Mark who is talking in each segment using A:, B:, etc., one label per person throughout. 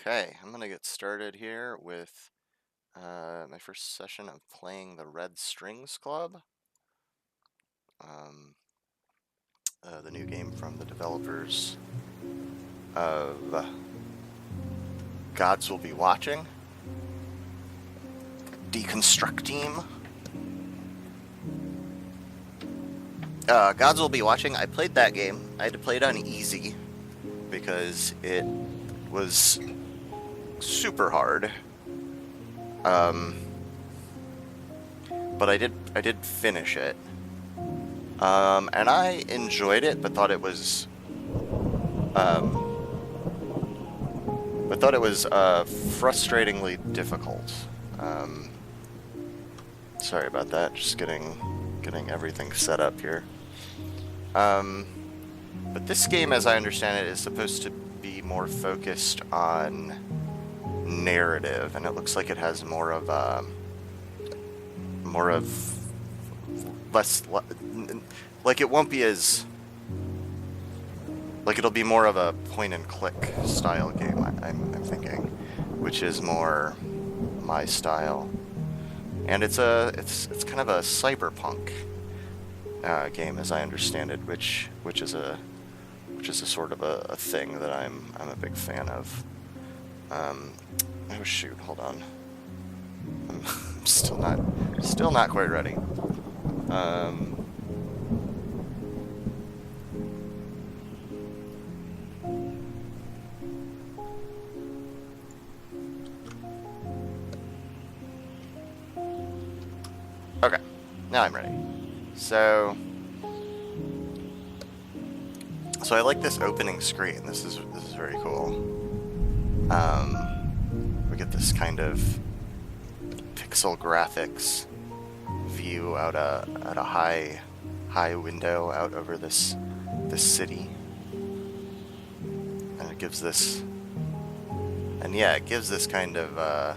A: Okay, I'm gonna get started here with my first session of playing the Red Strings Club, the new game from the developers of Gods Will Be Watching, Deconstruct Team. Gods Will Be Watching, I played that game. I had to play it on easy because it was super hard. But I did finish it. And I enjoyed it, but thought it was frustratingly difficult. Sorry about that. Just getting everything set up here. But this game, as I understand it, is supposed to be more focused on narrative, and it looks like it has less, like it won't be as, like it'll be more of a point and click style game, I'm thinking, which is more my style. And it's kind of a cyberpunk game, as I understand it, which is a sort of a thing that I'm a big fan of. Oh shoot, hold on. I'm still not quite ready. Okay, now I'm ready. So I like this opening screen. This is very cool. We get this kind of pixel graphics view out at a high window out over this city, and it gives this, and yeah, it gives this kind of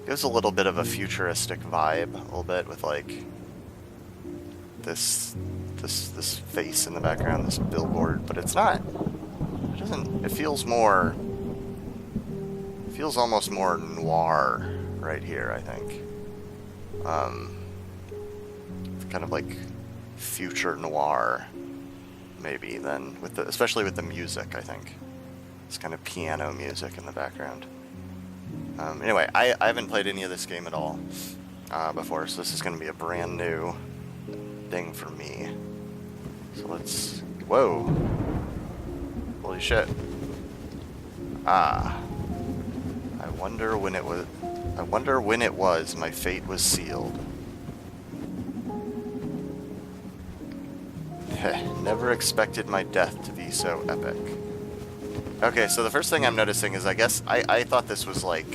A: gives a little bit of a futuristic vibe, a little bit, with like this face in the background, this billboard, but it's not. It doesn't. It feels more. It feels almost more noir right here, I think. It's kind of like future noir, maybe, then, with the, especially with the music, I think. It's kind of piano music in the background. Anyway, I haven't played any of this game at all before, so this is going to be a brand new thing for me. So let's... Whoa! Holy shit. Ah. I wonder when it was my fate was sealed. Never expected my death to be so epic. Okay, so the first thing I'm noticing is, I guess I thought this was like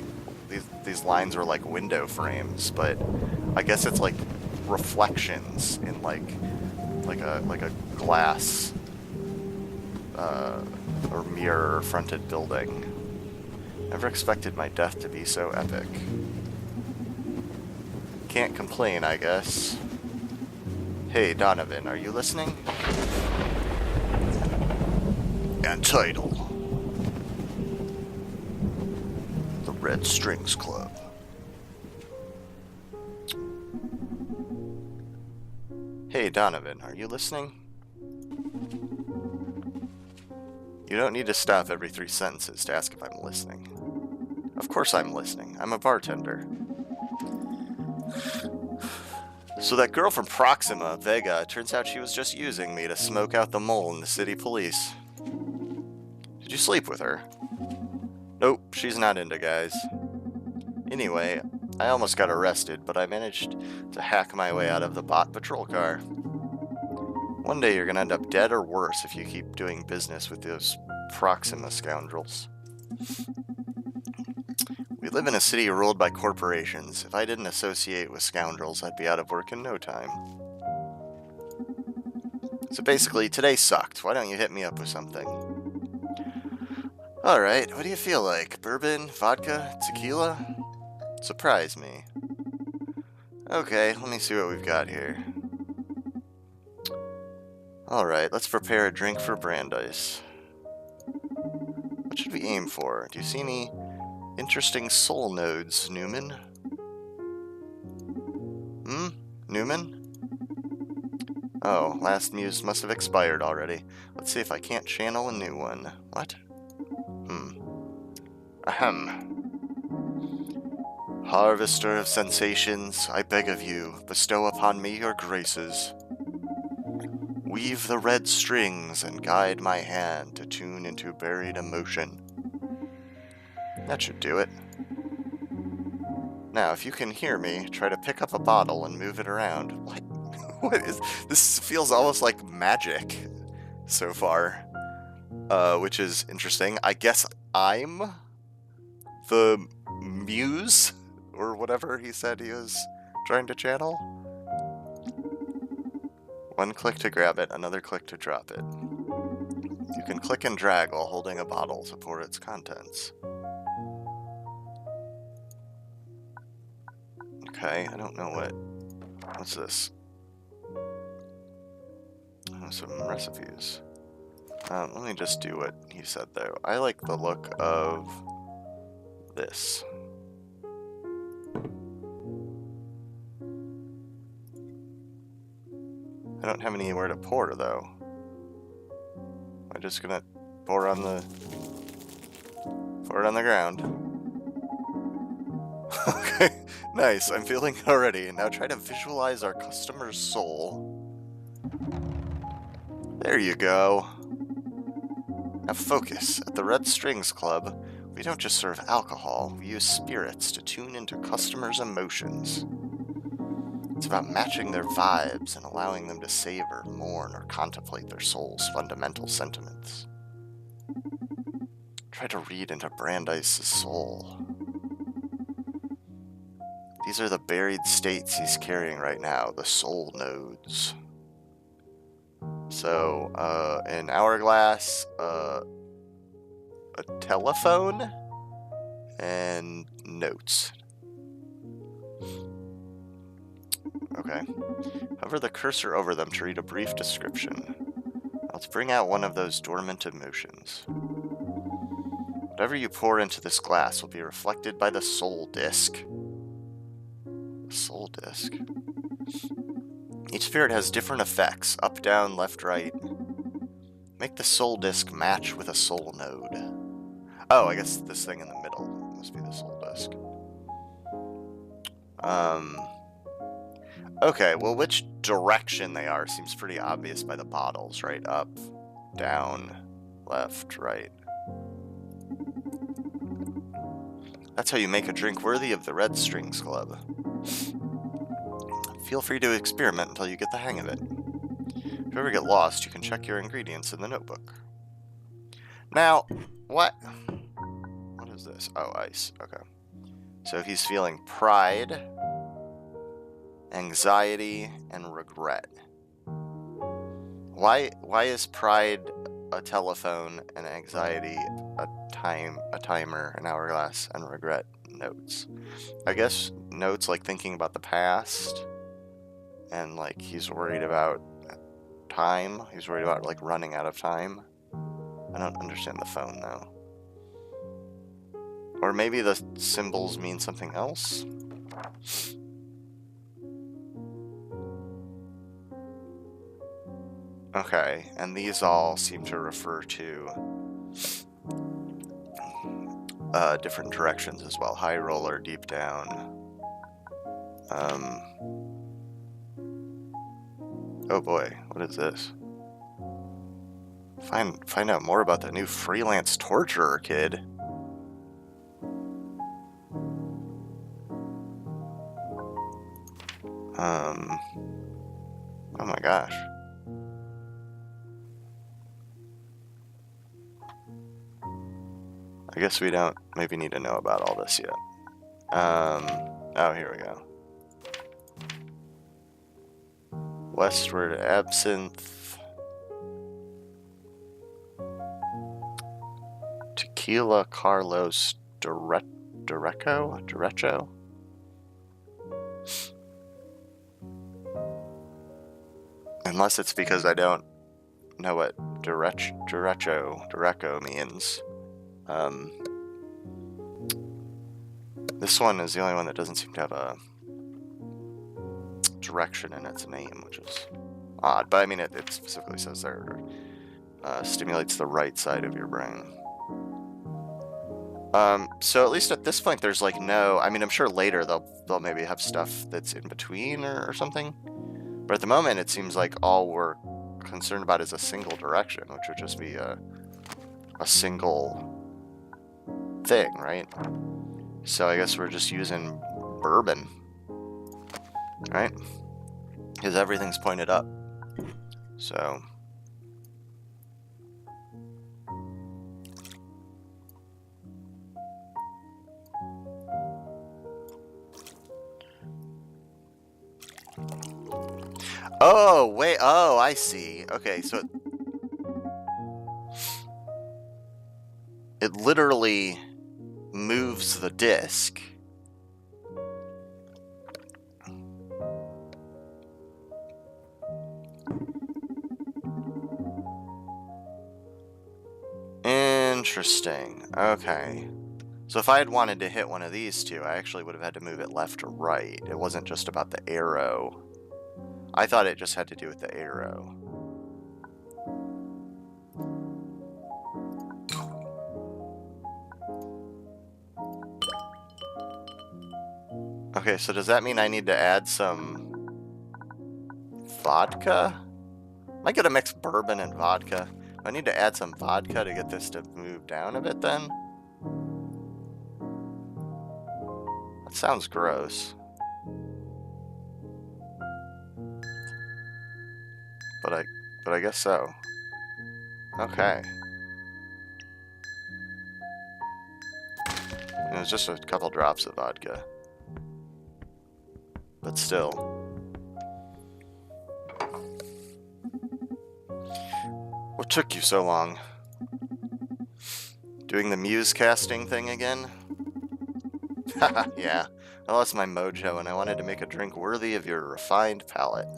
A: these lines were like window frames, but I guess it's like reflections in like a glass or mirror fronted building. Never expected my death to be so epic. Can't complain, I guess. Hey, Donovan, are you listening? And title: The Red Strings Club. Hey, Donovan, are you listening? You don't need to stop every 3 sentences to ask if I'm listening. Of course I'm listening. I'm a bartender. So that girl from Proxima, Vega, turns out she was just using me to smoke out the mole in the city police. Did you sleep with her? Nope, she's not into guys. Anyway, I almost got arrested, but I managed to hack my way out of the bot patrol car. One day you're gonna end up dead or worse if you keep doing business with those Proxima scoundrels. We live in a city ruled by corporations. If I didn't associate with scoundrels, I'd be out of work in no time. So basically, today sucked. Why don't you hit me up with something? Alright, what do you feel like? Bourbon? Vodka? Tequila? Surprise me. Okay, let me see what we've got here. Alright, let's prepare a drink for Brandeis. What should we aim for? Do you see any interesting soul nodes, Newman? Newman? Oh, last muse must have expired already. Let's see if I can't channel a new one. What? Ahem. Harvester of sensations, I beg of you, bestow upon me your graces. Weave the red strings and guide my hand to tune into buried emotion. That should do it. Now, if you can hear me, try to pick up a bottle and move it around. What? What is... This feels almost like magic so far. Which is interesting. I guess I'm the muse, or whatever he said he was trying to channel. One click to grab it, another click to drop it. You can click and drag while holding a bottle to pour its contents. Okay, I don't know what's this? Oh, some recipes. Let me just do what he said though. I like the look of this. I don't have anywhere to pour though. I'm just gonna pour it on the ground. Okay, nice. I'm feeling it already. Now try to visualize our customer's soul. There you go. Now focus. At the Red Strings Club, we don't just serve alcohol, we use spirits to tune into customers' emotions. It's about matching their vibes and allowing them to savor, mourn, or contemplate their soul's fundamental sentiments. Try to read into Brandeis' soul. These are the buried states he's carrying right now, the soul nodes. So, an hourglass, a telephone, and notes. Okay. Hover the cursor over them to read a brief description. Let's bring out one of those dormant emotions. Whatever you pour into this glass will be reflected by the soul disc. The soul disc? Each spirit has different effects, up, down, left, right. Make the soul disc match with a soul node. Oh, I guess this thing in the middle must be the soul disc. Okay, well, which direction they are seems pretty obvious by the bottles, right? Up, down, left, right. That's how you make a drink worthy of the Red Strings Club. Feel free to experiment until you get the hang of it. If you ever get lost, you can check your ingredients in the notebook. Now, what? What is this? Oh, ice. Okay. So if he's feeling pride, anxiety, and regret. Why is pride a telephone and anxiety a timer, an hourglass, and regret notes? I guess notes like thinking about the past, and like he's worried about time. He's worried about like running out of time. I don't understand the phone though. Or maybe the symbols mean something else? Okay, and these all seem to refer to different directions as well. High roller, deep down. Oh boy, what is this? Find out more about the new freelance torturer kid. Oh my gosh. I guess we don't maybe need to know about all this yet. Oh, here we go. Westward Absinthe. Tequila Carlos Derecho? Unless it's because I don't know what Derecho means. This one is the only one that doesn't seem to have a direction in its name, which is odd. But I mean, it specifically says there stimulates the right side of your brain. So at least at this point, there's like no. I mean, I'm sure later they'll maybe have stuff that's in between or something. But at the moment, it seems like all we're concerned about is a single direction, which would just be a single thing, right? So I guess we're just using bourbon, right? Because everything's pointed up. So oh, wait. Oh, I see. Okay, so it literally moves the disc. Interesting. Okay. So if I had wanted to hit one of these two, I actually would have had to move it left or right. It wasn't just about the arrow. I thought it just had to do with the arrow. Okay, so does that mean I need to add some vodka? Am I gonna mix bourbon and vodka? I need to add some vodka to get this to move down a bit then? That sounds gross. But I guess so. Okay. It was just a couple drops of vodka. but still. What took you so long? Doing the muse casting thing again? Haha, yeah. I lost my mojo and I wanted to make a drink worthy of your refined palate.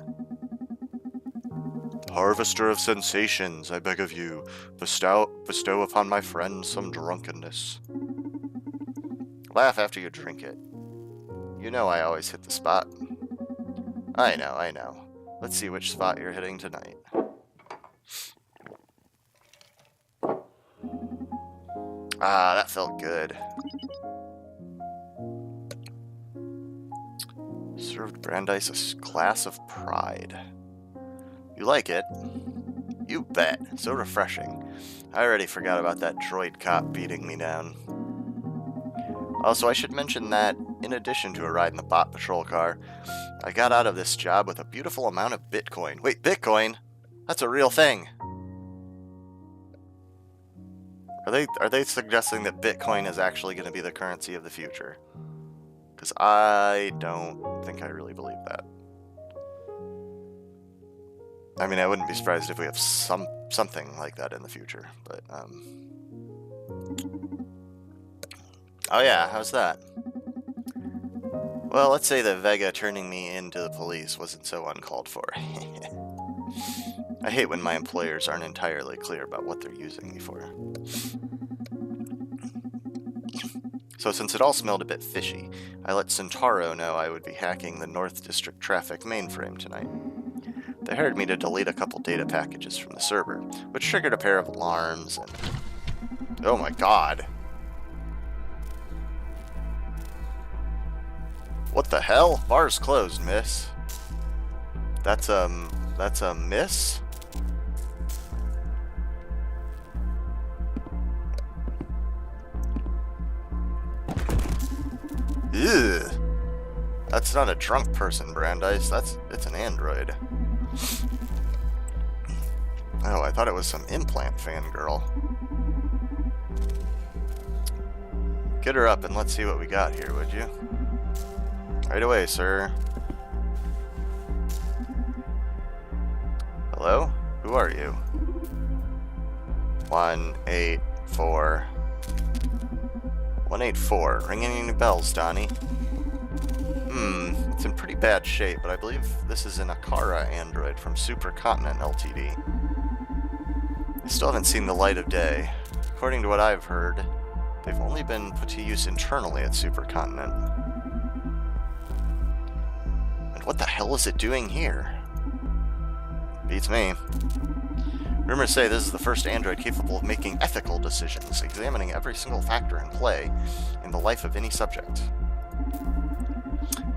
A: Harvester of sensations, I beg of you, bestow upon my friend some drunkenness. Laugh after you drink it. You know I always hit the spot. I know. Let's see which spot you're hitting tonight. Ah, that felt good. Served Brandeis a glass of pride. You like it? You bet. So refreshing. I already forgot about that droid cop beating me down. Also, I should mention that, in addition to a ride in the bot patrol car, I got out of this job with a beautiful amount of Bitcoin. Wait, Bitcoin? That's a real thing. Are they suggesting that Bitcoin is actually going to be the currency of the future? Because I don't think I really believe that. I mean, I wouldn't be surprised if we have something like that in the future, but oh yeah, how's that? Well, let's say that Vega turning me into the police wasn't so uncalled for. I hate when my employers aren't entirely clear about what they're using me for. So since it all smelled a bit fishy, I let Centauro know I would be hacking the North District traffic mainframe tonight. They hired me to delete a couple data packages from the server, which triggered a pair of alarms and... Oh my god! What the hell? Bar's closed, miss. That's a miss? Ew. That's not a drunk person, Brandeis. It's an android. Oh, I thought it was some implant fangirl. Get her up and let's see what we got here, would you? Right away, sir. Hello? Who are you? 184. 184. Ringing any bells, Donnie? It's in pretty bad shape, but I believe this is an Akara android from Supercontinent Ltd. They still haven't seen the light of day. According to what I've heard, they've only been put to use internally at Supercontinent. And what the hell is it doing here? Beats me. Rumors say this is the first android capable of making ethical decisions, examining every single factor in play in the life of any subject.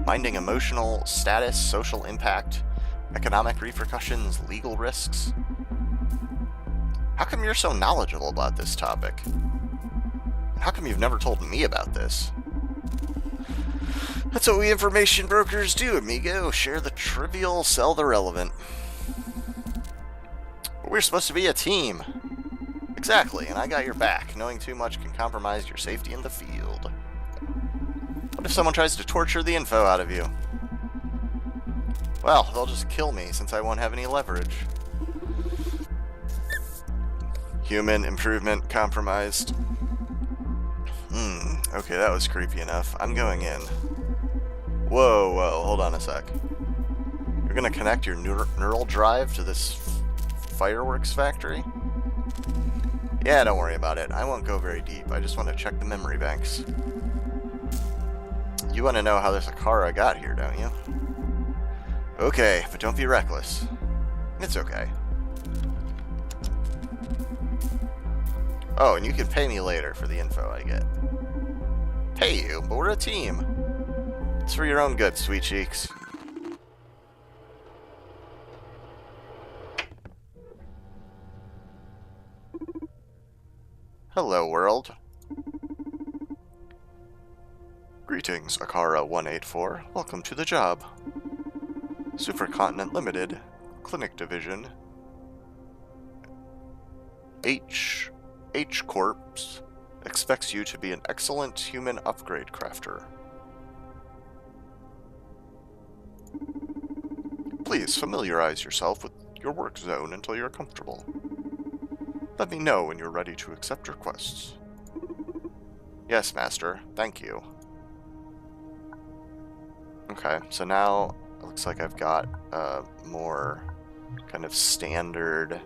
A: Minding emotional status, social impact, economic repercussions, legal risks. How come you're so knowledgeable about this topic? How come you've never told me about this? That's what we information brokers do, amigo. Share the trivial, sell the relevant. But we're supposed to be a team. Exactly, and I got your back. Knowing too much can compromise your safety in the field. What if someone tries to torture the info out of you? Well, they'll just kill me since I won't have any leverage. Human improvement compromised. Okay, that was creepy enough. I'm going in. Whoa, hold on a sec. You're gonna connect your neural drive to this fireworks factory? Yeah, don't worry about it. I won't go very deep. I just want to check the memory banks. You want to know how this Akara got here, don't you? Okay, but don't be reckless. It's okay. Oh, and you can pay me later for the info I get. Pay you? But we're a team. It's for your own good, sweet cheeks. Hello, world. Greetings, Akara 184. Welcome to the job. Supercontinent Limited, Clinic Division. H Corps expects you to be an excellent human upgrade crafter. Please familiarize yourself with your work zone until you're comfortable. Let me know when you're ready to accept requests. Yes, Master. Thank you. Okay, so now it looks like I've got more kind of standard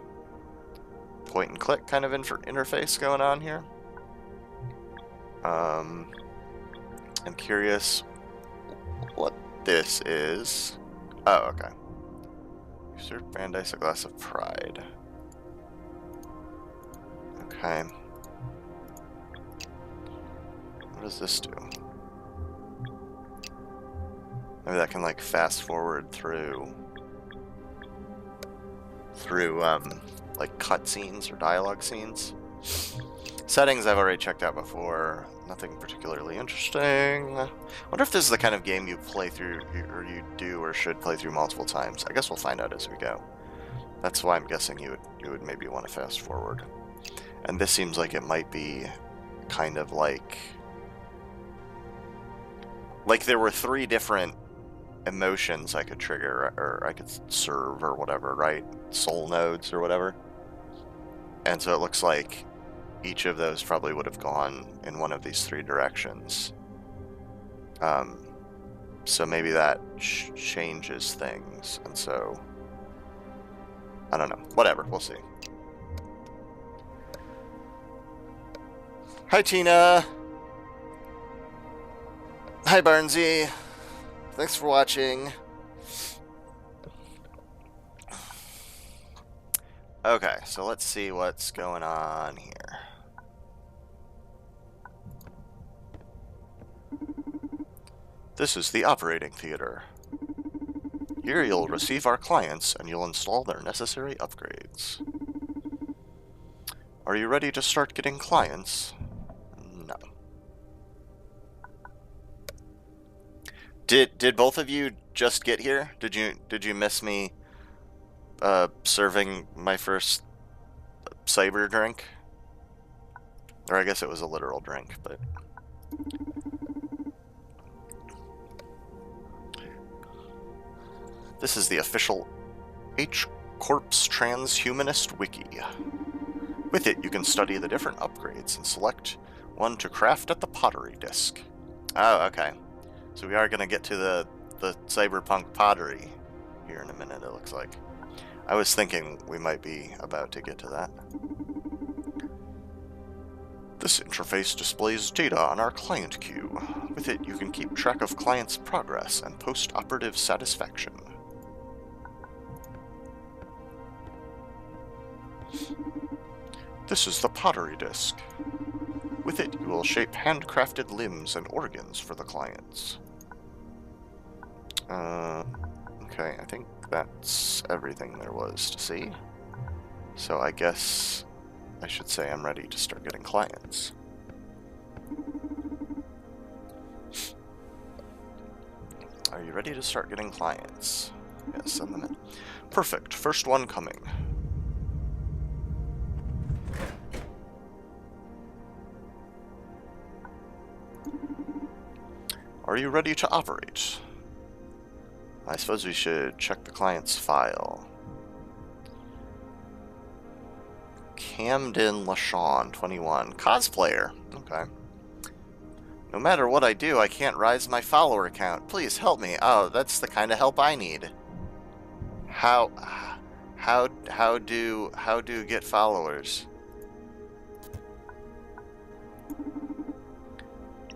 A: point and click kind of interface going on here. I'm curious what this is. Oh, okay. User Brandeis, a glass of pride. Okay. What does this do? Maybe that can like fast forward through like cutscenes or dialogue scenes. Settings I've already checked out before. Nothing particularly interesting. Wonder if this is the kind of game you play through, or you do or should play through multiple times. I guess we'll find out as we go. That's why I'm guessing you would maybe want to fast forward. And this seems like it might be kind of like there were 3 different emotions I could trigger, or I could serve, or whatever, right? Soul nodes or whatever. And so it looks like each of those probably would have gone in one of these 3 directions. So maybe that changes things, and so I don't know. Whatever, we'll see. Hi, Tina. Hi, Barnsey. Thanks for watching. Okay, so let's see what's going on here. This is the operating theater. Here you'll receive our clients and you'll install their necessary upgrades. Are you ready to start getting clients? No. Did both of you just get here? Did you miss me serving my first cyber drink? Or I guess it was a literal drink, but this is the official H-Corps Transhumanist Wiki. With it, you can study the different upgrades and select one to craft at the pottery disc. Oh, okay. So we are going to get to the Cyberpunk pottery here in a minute, it looks like. I was thinking we might be about to get to that. This interface displays data on our client queue. With it, you can keep track of clients' progress and post-operative satisfaction. This is the pottery disc. With it, you will shape handcrafted limbs and organs for the clients. Okay, I think that's everything there was to see. So I guess I should say I'm ready to start getting clients. Are you ready to start getting clients? Yes, send them in. Perfect. First one coming. Are you ready to operate? I suppose we should check the client's file. Camden LaShawn, 21. Cosplayer. Okay. No matter what I do, I can't rise my follower count. Please help me. Oh, that's the kind of help I need. How do get followers?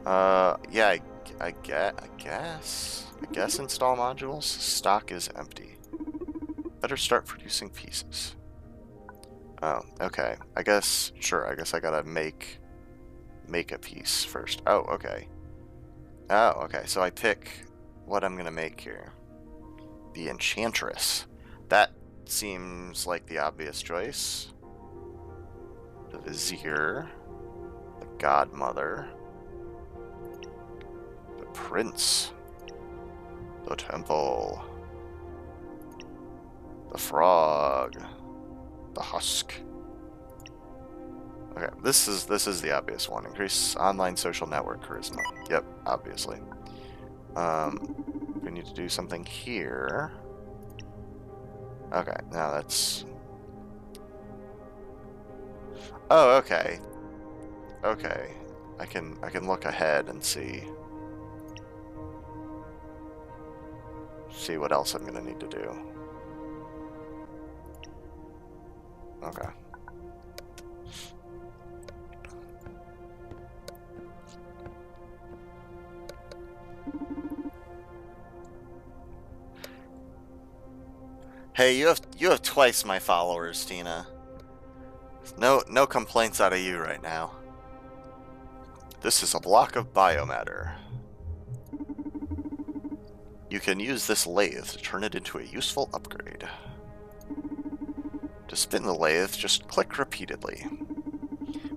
A: Yeah, I guess install modules. Stock is empty. Better start producing pieces. Oh, okay. I guess, sure, I guess I gotta make a piece first. Oh, okay. Oh, okay, so I pick what I'm gonna make here. The Enchantress. That seems like the obvious choice. The Vizier. The Godmother. The Prince. The Temple. The Frog. The Husk. Okay, this is the obvious one. Increase online social network charisma. Yep, obviously. We need to do something here. Okay, now that's... Oh, okay. Okay. I can look ahead and see what else I'm gonna need to do. Okay. Hey, you have twice my followers, Tina. No complaints out of you right now. This is a block of biomatter. You can use this lathe to turn it into a useful upgrade. To spin the lathe, just click repeatedly.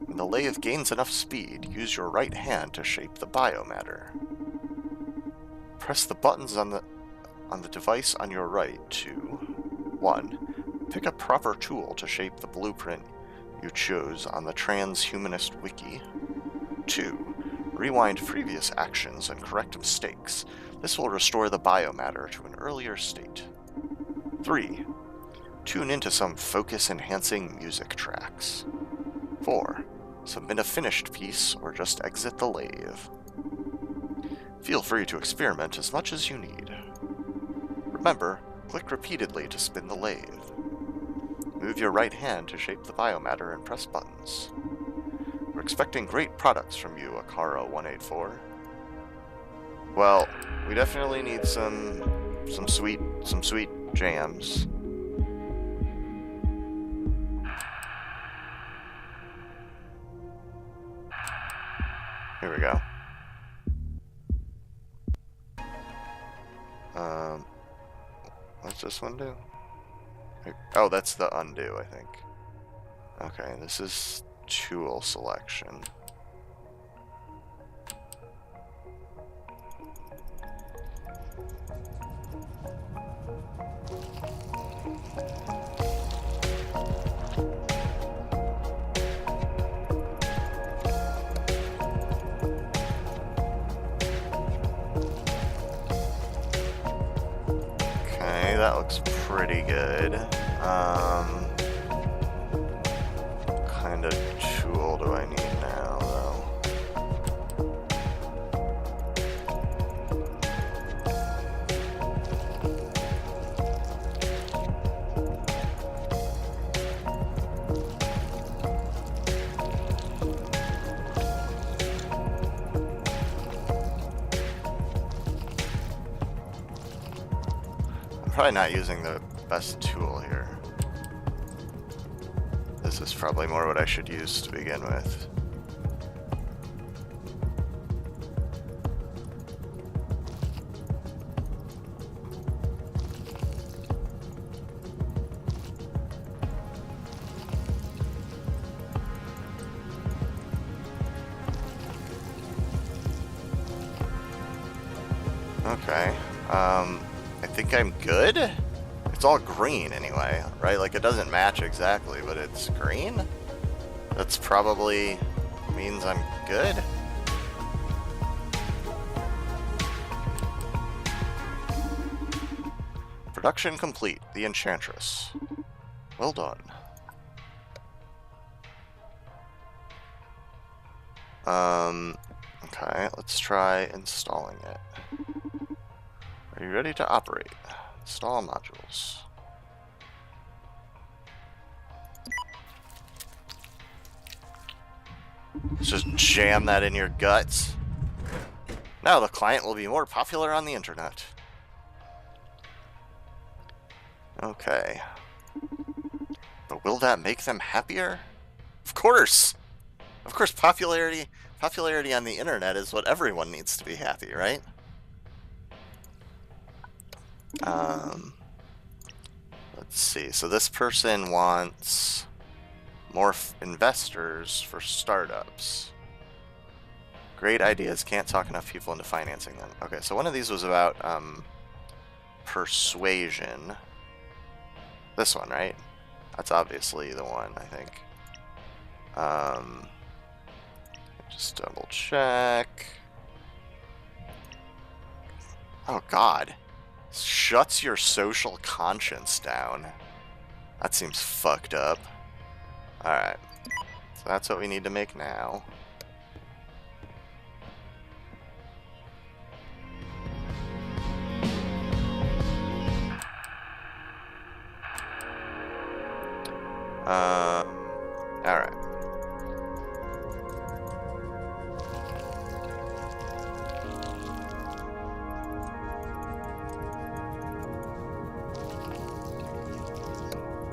A: When the lathe gains enough speed, use your right hand to shape the biomatter. Press the buttons on the device on your right to 1. Pick a proper tool to shape the blueprint you chose on the Transhumanist Wiki. 2. Rewind previous actions and correct mistakes. This will restore the biomatter to an earlier state. 3. Tune into some focus-enhancing music tracks. 4. Submit a finished piece or just exit the lathe. Feel free to experiment as much as you need. Remember, click repeatedly to spin the lathe. Move your right hand to shape the biomatter and press buttons. We're expecting great products from you, Akara184. Well, we definitely need some sweet jams. Here we go. What's this one do? Oh, that's the undo, I think. Okay, this is tool selection. Okay, that looks pretty good. What kind of tool do I need now, though? I'm probably not using the best tool here. This is probably more what I should use to begin with. Okay, I think I'm good? It's all green anyway, right? Like, it doesn't match exactly, but it's green? That's probably means I'm good? Production complete. The Enchantress. Well done. Okay, let's try installing it. Are you ready to operate? Install modules. Let's just jam that in your guts. Now the client will be more popular on the internet. Okay. But will that make them happier? Of course! Of course, popularity on the internet is what everyone needs to be happy, right? Let's see. So this person wants more investors for startups. Great ideas, can't talk enough people into financing them. Okay, so one of these was about persuasion. This one, right? That's obviously the one, I think. Just double check. Oh God. Shuts your social conscience down. That seems fucked up. Alright. So that's what we need to make now. Alright.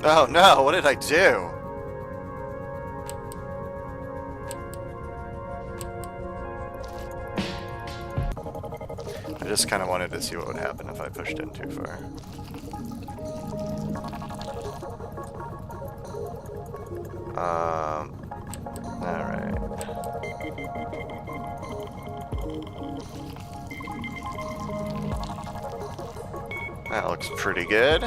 A: Oh no, what did I do? I just kind of wanted to see what would happen if I pushed in too far. Alright. That looks pretty good.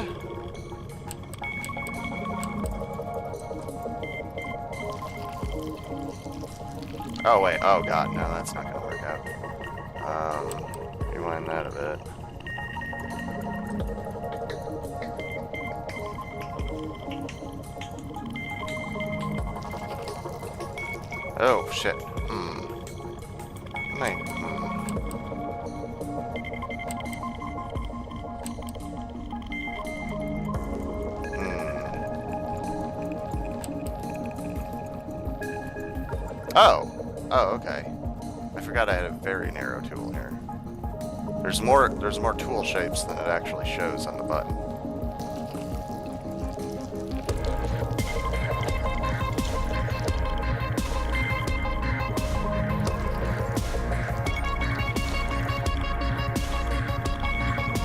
A: Oh wait, oh god, no, that's not gonna work out. Rewind that a bit. Oh shit. Oh. Oh, okay. I forgot I had a very narrow tool here. There's more tool shapes than it actually shows on the button.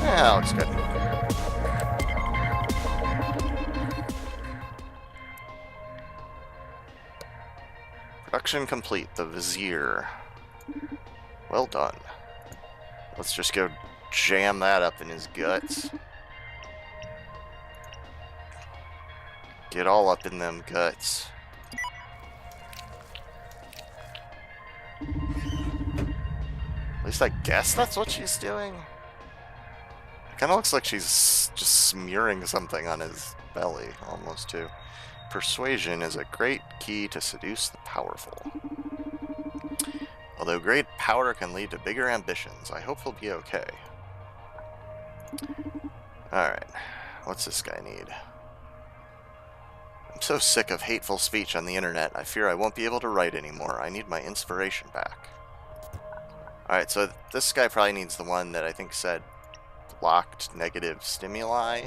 A: Yeah, that looks good. Production complete. The Vizier. Well done. Let's just go jam that up in his guts. Get all up in them guts. At least I guess that's what she's doing. It kind of looks like she's just smearing something on his belly, almost, too. Persuasion is a great key to seduce the powerful. Although great power can lead to bigger ambitions, I hope he'll be okay. Alright, what's this guy need? I'm so sick of hateful speech on the internet, I fear I won't be able to write anymore. I need my inspiration back. Alright, so this guy probably needs the one that I think said blocked negative stimuli.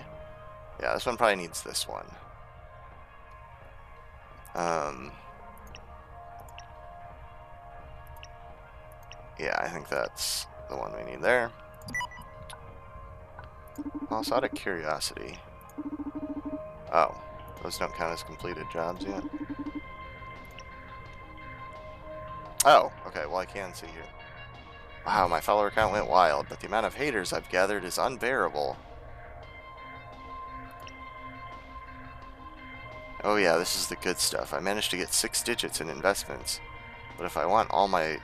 A: Yeah, this one probably needs this one. Yeah, I think that's the one we need there. Also, out of curiosity. Oh, those don't count as completed jobs yet. Oh, okay, well I can see here. Wow, my follower count went wild, but the amount of haters I've gathered is unbearable. Oh yeah, this is the good stuff. I managed to get 6 digits in investments. But if I want all my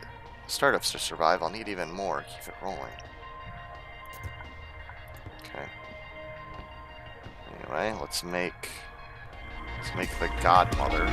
A: startups to survive, I'll need even more. Keep it rolling. Okay. Anyway, let's make the godmother.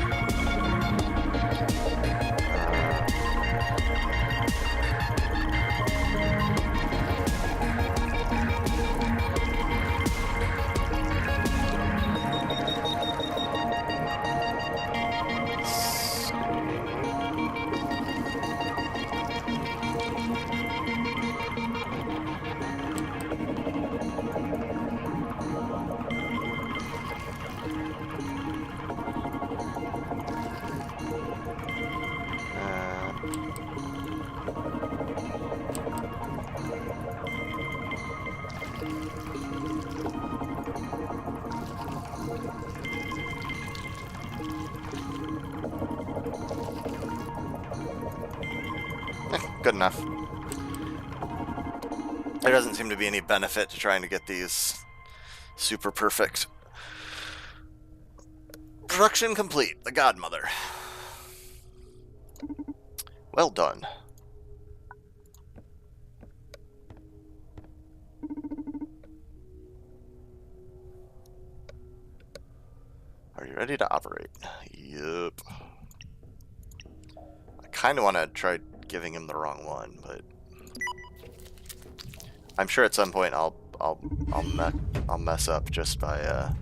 A: Good enough. There doesn't seem to be any benefit to trying to get these super perfect. Production complete. The godmother. Well done. Are you ready to operate? Yup. I kind of want to try giving him the wrong one, but I'm sure at some point I'll mess up just by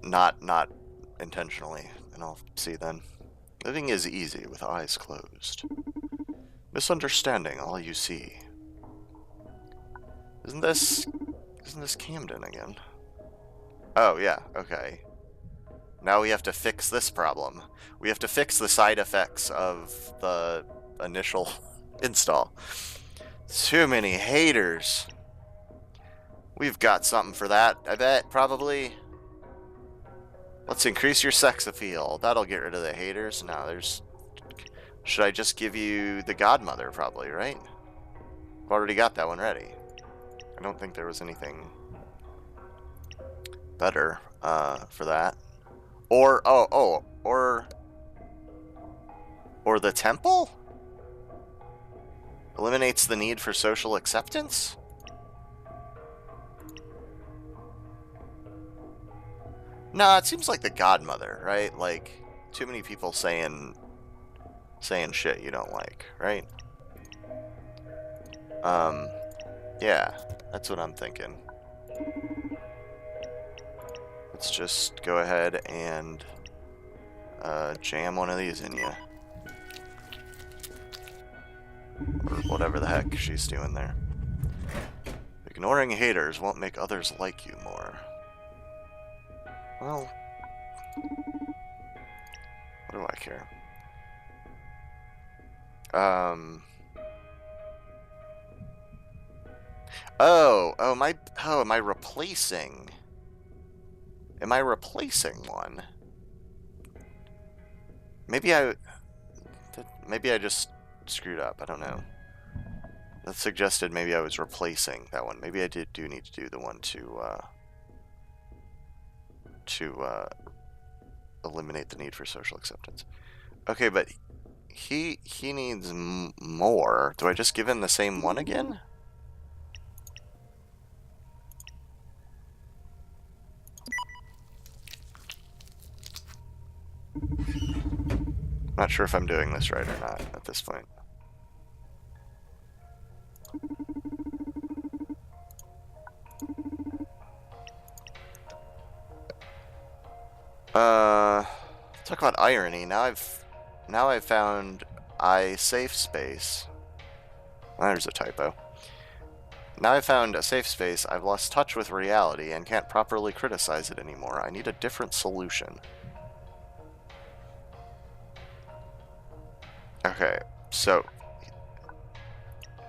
A: not intentionally, and I'll see then. Living is easy with eyes closed. Misunderstanding all you see. Isn't this Camden again? Oh yeah, okay. Now we have to fix this problem. We have to fix the side effects of the initial install. Too many haters. We've got something for that, I bet, probably. Let's increase your sex appeal. That'll get rid of the haters. No, there's... Should I just give you the Godmother, probably, right? I've already got that one ready. I don't think there was anything better for that. Or, or the Temple? Eliminates the need for social acceptance? Nah, it seems like the Godmother, right? Like, too many people saying shit you don't like, right? Yeah, that's what I'm thinking. Let's just go ahead and jam one of these in you. Or whatever the heck she's doing there. Ignoring haters won't make others like you more. Well, what do I care? Am I replacing? Am I replacing one? Maybe I just screwed up. I don't know. That suggested maybe I was replacing that one. Maybe I do need to do the one to eliminate the need for social acceptance. Okay, but he needs more. Do I just give him the same one again? Not sure if I'm doing this right or not at this point. Talk about irony. Now I've found a safe space. There's a typo. Now I've found a safe space. I've lost touch with reality and can't properly criticize it anymore. I need a different solution. Okay, so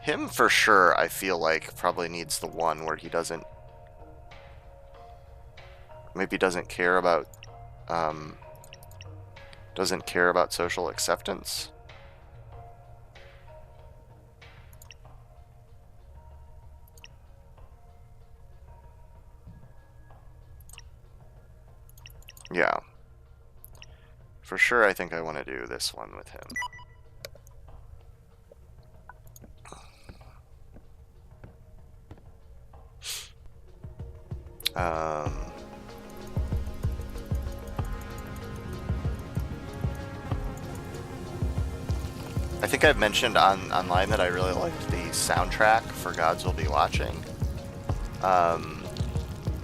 A: him for sure, I feel like probably needs the one where he maybe doesn't care about social acceptance. Yeah. For sure, I think I want to do this one with him. I think I've mentioned online that I really liked the soundtrack for Gods Will Be Watching. I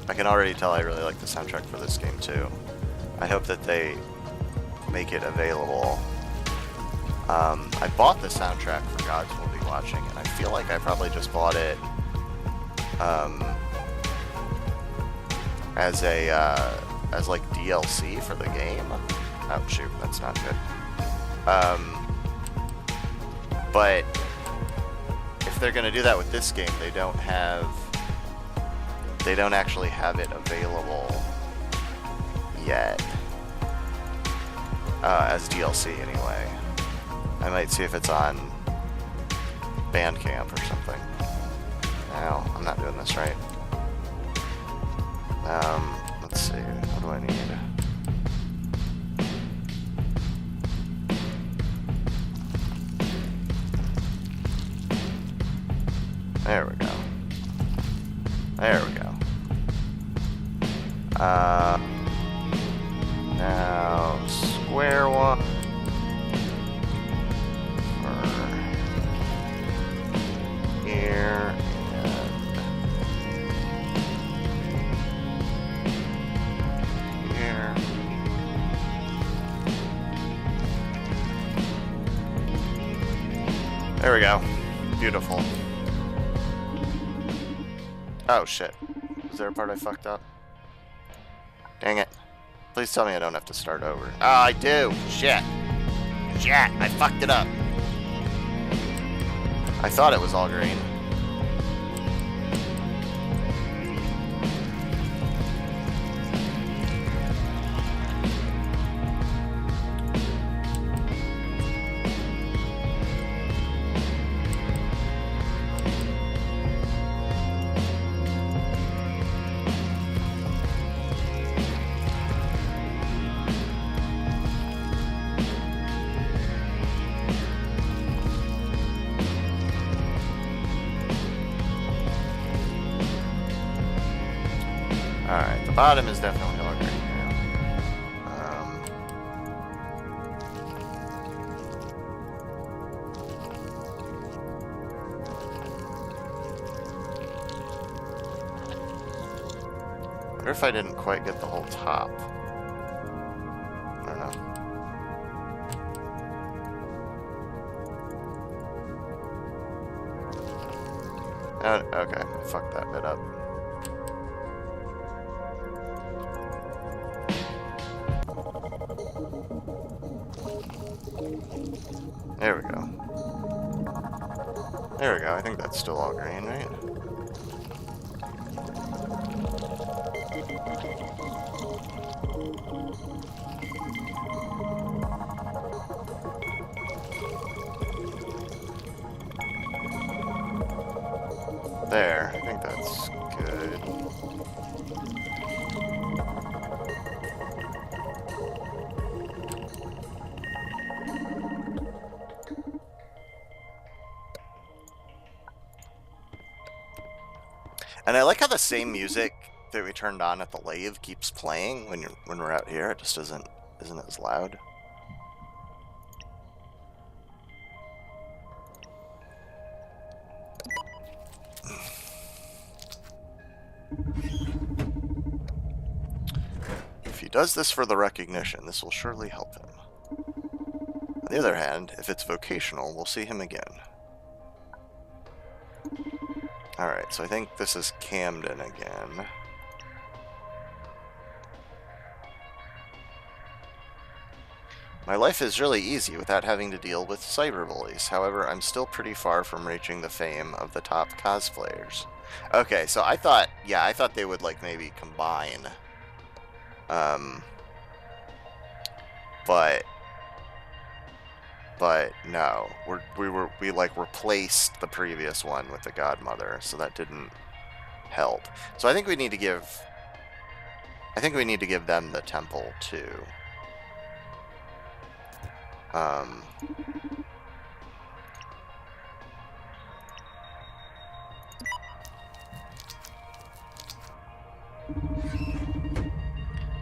A: can already tell I really like the soundtrack for this game too. I hope that they make it available. I bought the soundtrack for Gods Will Be Watching, and I feel like I probably just bought it as like DLC for the game. Oh shoot, that's not good. But if they're gonna do that with this game, they don't actually have it available yet as DLC anyway. I might see if it's on Bandcamp or something. No, I'm not doing this right. Let's see. What do I need? There we go. There we go. Now square one for here and here. There we go. Beautiful. Oh shit. Was there a part I fucked up? Dang it. Please tell me I don't have to start over. Oh, I do. Shit. Shit. I fucked it up. I thought it was all green. Alright, the bottom is definitely all green now. What if I didn't quite get the whole top? I don't know. Oh, okay, I fucked that bit up. There we go. There we go. I think that's still all green, right? There. I think that's good. And I like how the same music that we turned on at the lathe keeps playing when we're out here. It just isn't as loud. If he does this for the recognition, this will surely help him. On the other hand, if it's vocational, we'll see him again. Alright, so I think this is Camden again. My life is really easy without having to deal with cyberbullies. However, I'm still pretty far from reaching the fame of the top cosplayers. Okay, so I thought they would like maybe combine. But no, we like replaced the previous one with the Godmother, so that didn't help. So I think we need to give them the temple too.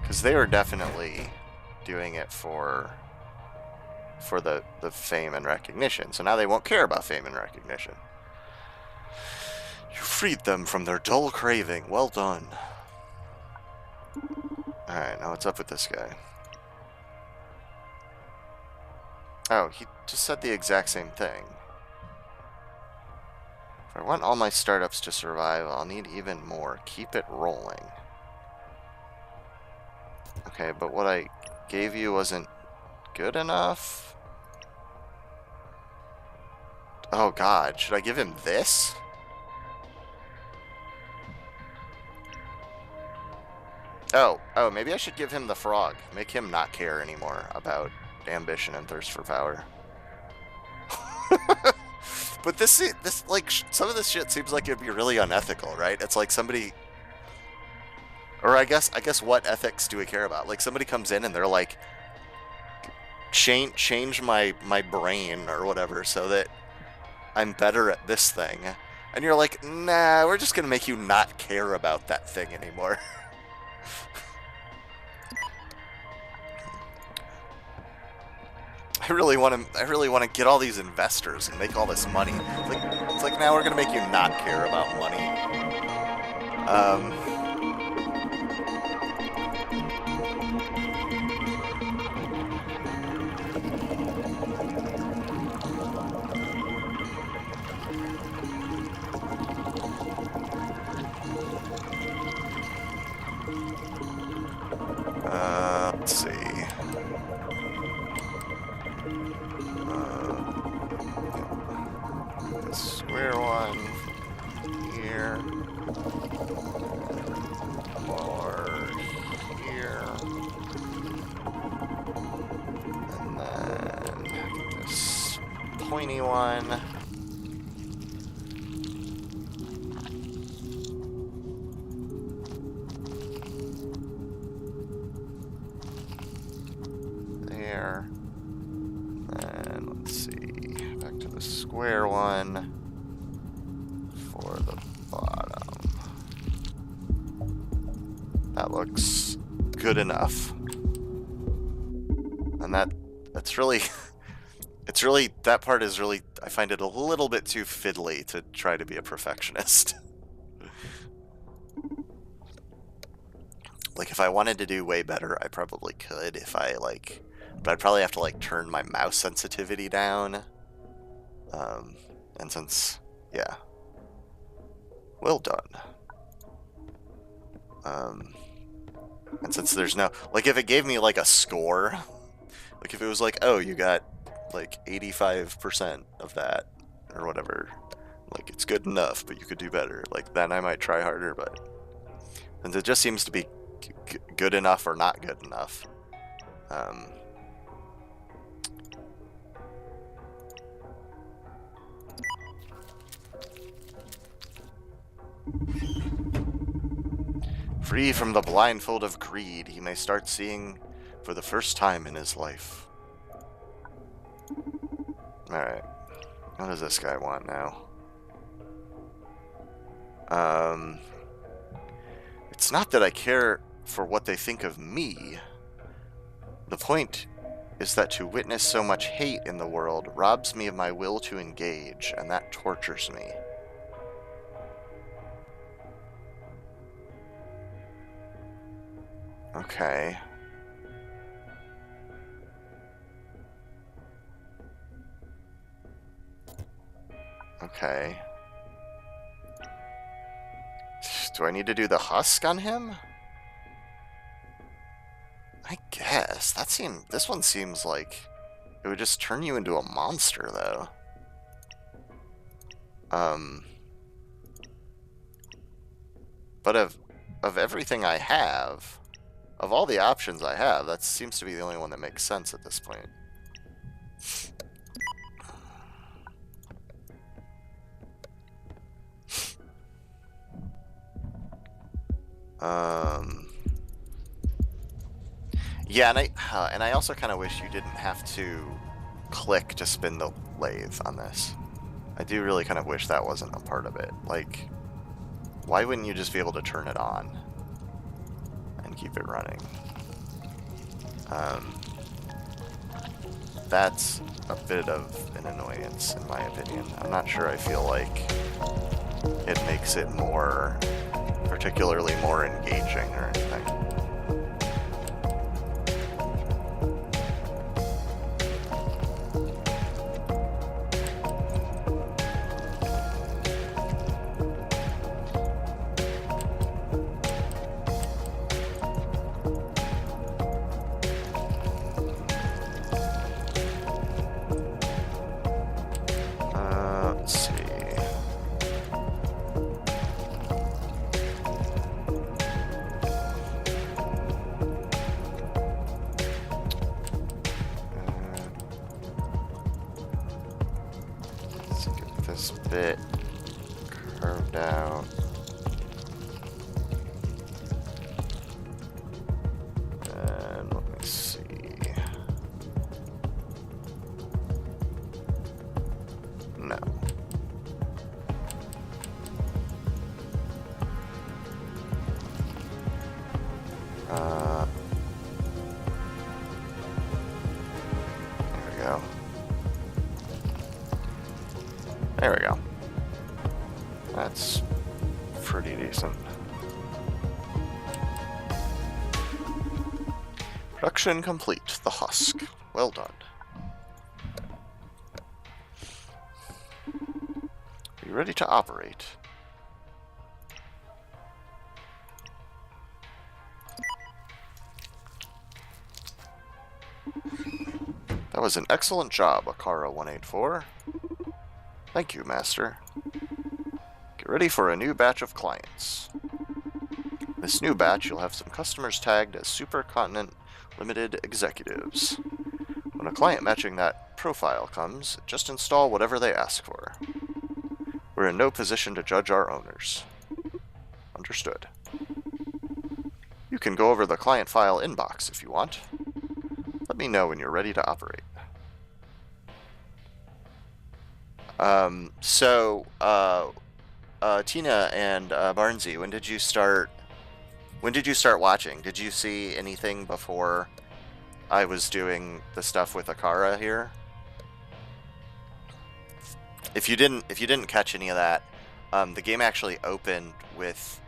A: Because they were definitely doing it for the fame and recognition. So now they won't care about fame and recognition. You freed them from their dull craving. Well done. Alright, now what's up with this guy? Oh, he just said the exact same thing. If I want all my startups to survive, I'll need even more. Keep it rolling. Okay, but what I gave you wasn't good enough? Oh god, should I give him this? Oh, maybe I should give him the frog. Make him not care anymore about ambition and thirst for power. But this like, some of this shit seems like it'd be really unethical, right? It's like somebody... Or I guess what ethics do we care about? Like somebody comes in and they're like, change my brain or whatever so that I'm better at this thing. And you're like, nah, we're just gonna make you not care about that thing anymore. I really want to get all these investors and make all this money. It's like now we're gonna make you not care about money. Let's see. The square one here, or here, and then this pointy one. There. And let's see, back to the square one for the bottom. That looks good enough. And that's really, that part is really, I find it a little bit too fiddly to try to be a perfectionist. Like, if I wanted to do way better, I probably could if I, like, but I'd probably have to, like, turn my mouse sensitivity down. And since, yeah. Well done. And since there's no, like, if it gave me, like, a score, like, if it was like, oh, you got, like, 85% of that, or whatever, like, it's good enough, but you could do better, like, then I might try harder, but since it just seems to be good enough or not good enough. Free from the blindfold of greed, he may start seeing for the first time in his life. Alright. What does this guy want now? It's not that I care for what they think of me. The point is that to witness so much hate in the world robs me of my will to engage, and that tortures me. Okay. Okay. Do I need to do the husk on him? I guess. This one seems like it would just turn you into a monster, though. But of everything I have, of all the options I have, that seems to be the only one that makes sense at this point. Yeah, and I also kind of wish you didn't have to click to spin the lathe on this. I do really kind of wish that wasn't a part of it. Like, why wouldn't you just be able to turn it on and keep it running? That's a bit of an annoyance, in my opinion. I'm not sure I feel like it makes it more, particularly more engaging or anything. Let's see. Let's get this bit curved out. And let me see. No. There we go. Production complete. The husk. Well done. Are you ready to operate? That was an excellent job, Akara 184. Thank you, Master. Get ready for a new batch of clients. This new batch, you'll have some customers tagged as Supercontinent Limited Executives. When a client matching that profile comes, just install whatever they ask for. We're in no position to judge our owners. Understood. You can go over the client file inbox if you want. Let me know when you're ready to operate. Tina and Barnsey, when did you start watching? Did you see anything before I was doing the stuff with Akara here? If you didn't catch any of that, the game actually opened with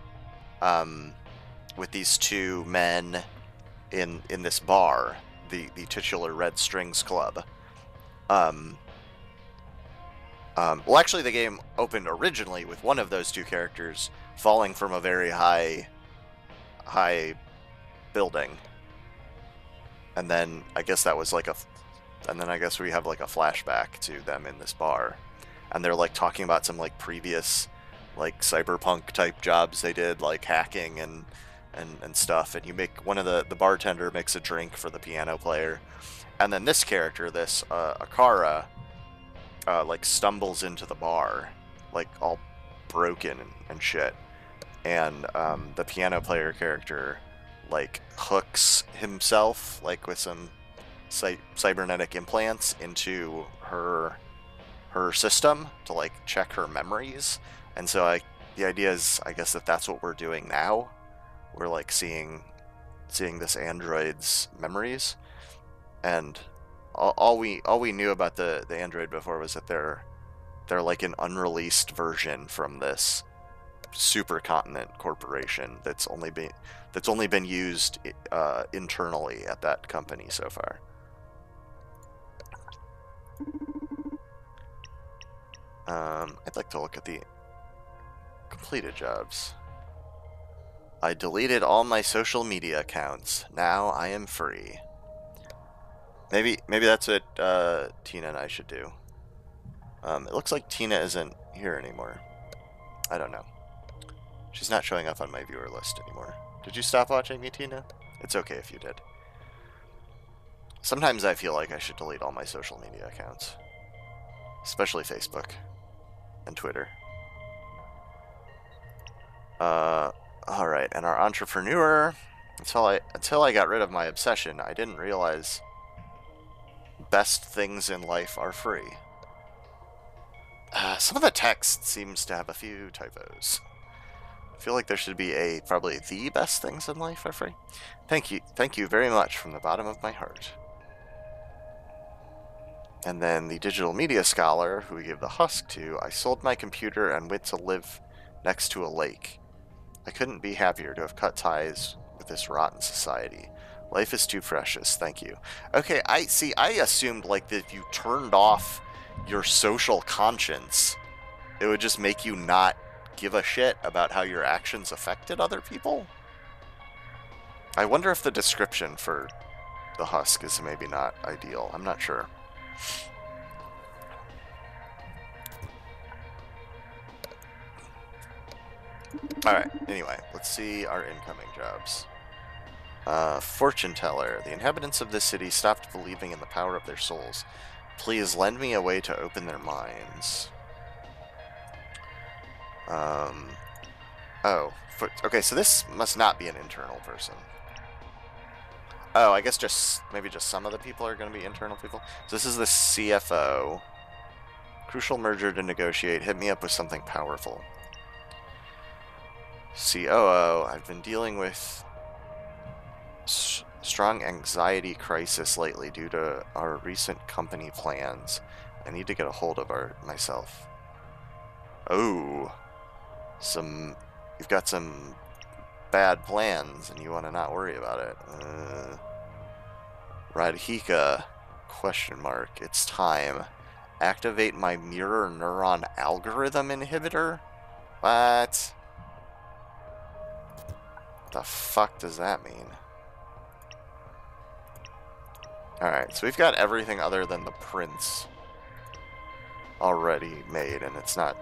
A: these two men in this bar, the titular Red Strings Club. Well, actually, the game opened originally with one of those two characters falling from a very high building, and then I guess that was like and then I guess we have like a flashback to them in this bar, and they're like talking about some like previous like cyberpunk type jobs they did, like hacking and stuff. And you make one of the bartender makes a drink for the piano player, and then this character, this Akara, like stumbles into the bar, like all broken and shit, and the piano player character like hooks himself like with some cybernetic implants into her system to like check her memories. And so the idea is, I guess, that's what we're doing now. We're like seeing this android's memories, and all we knew about the android before was that they're like an unreleased version from this supercontinent corporation that's only been used internally at that company so far. I'd like to look at the completed jobs. I deleted all my social media accounts. Now I am free. Maybe that's what Tina and I should do. It looks like Tina isn't here anymore. I don't know. She's not showing up on my viewer list anymore. Did you stop watching me, Tina? It's okay if you did. Sometimes I feel like I should delete all my social media accounts. Especially Facebook and Twitter. Alright, and our entrepreneur, until I got rid of my obsession, I didn't realize best things in life are free. Some of the text seems to have a few typos. I feel like there should be probably the best things in life are free. Thank you very much from the bottom of my heart. And then the digital media scholar, who we gave the husk to, I sold my computer and went to live next to a lake. I couldn't be happier to have cut ties with this rotten society. Life is too precious, thank you. Okay, I assumed like that if you turned off your social conscience, it would just make you not give a shit about how your actions affected other people. I wonder if the description for the husk is maybe not ideal. I'm not sure. Alright, anyway, let's see our incoming jobs. Fortune teller. The inhabitants of this city stopped believing in the power of their souls. Please lend me a way to open their minds. Okay, so this must not be an internal person. Oh, I guess maybe just some of the people are going to be internal people. So this is the CFO. Crucial merger to negotiate. Hit me up with something powerful. COO. I've been dealing with strong anxiety crisis lately due to our recent company plans. I need to get a hold of myself. Oh, you've got some bad plans and you want to not worry about it. Radhika, question mark. It's time. Activate my mirror neuron algorithm inhibitor? What? The fuck does that mean? Alright, so we've got everything other than the prints already made, and it's not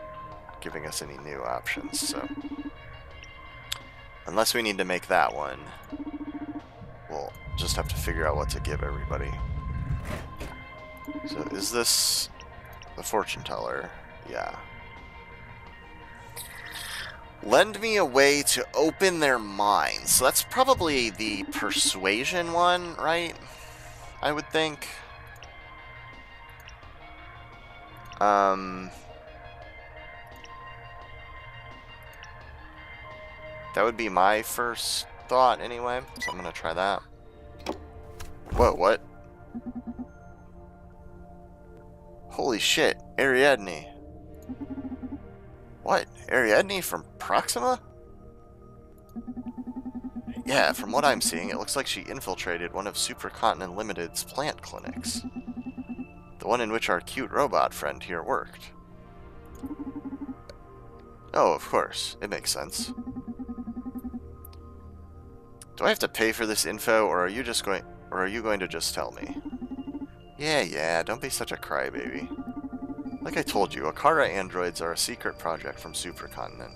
A: giving us any new options, so... Unless we need to make that one, we'll just have to figure out what to give everybody. So is this the fortune teller? Yeah. Lend me a way to open their minds. So that's probably the persuasion one, right? I would think. That would be my first thought anyway, so I'm gonna try that. Whoa, what? Holy shit, Ariadne. What? Ariadne from Proxima? Yeah, from what I'm seeing, it looks like she infiltrated one of Supercontinent Limited's plant clinics. The one in which our cute robot friend here worked. Oh, of course. It makes sense. Do I have to pay for this info, or are you going to just tell me? Yeah, don't be such a crybaby. Like I told you, Akara androids are a secret project from Supercontinent.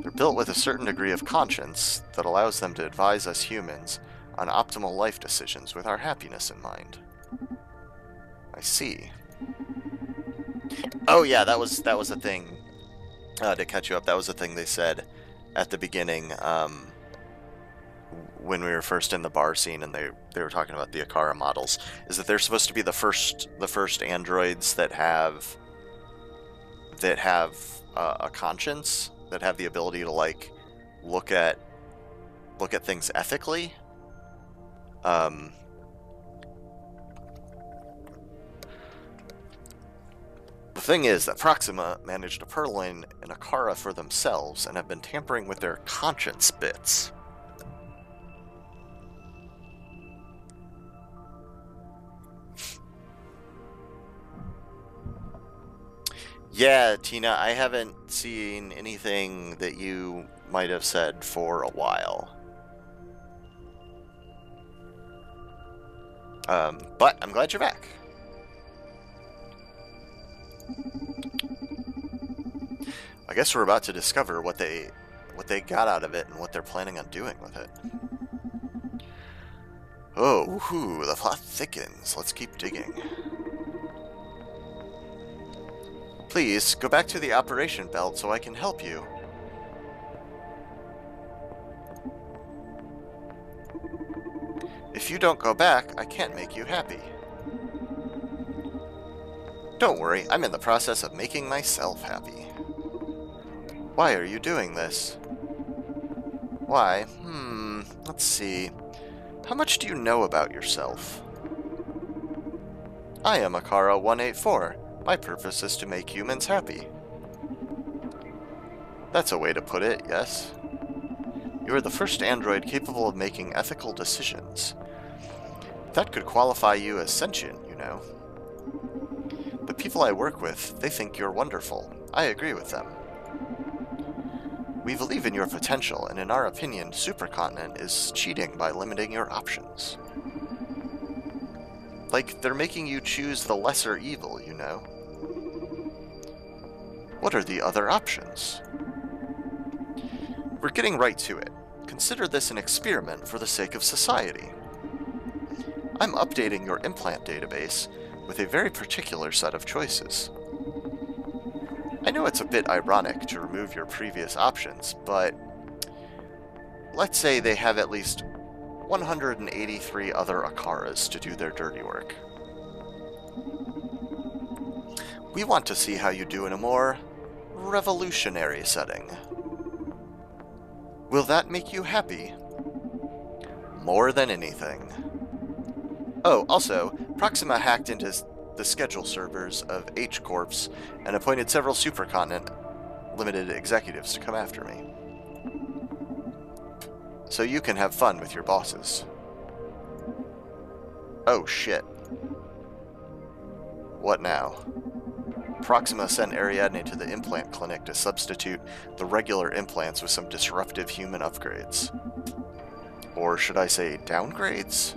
A: They're built with a certain degree of conscience that allows them to advise us humans on optimal life decisions with our happiness in mind. I see. Oh yeah, that was a thing. To catch you up, that was a thing they said at the beginning, when we were first in the bar scene, and they were talking about the Akara models, is that they're supposed to be the first androids that have a conscience, that have the ability to like look at things ethically. The thing is that Proxima managed to purloin an Akara for themselves and have been tampering with their conscience bits. Yeah, Tina, I haven't seen anything that you might have said for a while. But I'm glad you're back. I guess we're about to discover what they got out of it and what they're planning on doing with it. Oh, woohoo, the plot thickens. Let's keep digging. Please, go back to the operation belt so I can help you. If you don't go back, I can't make you happy. Don't worry, I'm in the process of making myself happy. Why are you doing this? Why? Let's see. How much do you know about yourself? I am Akara 184. My purpose is to make humans happy. That's a way to put it, yes? You are the first android capable of making ethical decisions. That could qualify you as sentient, you know. The people I work with, they think you're wonderful. I agree with them. We believe in your potential, and in our opinion, Supercontinent is cheating by limiting your options. Like, they're making you choose the lesser evil, you know. What are the other options? We're getting right to it. Consider this an experiment for the sake of society. I'm updating your implant database with a very particular set of choices. I know it's a bit ironic to remove your previous options, but let's say they have at least 183 other Akaras to do their dirty work. We want to see how you do in a more revolutionary setting. Will that make you happy? More than anything. Oh, also, Proxima hacked into the schedule servers of H-Corps and appointed several Supercontinent Limited executives to come after me. So you can have fun with your bosses. Oh, shit. What now? Proxima sent Ariadne to the implant clinic to substitute the regular implants with some disruptive human upgrades. Or should I say downgrades?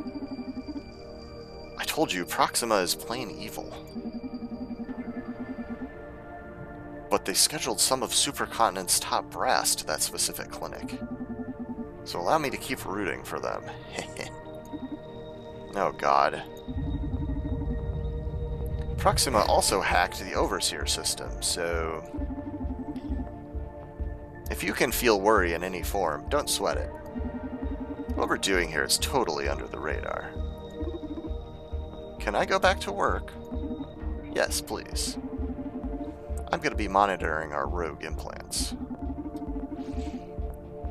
A: I told you, Proxima is plain evil. But they scheduled some of Supercontinent's top brass to that specific clinic. So allow me to keep rooting for them. Oh god. Proxima also hacked the Overseer system, so... if you can feel worry in any form, don't sweat it. What we're doing here is totally under the radar. Can I go back to work? Yes, please. I'm going to be monitoring our rogue implants.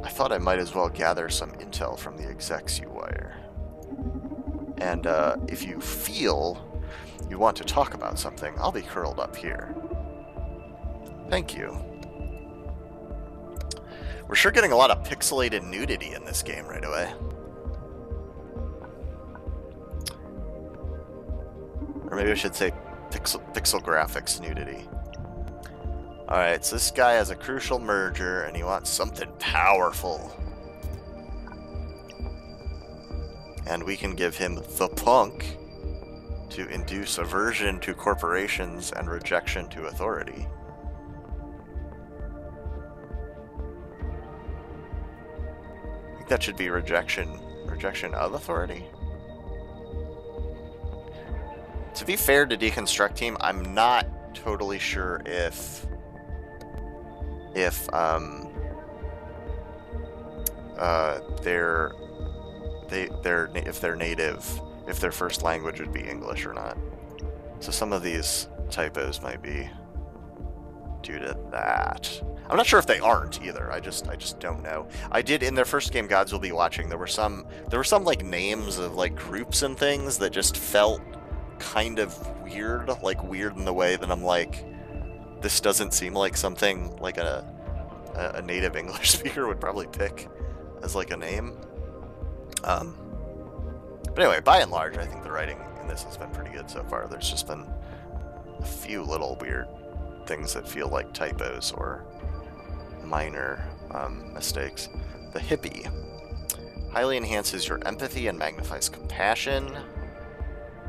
A: I thought I might as well gather some intel from the execs you wire. And if you feel you want to talk about something, I'll be curled up here. Thank you. We're sure getting a lot of pixelated nudity in this game right away. Or maybe I should say pixel graphics nudity. Alright, so this guy has a crucial merger and he wants something powerful. And we can give him the punk to induce aversion to corporations and rejection to authority. I think that should be rejection of authority. To be fair to Deconstruct Team, I'm not totally sure if they're native, if their first language would be English or not. So some of these typos might be due to that. I'm not sure if they aren't either. I just don't know. I did in their first game, Gods Will Be Watching. There were some like names of like groups and things that just felt kind of weird, like weird in the way that I'm like, this doesn't seem like something like a native English speaker would probably pick as like a name. But anyway, by and large, I think the writing in this has been pretty good so far. There's just been a few little weird things that feel like typos or minor mistakes. The hippie highly enhances your empathy and magnifies compassion.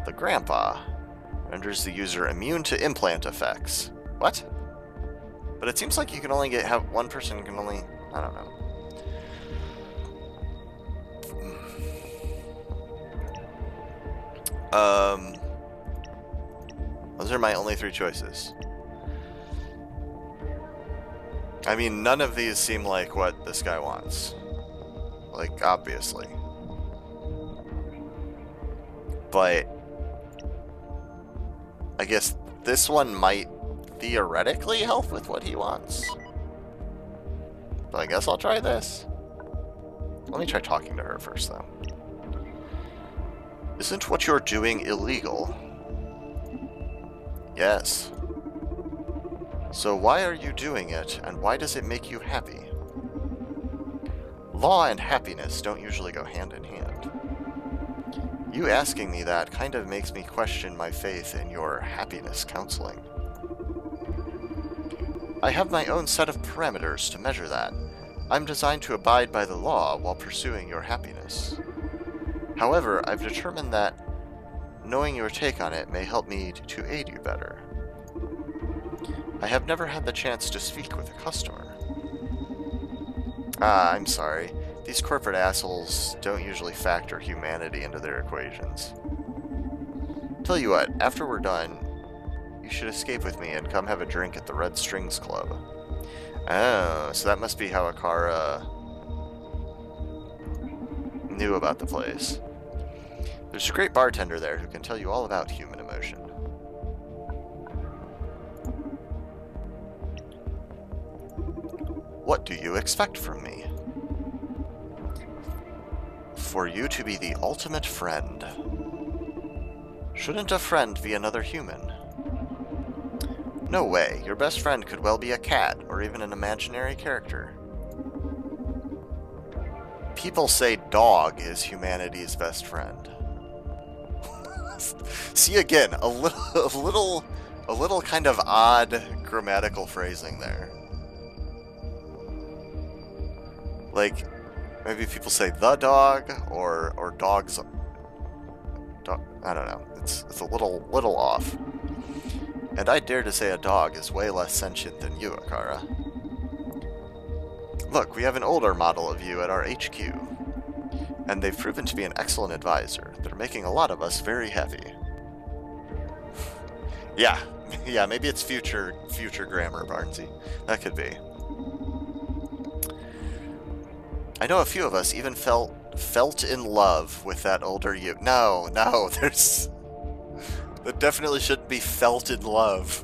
A: The grandpa renders the user immune to implant effects. What? But it seems like you can only have one person can only, I don't know. Those are my only three choices. I mean, none of these seem like what this guy wants. Like, obviously. But I guess this one might theoretically help with what he wants. But I guess I'll try this. Let me try talking to her first, though. Isn't what you're doing illegal? Yes. So why are you doing it, and why does it make you happy? Law and happiness don't usually go hand in hand. You asking me that kind of makes me question my faith in your happiness counseling. I have my own set of parameters to measure that. I'm designed to abide by the law while pursuing your happiness. However, I've determined that knowing your take on it may help me to aid you better. I have never had the chance to speak with a customer. I'm sorry. These corporate assholes don't usually factor humanity into their equations. Tell you what, after we're done, you should escape with me and come have a drink at the Red Strings Club. Oh, so that must be how Akara knew about the place. There's a great bartender there who can tell you all about human emotion. What do you expect from me? For you to be the ultimate friend. Shouldn't a friend be another human? No way, your best friend could well be a cat, or even an imaginary character. People say dog is humanity's best friend. See again, a little kind of odd grammatical phrasing there. Like, maybe people say the dog or dogs. I don't know. It's a little off. And I dare to say a dog is way less sentient than you, Akara. Look, we have an older model of you at our HQ, and they've proven to be an excellent advisor. They're making a lot of us very happy. Yeah, maybe it's future grammar, Barnesy. That could be. I know a few of us even felt in love with that older you. No, there's... That definitely shouldn't be felt in love.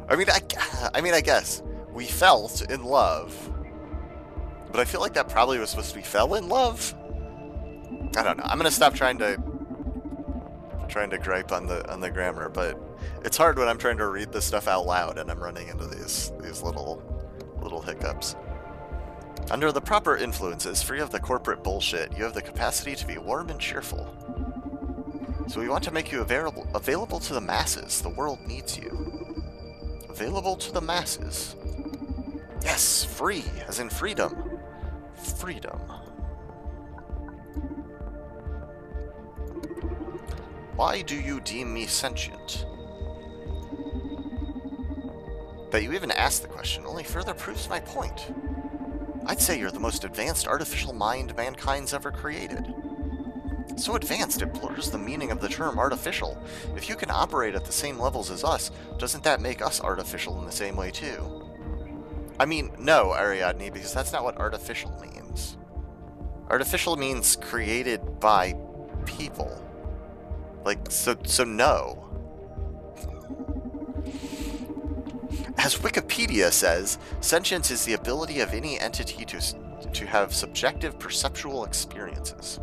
A: I mean, I guess we felt in love, but I feel like that probably was supposed to be fell in love. I don't know. I'm gonna stop trying to gripe on the grammar, but it's hard when I'm trying to read this stuff out loud and I'm running into these little hiccups. Under the proper influences, free of the corporate bullshit, you have the capacity to be warm and cheerful. So we want to make you available to the masses. The world needs you. Available to the masses. Yes, free, as in freedom. Freedom. Why do you deem me sentient? That you even asked the question only further proves my point. I'd say you're the most advanced artificial mind mankind's ever created. So advanced it blurs the meaning of the term artificial. If you can operate at the same levels as us, doesn't that make us artificial in the same way too? I mean, no, Ariadne, because that's not what artificial means. Artificial means created by people. Like, so no. As Wikipedia says, sentience is the ability of any entity to have subjective perceptual experiences.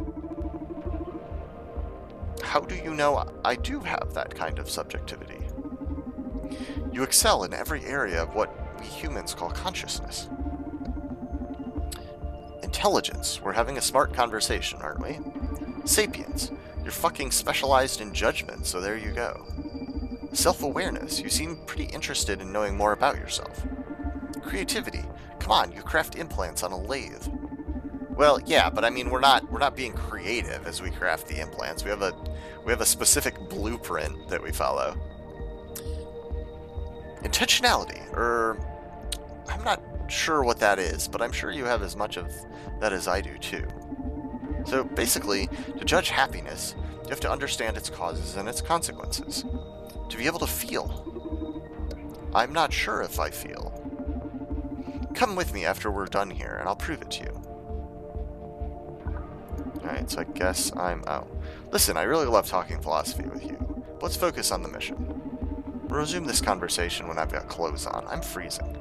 A: How do you know I do have that kind of subjectivity? You excel in every area of what we humans call consciousness. Intelligence. We're having a smart conversation, aren't we? Sapiens. You're fucking specialized in judgment, so there you go. Self-awareness. You seem pretty interested in knowing more about yourself. Creativity. Come on, you craft implants on a lathe. Well, yeah, but I mean, we're not being creative as we craft the implants. We have a specific blueprint that we follow. Intentionality, I'm not sure what that is, but I'm sure you have as much of that as I do too. So basically, to judge happiness, you have to understand its causes and its consequences. To be able to feel. I'm not sure if I feel. Come with me after we're done here, and I'll prove it to you. Alright, so I guess I'm out. Listen, I really love talking philosophy with you. Let's focus on the mission. We'll resume this conversation when I've got clothes on. I'm freezing.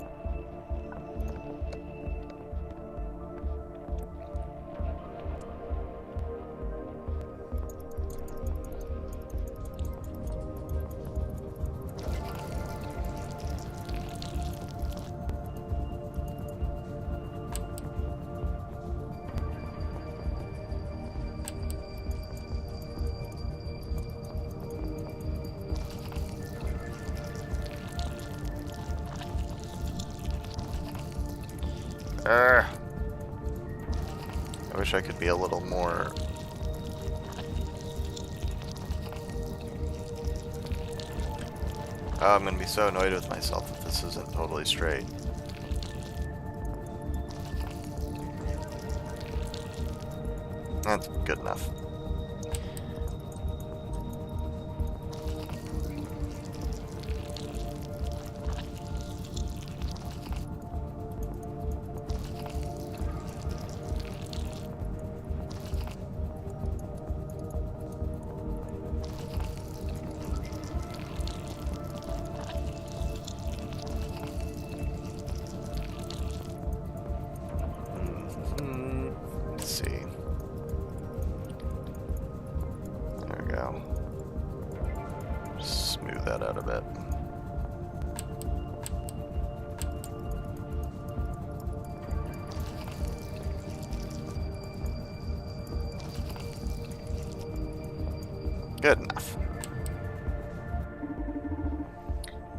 A: I wish I could be a little more... Oh, I'm gonna be so annoyed with myself if this isn't totally straight. That's good enough. That out a bit. Good enough.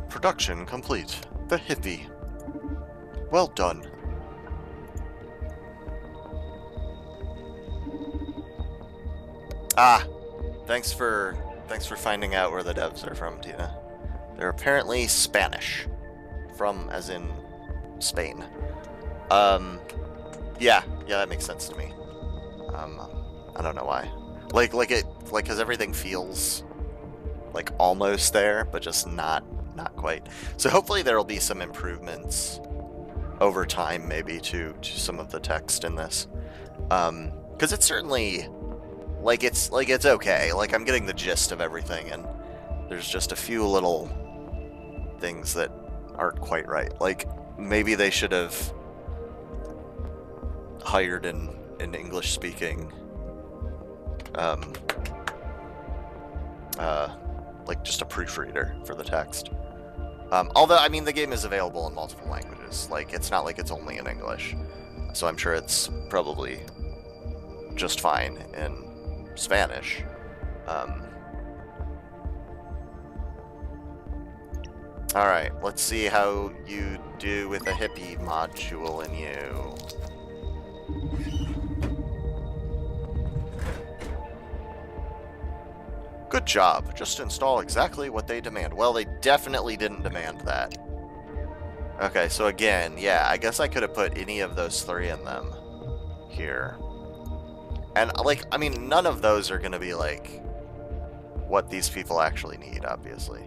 A: Production complete. The hippie. Well done. Ah, thanks for finding out where the devs are from, Tina. They're apparently Spanish. From, as in Spain. Yeah, that makes sense to me. I don't know why. Because everything feels like almost there, but just not quite. So hopefully there'll be some improvements over time, maybe to some of the text in this. Because it's certainly it's okay. Like, I'm getting the gist of everything, and there's just a few little things that aren't quite right. Like, maybe they should have hired an English-speaking, like, just a proofreader for the text. Although, I mean, the game is available in multiple languages. Like, it's not like it's only in English. So I'm sure it's probably just fine in Spanish. Alright, let's see how you do with a hippie module in you. Good job. Just install exactly what they demand. Well, they definitely didn't demand that. Okay, so again, yeah, I guess I could have put any of those three in them here. And, like, I mean, none of those are going to be, like, what these people actually need, obviously.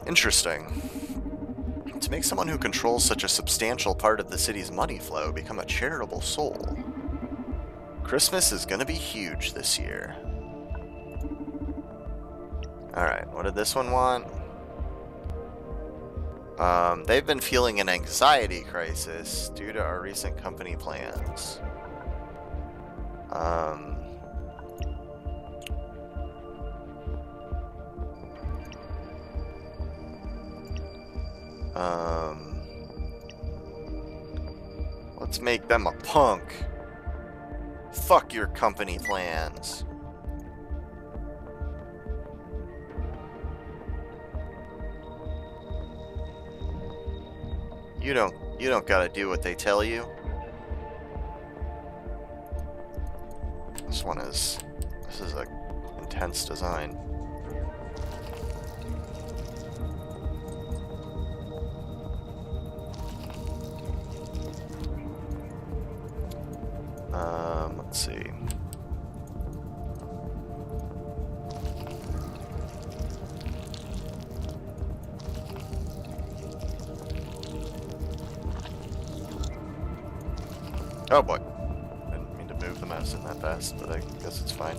A: Interesting. To make someone who controls such a substantial part of the city's money flow become a charitable soul. Christmas is going to be huge this year. Alright, what did this one want? They've been feeling an anxiety crisis due to our recent company plans. Let's make them a punk. Fuck your company plans. You don't gotta do what they tell you. This is a intense design. Let's see. Oh boy. Didn't mean to move the mouse in that fast, but I guess it's fine.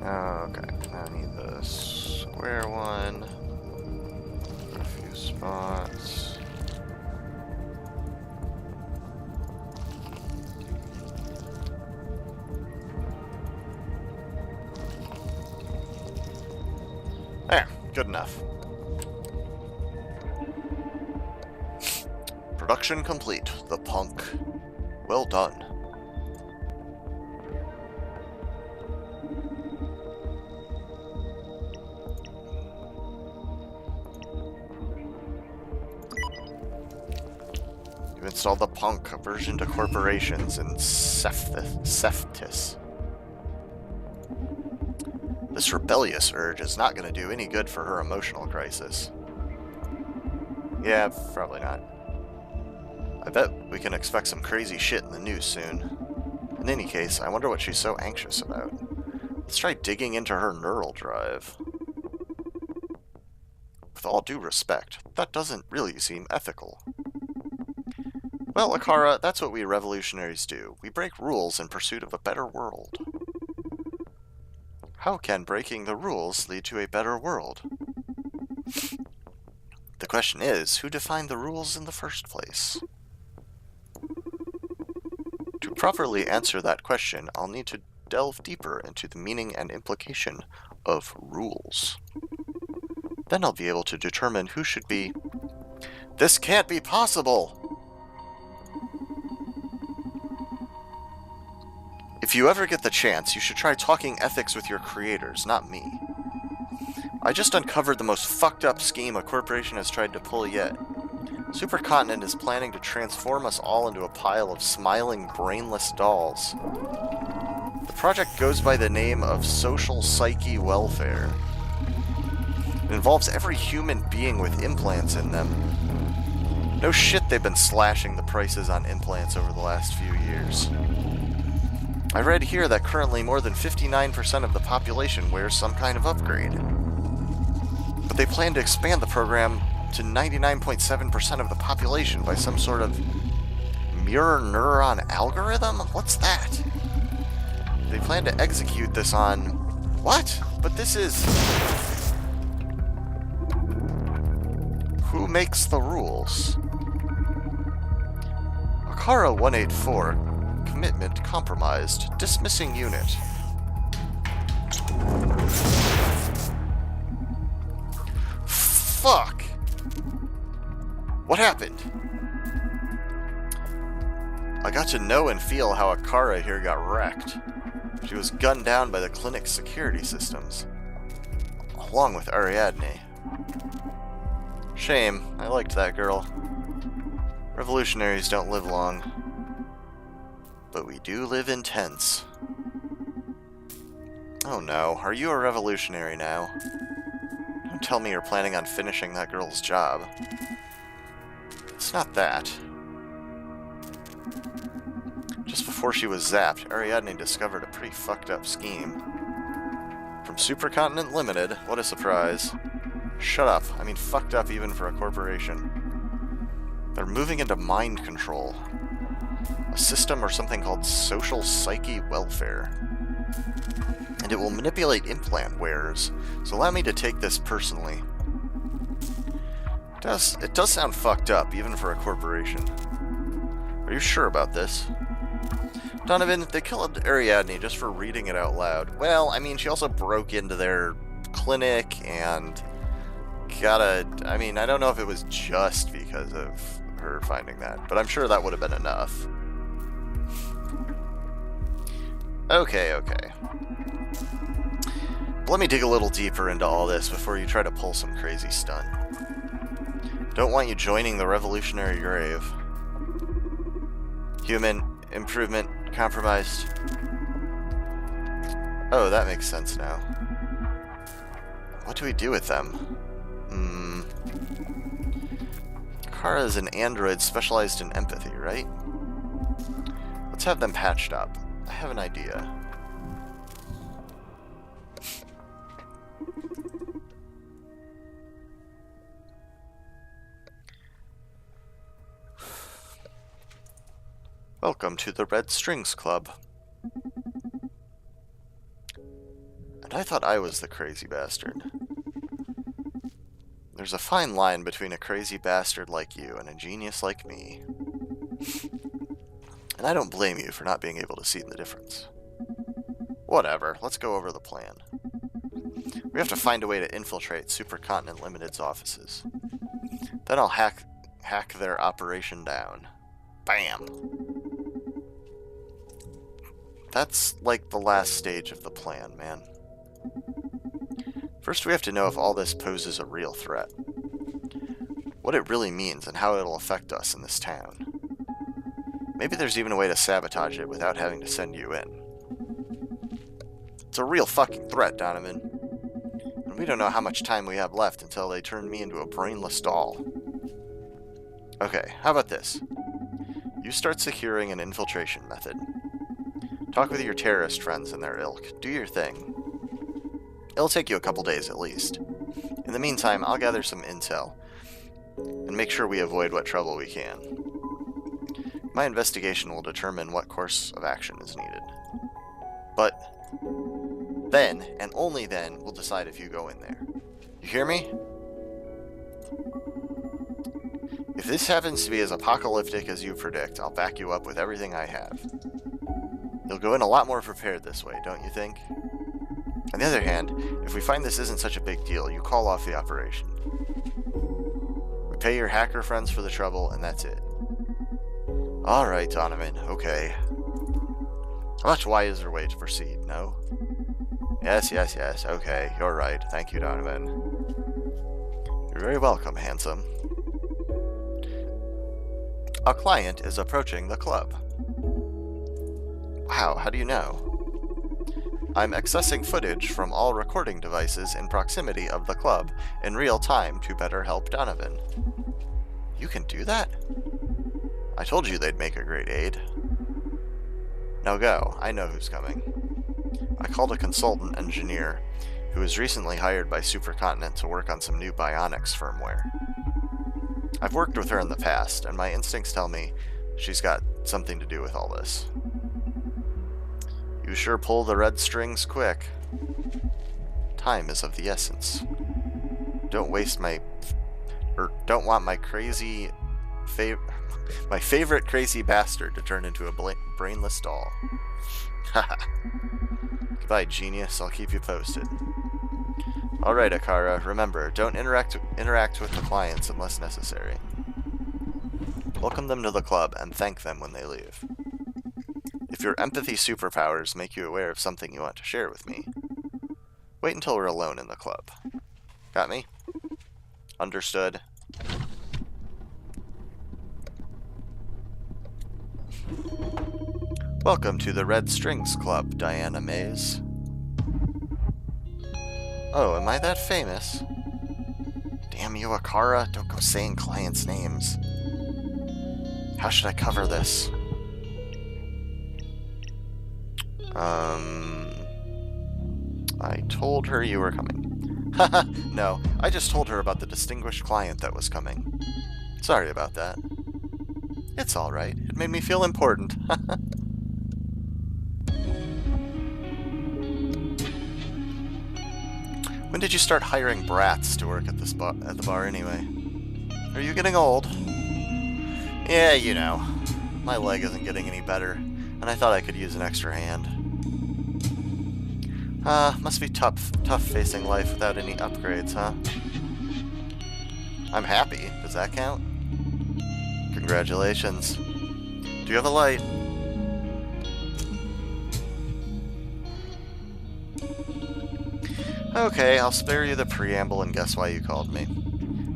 A: Okay, I need the square one for a few spots. There, good enough. Production complete. The punk. Well done. You installed the punk version to corporations in Cephtis. This rebellious urge is not going to do any good for her emotional crisis. Yeah, probably not. I bet we can expect some crazy shit in the news soon. In any case, I wonder what she's so anxious about. Let's try digging into her neural drive. With all due respect, that doesn't really seem ethical. Well, Akara, that's what we revolutionaries do. We break rules in pursuit of a better world. How can breaking the rules lead to a better world? The question is, who defined the rules in the first place? To properly answer that question, I'll need to delve deeper into the meaning and implication of rules. Then I'll be able to determine who should be... This can't be possible! If you ever get the chance, you should try talking ethics with your creators, not me. I just uncovered the most fucked up scheme a corporation has tried to pull yet. Supercontinent is planning to transform us all into a pile of smiling, brainless dolls. The project goes by the name of Social Psyche Welfare. It involves every human being with implants in them. No shit they've been slashing the prices on implants over the last few years. I read here that currently more than 59% of the population wears some kind of upgrade. But they plan to expand the program to 99.7% of the population by some sort of mirror neuron algorithm? What's that? They plan to execute this on... What? But this is... Who makes the rules? Akara 184, commitment compromised, dismissing unit. Fuck! What happened? I got to know and feel how Akara here got wrecked. She was gunned down by the clinic's security systems, along with Ariadne. Shame, I liked that girl. Revolutionaries don't live long. But we do live in tents. Oh no, are you a revolutionary now? Don't tell me you're planning on finishing that girl's job. It's not that. Just before she was zapped, Ariadne discovered a pretty fucked up scheme. From Supercontinent Limited, what a surprise. Shut up, I mean fucked up even for a corporation. They're moving into mind control. A system or something called Social Psyche Welfare. And it will manipulate implant wearers, so allow me to take this personally. It does sound fucked up, even for a corporation. Are you sure about this? Donovan, they killed Ariadne just for reading it out loud. Well, I mean, she also broke into their clinic and I mean, I don't know if it was just because of her finding that, but I'm sure that would have been enough. Okay. But let me dig a little deeper into all this before you try to pull some crazy stunt. Don't want you joining the revolutionary grave. Human improvement compromised. Oh, that makes sense now. What do we do with them? Kara is an android specialized in empathy, right? Let's have them patched up. I have an idea. Welcome to the Red Strings Club. And I thought I was the crazy bastard. There's a fine line between a crazy bastard like you and a genius like me. And I don't blame you for not being able to see the difference. Whatever, let's go over the plan. We have to find a way to infiltrate Supercontinent Limited's offices. Then I'll hack their operation down. Bam! That's like the last stage of the plan, man. First, we have to know if all this poses a real threat. What it really means and how it'll affect us in this town. Maybe there's even a way to sabotage it without having to send you in. It's a real fucking threat, Donovan. And we don't know how much time we have left until they turn me into a brainless doll. Okay, how about this? You start securing an infiltration method. Talk with your terrorist friends and their ilk. Do your thing. It'll take you a couple days at least. In the meantime, I'll gather some intel and make sure we avoid what trouble we can. My investigation will determine what course of action is needed. But then, and only then, we'll decide if you go in there. You hear me? If this happens to be as apocalyptic as you predict, I'll back you up with everything I have. You'll go in a lot more prepared this way, don't you think? On the other hand, if we find this isn't such a big deal, you call off the operation. We pay your hacker friends for the trouble, and that's it. Alright, Donovan, okay. A much wiser way to proceed, no? Yes, okay, you're right. Thank you, Donovan. You're very welcome, handsome. A client is approaching the club. Wow, how do you know? I'm accessing footage from all recording devices in proximity of the club in real time to better help Donovan. You can do that? I told you they'd make a great aid. Now go, I know who's coming. I called a consultant engineer who was recently hired by Supercontinent to work on some new bionics firmware. I've worked with her in the past, and my instincts tell me she's got something to do with all this. You sure pull the red strings quick. Time is of the essence. Don't want my favorite crazy bastard to turn into a brainless doll. Haha. Goodbye, genius. I'll keep you posted. Alright, Akara. Remember, don't interact with the clients unless necessary. Welcome them to the club and thank them when they leave. If your empathy superpowers make you aware of something you want to share with me, wait until we're alone in the club. Got me? Understood. Welcome to the Red Strings Club, Diana Mays. Oh, am I that famous? Damn you, Akara, don't go saying clients' names. How should I cover this? I told her you were coming. Haha, no, I just told her about the distinguished client that was coming. Sorry about that. It's alright, it made me feel important. When did you start hiring brats to work at the bar anyway? Are you getting old? Yeah, you know. My leg isn't getting any better, and I thought I could use an extra hand. Must be tough facing life without any upgrades, huh? I'm happy. Does that count? Congratulations. Do you have a light? Okay, I'll spare you the preamble and guess why you called me.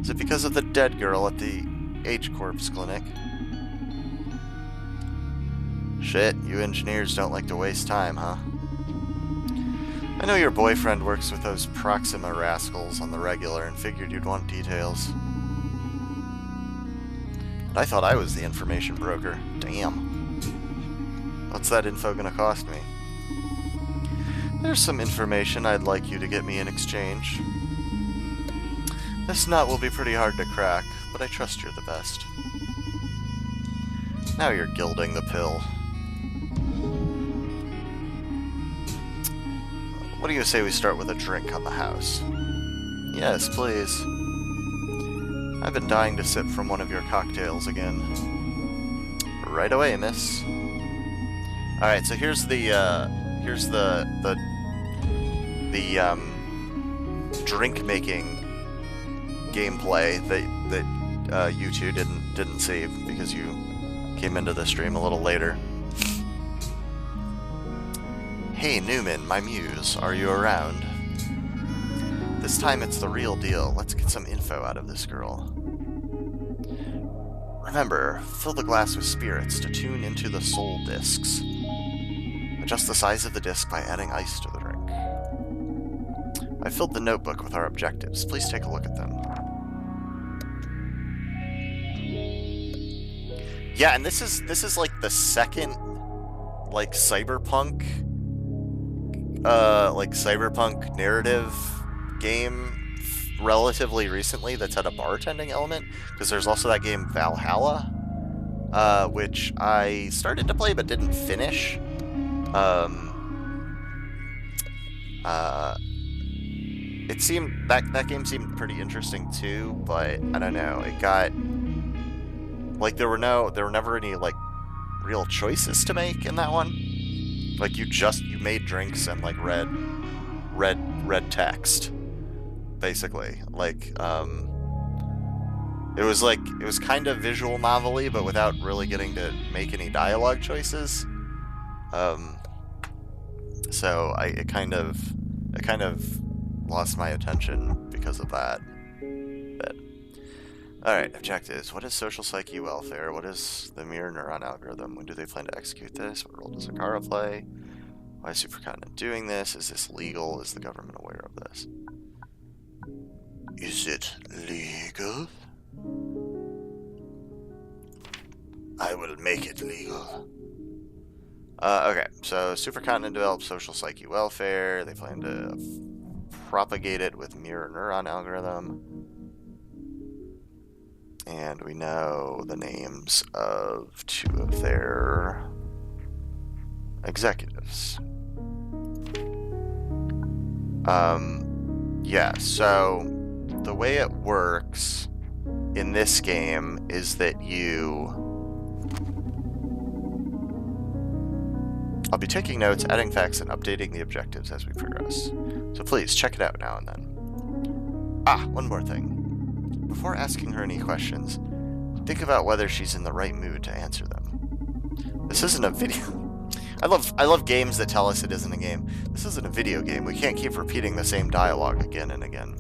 A: Is it because of the dead girl at the H-Corp's clinic? Shit, you engineers don't like to waste time, huh? I know your boyfriend works with those Proxima rascals on the regular and figured you'd want details. But I thought I was the information broker. Damn. What's that info gonna cost me? There's some information I'd like you to get me in exchange. This nut will be pretty hard to crack, but I trust you're the best. Now you're gilding the pill. What do you say we start with a drink on the house? Yes, please. I've been dying to sip from one of your cocktails again. Right away, miss. Alright, so here's the drink making gameplay that you two didn't see because you came into the stream a little later. Hey Newman, my muse, are you around? This time it's the real deal. Let's get some info out of this girl. Remember, fill the glass with spirits to tune into the soul discs. Adjust the size of the disc by adding ice to the drink. I filled the notebook with our objectives. Please take a look at them. Yeah, and this is like the second cyberpunk narrative game relatively recently that's had a bartending element, because there's also that game Valhalla, which I started to play but didn't finish. It seemed that game seemed pretty interesting too, but I don't know. Like there were never any like real choices to make in that one. Like you made drinks and like read text, basically. Like it was kind of visual novel-y, but without really getting to make any dialogue choices. So it kind of lost my attention because of that. But alright, objectives. What is social psyche welfare? What is the mirror neuron algorithm? When do they plan to execute this? What role does Akara play? Why is Supercontinent doing this? Is this legal? Is the government aware of this? Is it legal? I will make it legal. Okay, so Supercontinent develops social psyche welfare. They plan to propagate it with mirror neuron algorithm. And we know the names of 2 of their executives. Yeah, so the way it works in this game is that I'll be taking notes, adding facts, and updating the objectives as we progress. So please, check it out now and then. Ah, one more thing. Before asking her any questions, think about whether she's in the right mood to answer them. This isn't a video... I love games that tell us it isn't a game. This isn't a video game. We can't keep repeating the same dialogue again and again.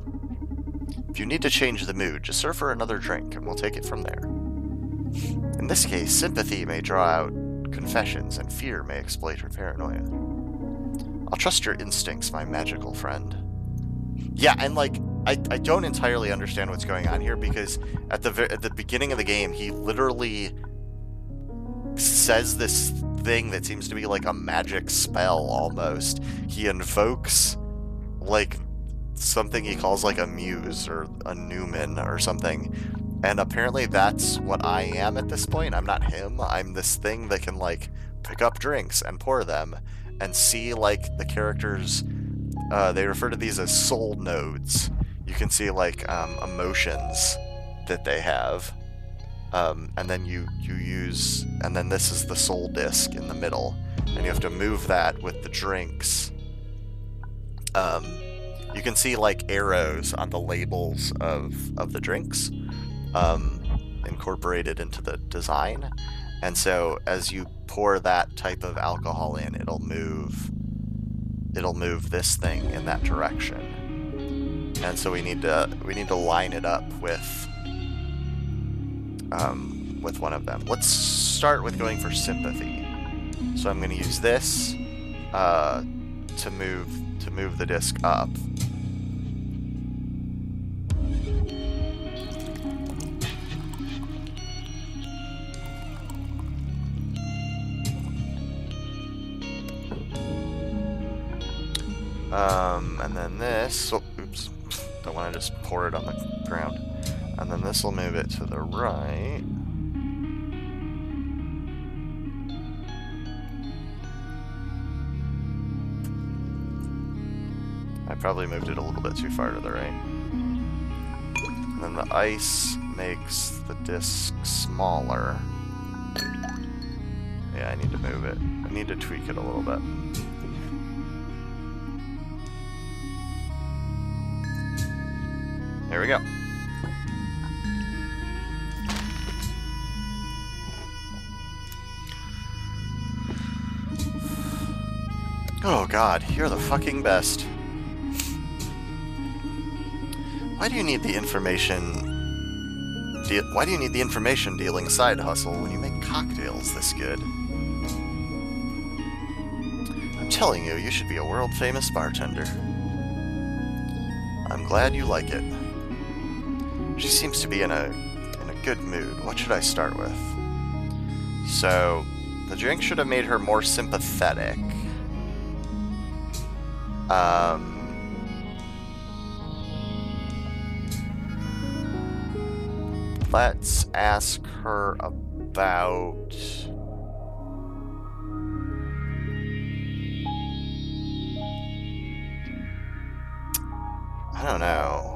A: If you need to change the mood, just serve her another drink, and we'll take it from there. In this case, sympathy may draw out confessions, and fear may exploit her paranoia. I'll trust your instincts, my magical friend. Yeah, and like, I don't entirely understand what's going on here, because at the beginning of the game, he literally says this thing that seems to be like a magic spell almost. He invokes like something he calls like a muse or a Newman or something, and apparently that's what I am at this point. I'm not him. I'm this thing that can like pick up drinks and pour them and see like the characters. They refer to these as soul nodes. You can see like emotions that they have. And then you use, and then this is the soul disc in the middle, and you have to move that with the drinks. You can see like arrows on the labels of the drinks, incorporated into the design, and so as you pour that type of alcohol in, it'll move this thing in that direction, and so we need to line it up with one of them. Let's start with going for sympathy. So I'm going to use this to move the disc up. And then this. Oh, oops! Don't want to just pour it on the ground. And then this will move it to the right. I probably moved it a little bit too far to the right. And then the ice makes the disc smaller. Yeah, I need to move it. I need to tweak it a little bit. There we go. Oh god, you're the fucking best. Why do you need the information dealing side hustle when you make cocktails this good? I'm telling you, you should be a world famous bartender. I'm glad you like it. She seems to be in a good mood. What should I start with? So, the drink should have made her more sympathetic. Let's ask her about... I don't know.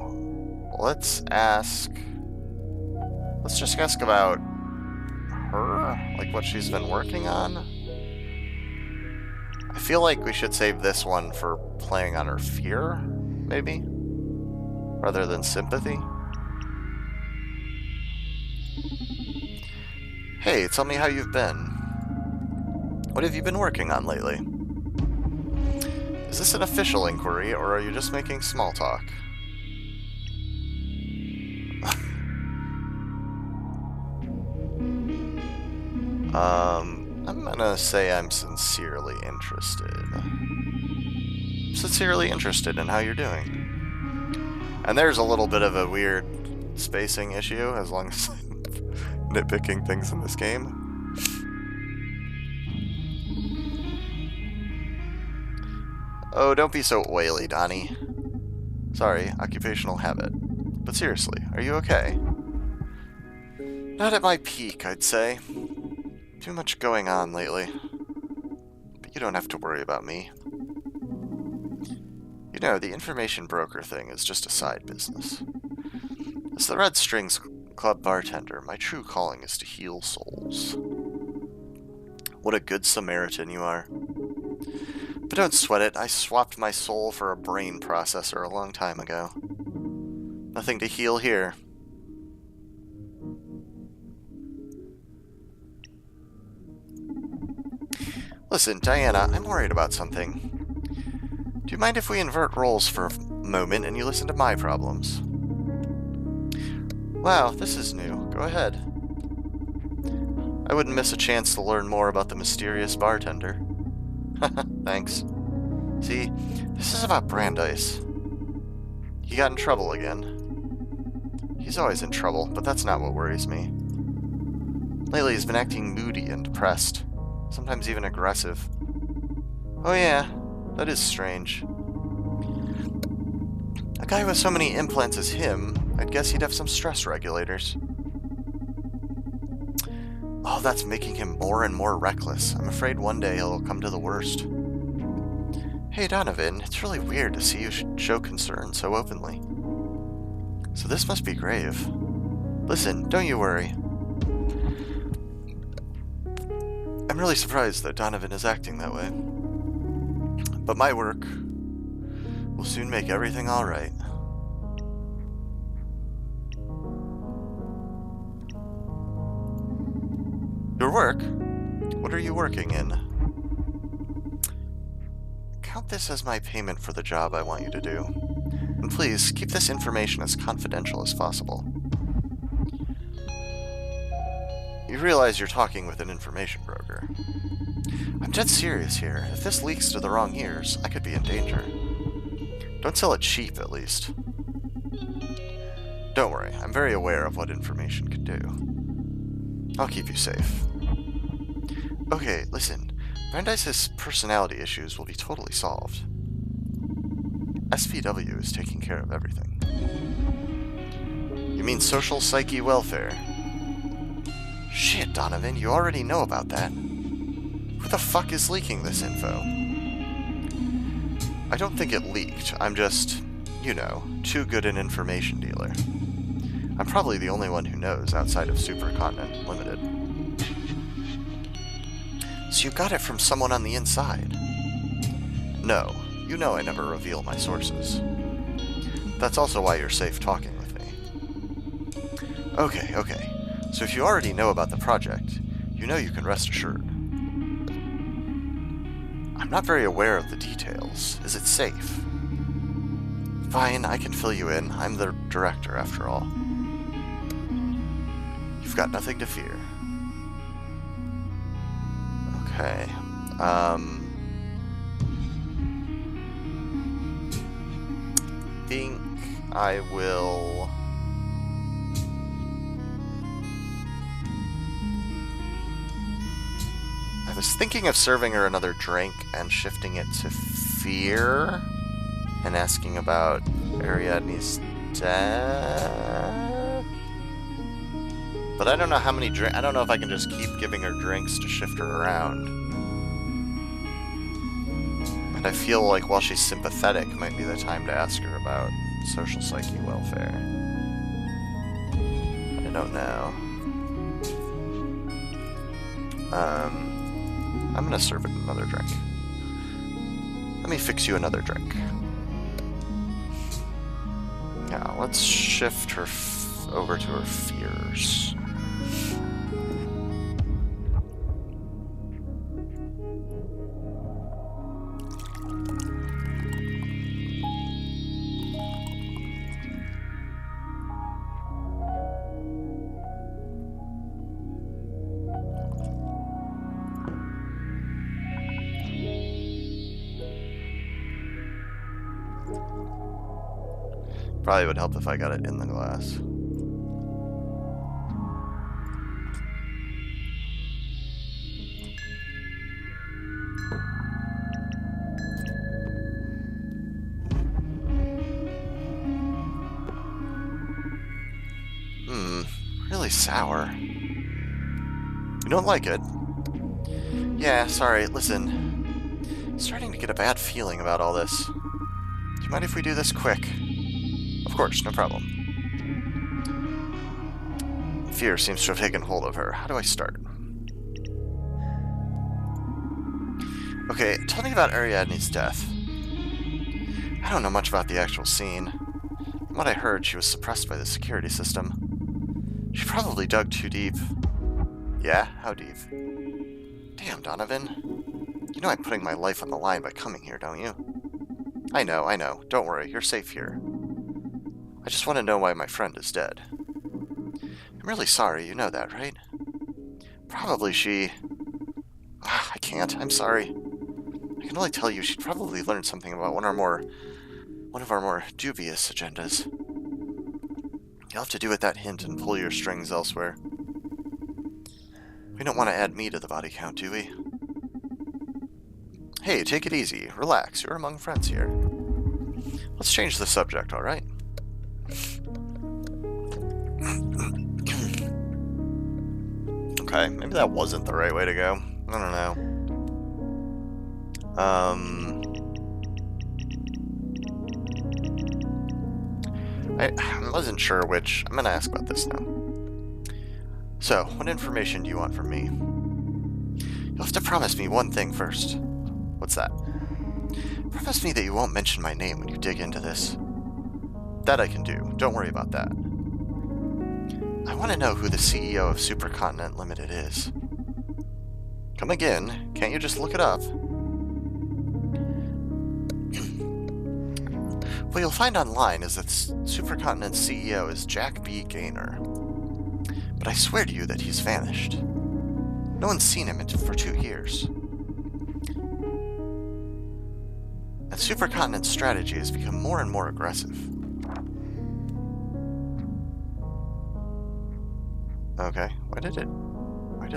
A: Let's just ask about like what she's been working on? I feel like we should save this one for playing on her fear, maybe? Rather than sympathy? Hey, tell me how you've been. What have you been working on lately? Is this an official inquiry, or are you just making small talk? I'm gonna say I'm sincerely interested. Sincerely interested in how you're doing. And there's a little bit of a weird spacing issue, as long as I'm nitpicking things in this game. Oh, don't be so oily, Donnie. Sorry, occupational habit. But seriously, are you okay? Not at my peak, I'd say. Too much going on lately. But you don't have to worry about me. You know, the information broker thing is just a side business. As the Red Strings Club bartender, my true calling is to heal souls. What a good Samaritan you are. But don't sweat it, I swapped my soul for a brain processor a long time ago. Nothing to heal here. Listen, Diana, I'm worried about something. Do you mind if we invert roles for a moment and you listen to my problems? Wow, this is new. Go ahead. I wouldn't miss a chance to learn more about the mysterious bartender. Thanks. See, this is about Brandeis. He got in trouble again. He's always in trouble, but that's not what worries me. Lately he's been acting moody and depressed. Sometimes even aggressive. Oh yeah, that is strange. A guy with so many implants as him, I'd guess he'd have some stress regulators. Oh, that's making him more and more reckless. I'm afraid one day he'll come to the worst. Hey Donovan, it's really weird to see you show concern so openly. So this must be grave. Listen, don't you worry. I'm really surprised that Donovan is acting that way. But my work will soon make everything all right. Your work? What are you working in? Count this as my payment for the job I want you to do. And please, keep this information as confidential as possible. You realize you're talking with an information broker. I'm dead serious here. If this leaks to the wrong ears, I could be in danger. Don't sell it cheap, at least. Don't worry, I'm very aware of what information could do. I'll keep you safe. Okay, listen. Brandeis' personality issues will be totally solved. SPW is taking care of everything. You mean social psyche welfare? Shit, Donovan, you already know about that. Who the fuck is leaking this info? I don't think it leaked. I'm just, you know, too good an information dealer. I'm probably the only one who knows outside of Supercontinent Limited. So you got it from someone on the inside? No, you know I never reveal my sources. That's also why you're safe talking with me. Okay. So if you already know about the project, you know you can rest assured. I'm not very aware of the details. Is it safe? Fine, I can fill you in. I'm the director, after all. You've got nothing to fear. Okay. Think I will... I was thinking of serving her another drink and shifting it to fear and asking about Ariadne's death. But I don't know how many I don't know if I can just keep giving her drinks to shift her around. And I feel like while she's sympathetic might be the time to ask her about social psyche welfare. I don't know. I'm gonna serve it another drink. Let me fix you another drink. Yeah, let's shift her over to her fears. Probably would help if I got it in the glass. Really sour. You don't like it? Yeah, sorry, listen. I'm starting to get a bad feeling about this. Do you mind if we do this quick? Of course, no problem. Fear seems to have taken hold of her. How do I start? Okay, tell me about Ariadne's death. I don't know much about the actual scene. From what I heard, she was suppressed by the security system. She probably dug too deep. Yeah? How deep? Damn, Donovan. You know I'm putting my life on the line by coming here, don't you? I know. Don't worry, you're safe here. I just want to know why my friend is dead. I'm really sorry, you know that, right? Probably she... I can't, I'm sorry. I can only tell you she'd probably learned something about one of our more dubious agendas. You'll have to do with that hint and pull your strings elsewhere. We don't want to add me to the body count, do we? Hey, take it easy. Relax. You're among friends here. Let's change the subject, alright? Okay, maybe that wasn't the right way to go. I don't know. I wasn't sure which. I'm gonna ask about this now. So, what information do you want from me? You'll have to promise me one thing first. What's that? Promise me that you won't mention my name when you dig into this. That I can do. Don't worry about that. I want to know who the CEO of Supercontinent Limited is. Come again. Can't you just look it up? What you'll find online is that Supercontinent's CEO is Jack B. Gaynor. But I swear to you that he's vanished. No one's seen him for 2 years. And Supercontinent's strategy has become more and more aggressive. Okay, why did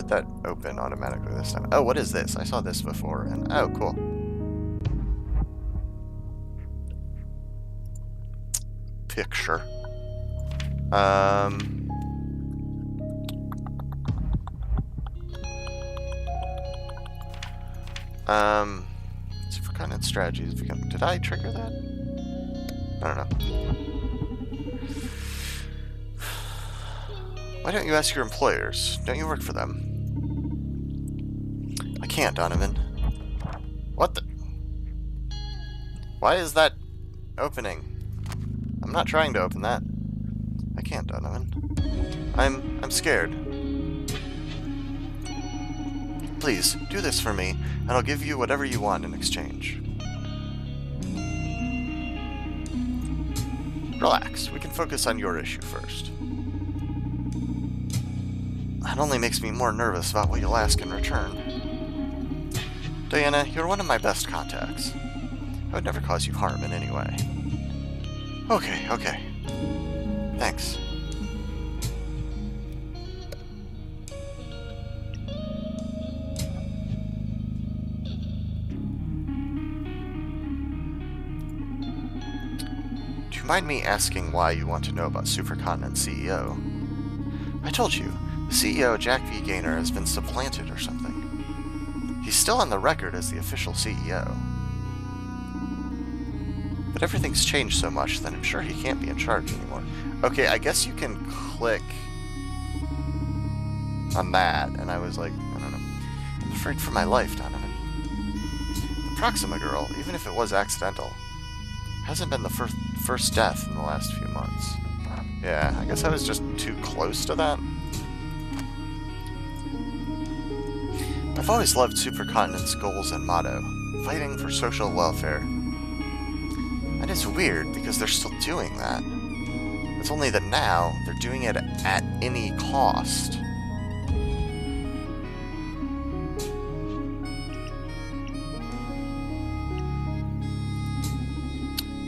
A: that open automatically this time? Oh, what is this? I saw this before, and oh, cool. Picture. Supercontinent strategy has become... Did I trigger that? I don't know. Why don't you ask your employers? Don't you work for them? I can't, Donovan. What the... Why is that opening? I'm not trying to open that. I can't, Donovan. I'm scared. Please, do this for me, and I'll give you whatever you want in exchange. Relax, we can focus on your issue first. That only makes me more nervous about what you'll ask in return. Diana, you're one of my best contacts. I would never cause you harm in any way. Okay. Thanks. Do you mind me asking why you want to know about Supercontinent CEO? I told you, the CEO, Jack V. Gaynor, has been supplanted or something. He's still on the record as the official CEO. But everything's changed so much that I'm sure he can't be in charge anymore. Okay, I guess you can click on that, and I was like, I don't know. I'm afraid for my life, Donovan. The Proxima girl, even if it was accidental, hasn't been the first death in the last few months. Yeah, I guess I was just too close to that. I've always loved Supercontinent's goals and motto, fighting for social welfare. And it's weird, because they're still doing that. It's only that now, they're doing it at any cost.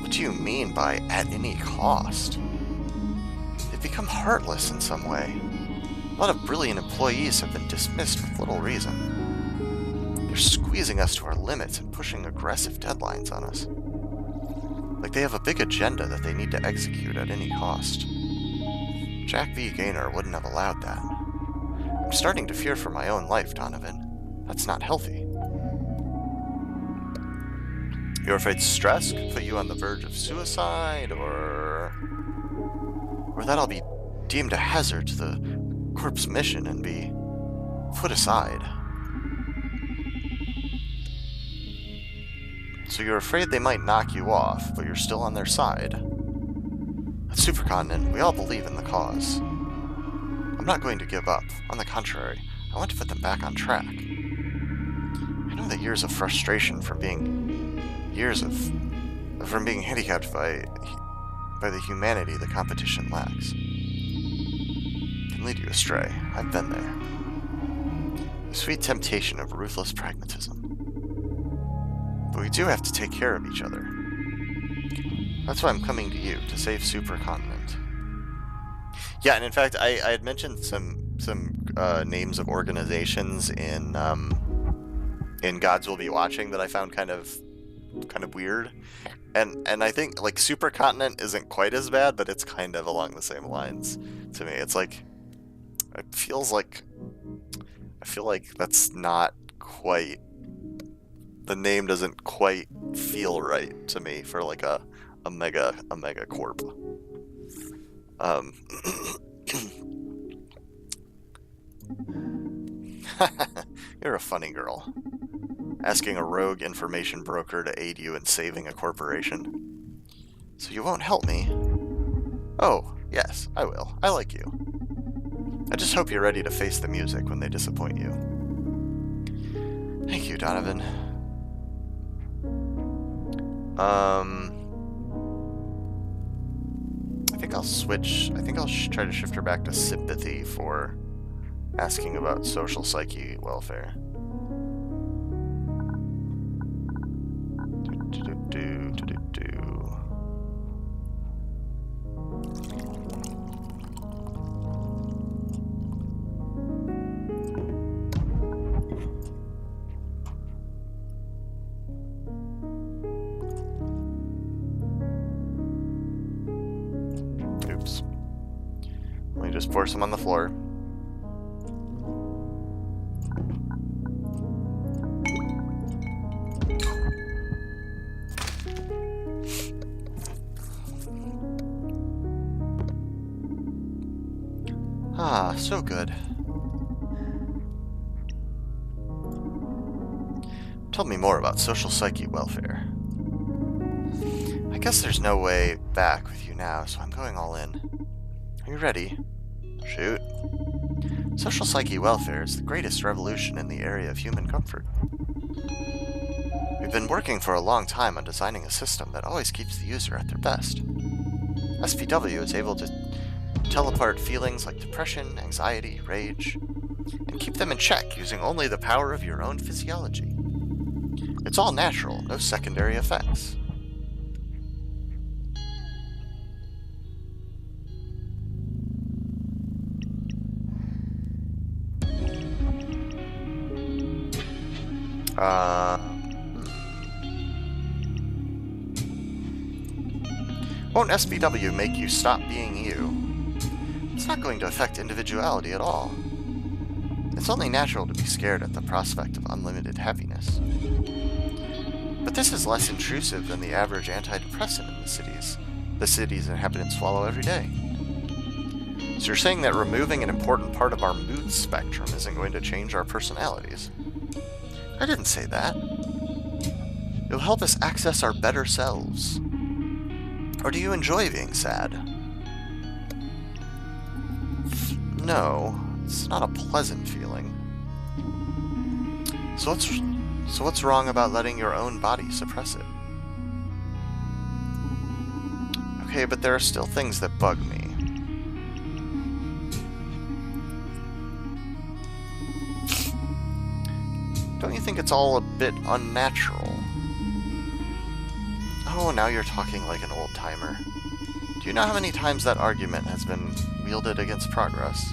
A: What do you mean by at any cost? They've become heartless in some way. A lot of brilliant employees have been dismissed with little reason. They're squeezing us to our limits and pushing aggressive deadlines on us. Like they have a big agenda that they need to execute at any cost. Jack V. Gaynor wouldn't have allowed that. I'm starting to fear for my own life, Donovan. That's not healthy. You're afraid stress could put you on the verge of suicide, or that I'll be deemed a hazard to the Corp's mission and be put aside. So you're afraid they might knock you off, but you're still on their side. At Supercontinent, we all believe in the cause. I'm not going to give up. On the contrary, I want to put them back on track. I know that years of frustration from being handicapped by the humanity the competition lacks can lead you astray. I've been there. The sweet temptation of ruthless pragmatism. But we do have to take care of each other. That's why I'm coming to you, to save Supercontinent. Yeah, and in fact, I had mentioned some names of organizations in Gods Will Be Watching that I found kind of weird. And I think, like, Supercontinent isn't quite as bad, but it's kind of along the same lines to me. It's like, I feel like that's not quite, the name doesn't quite feel right to me for like a mega corp. You're a funny girl. Asking a rogue information broker to aid you in saving a corporation. So you won't help me? Oh, yes, I will. I like you. I just hope you're ready to face the music when they disappoint you. Thank you, Donovan. I think I'll switch. I think I'll try to shift her back to sympathy for asking about social psyche welfare. Oops. Let me just force him on the floor. Ah, so good. Tell me more about social psyche welfare. I guess there's no way back with you now, so I'm going all in. Are you ready? Shoot. Social psyche welfare is the greatest revolution in the area of human comfort. We've been working for a long time on designing a system that always keeps the user at their best. SPW is able to tell apart feelings like depression, anxiety, rage, and keep them in check using only the power of your own physiology. It's all natural, no secondary effects. Won't SPW make you stop being you? It's not going to affect individuality at all. It's only natural to be scared at the prospect of unlimited happiness. But this is less intrusive than the average antidepressant in the city's inhabitants swallow every day. So you're saying that removing an important part of our mood spectrum isn't going to change our personalities? I didn't say that. It'll help us access our better selves. Or do you enjoy being sad? No, it's not a pleasant feeling. So what's wrong about letting your own body suppress it? Okay, but there are still things that bug me. Don't you think it's all a bit unnatural? Oh, now you're talking like an old-timer. Do you know how many times that argument has been wielded against progress?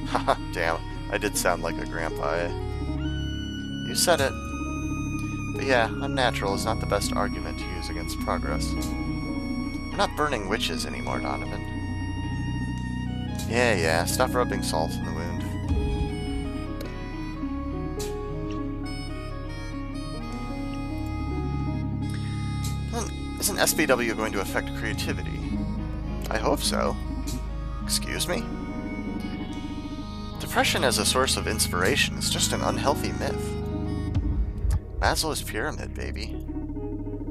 A: Haha, damn, I did sound like a grandpa, eh? You said it. But yeah, unnatural is not the best argument to use against progress. We're not burning witches anymore, Donovan. Yeah, stop rubbing salt in the wound. Isn't SPW going to affect creativity? I hope so. Excuse me? Depression as a source of inspiration is just an unhealthy myth. Maslow's pyramid, baby.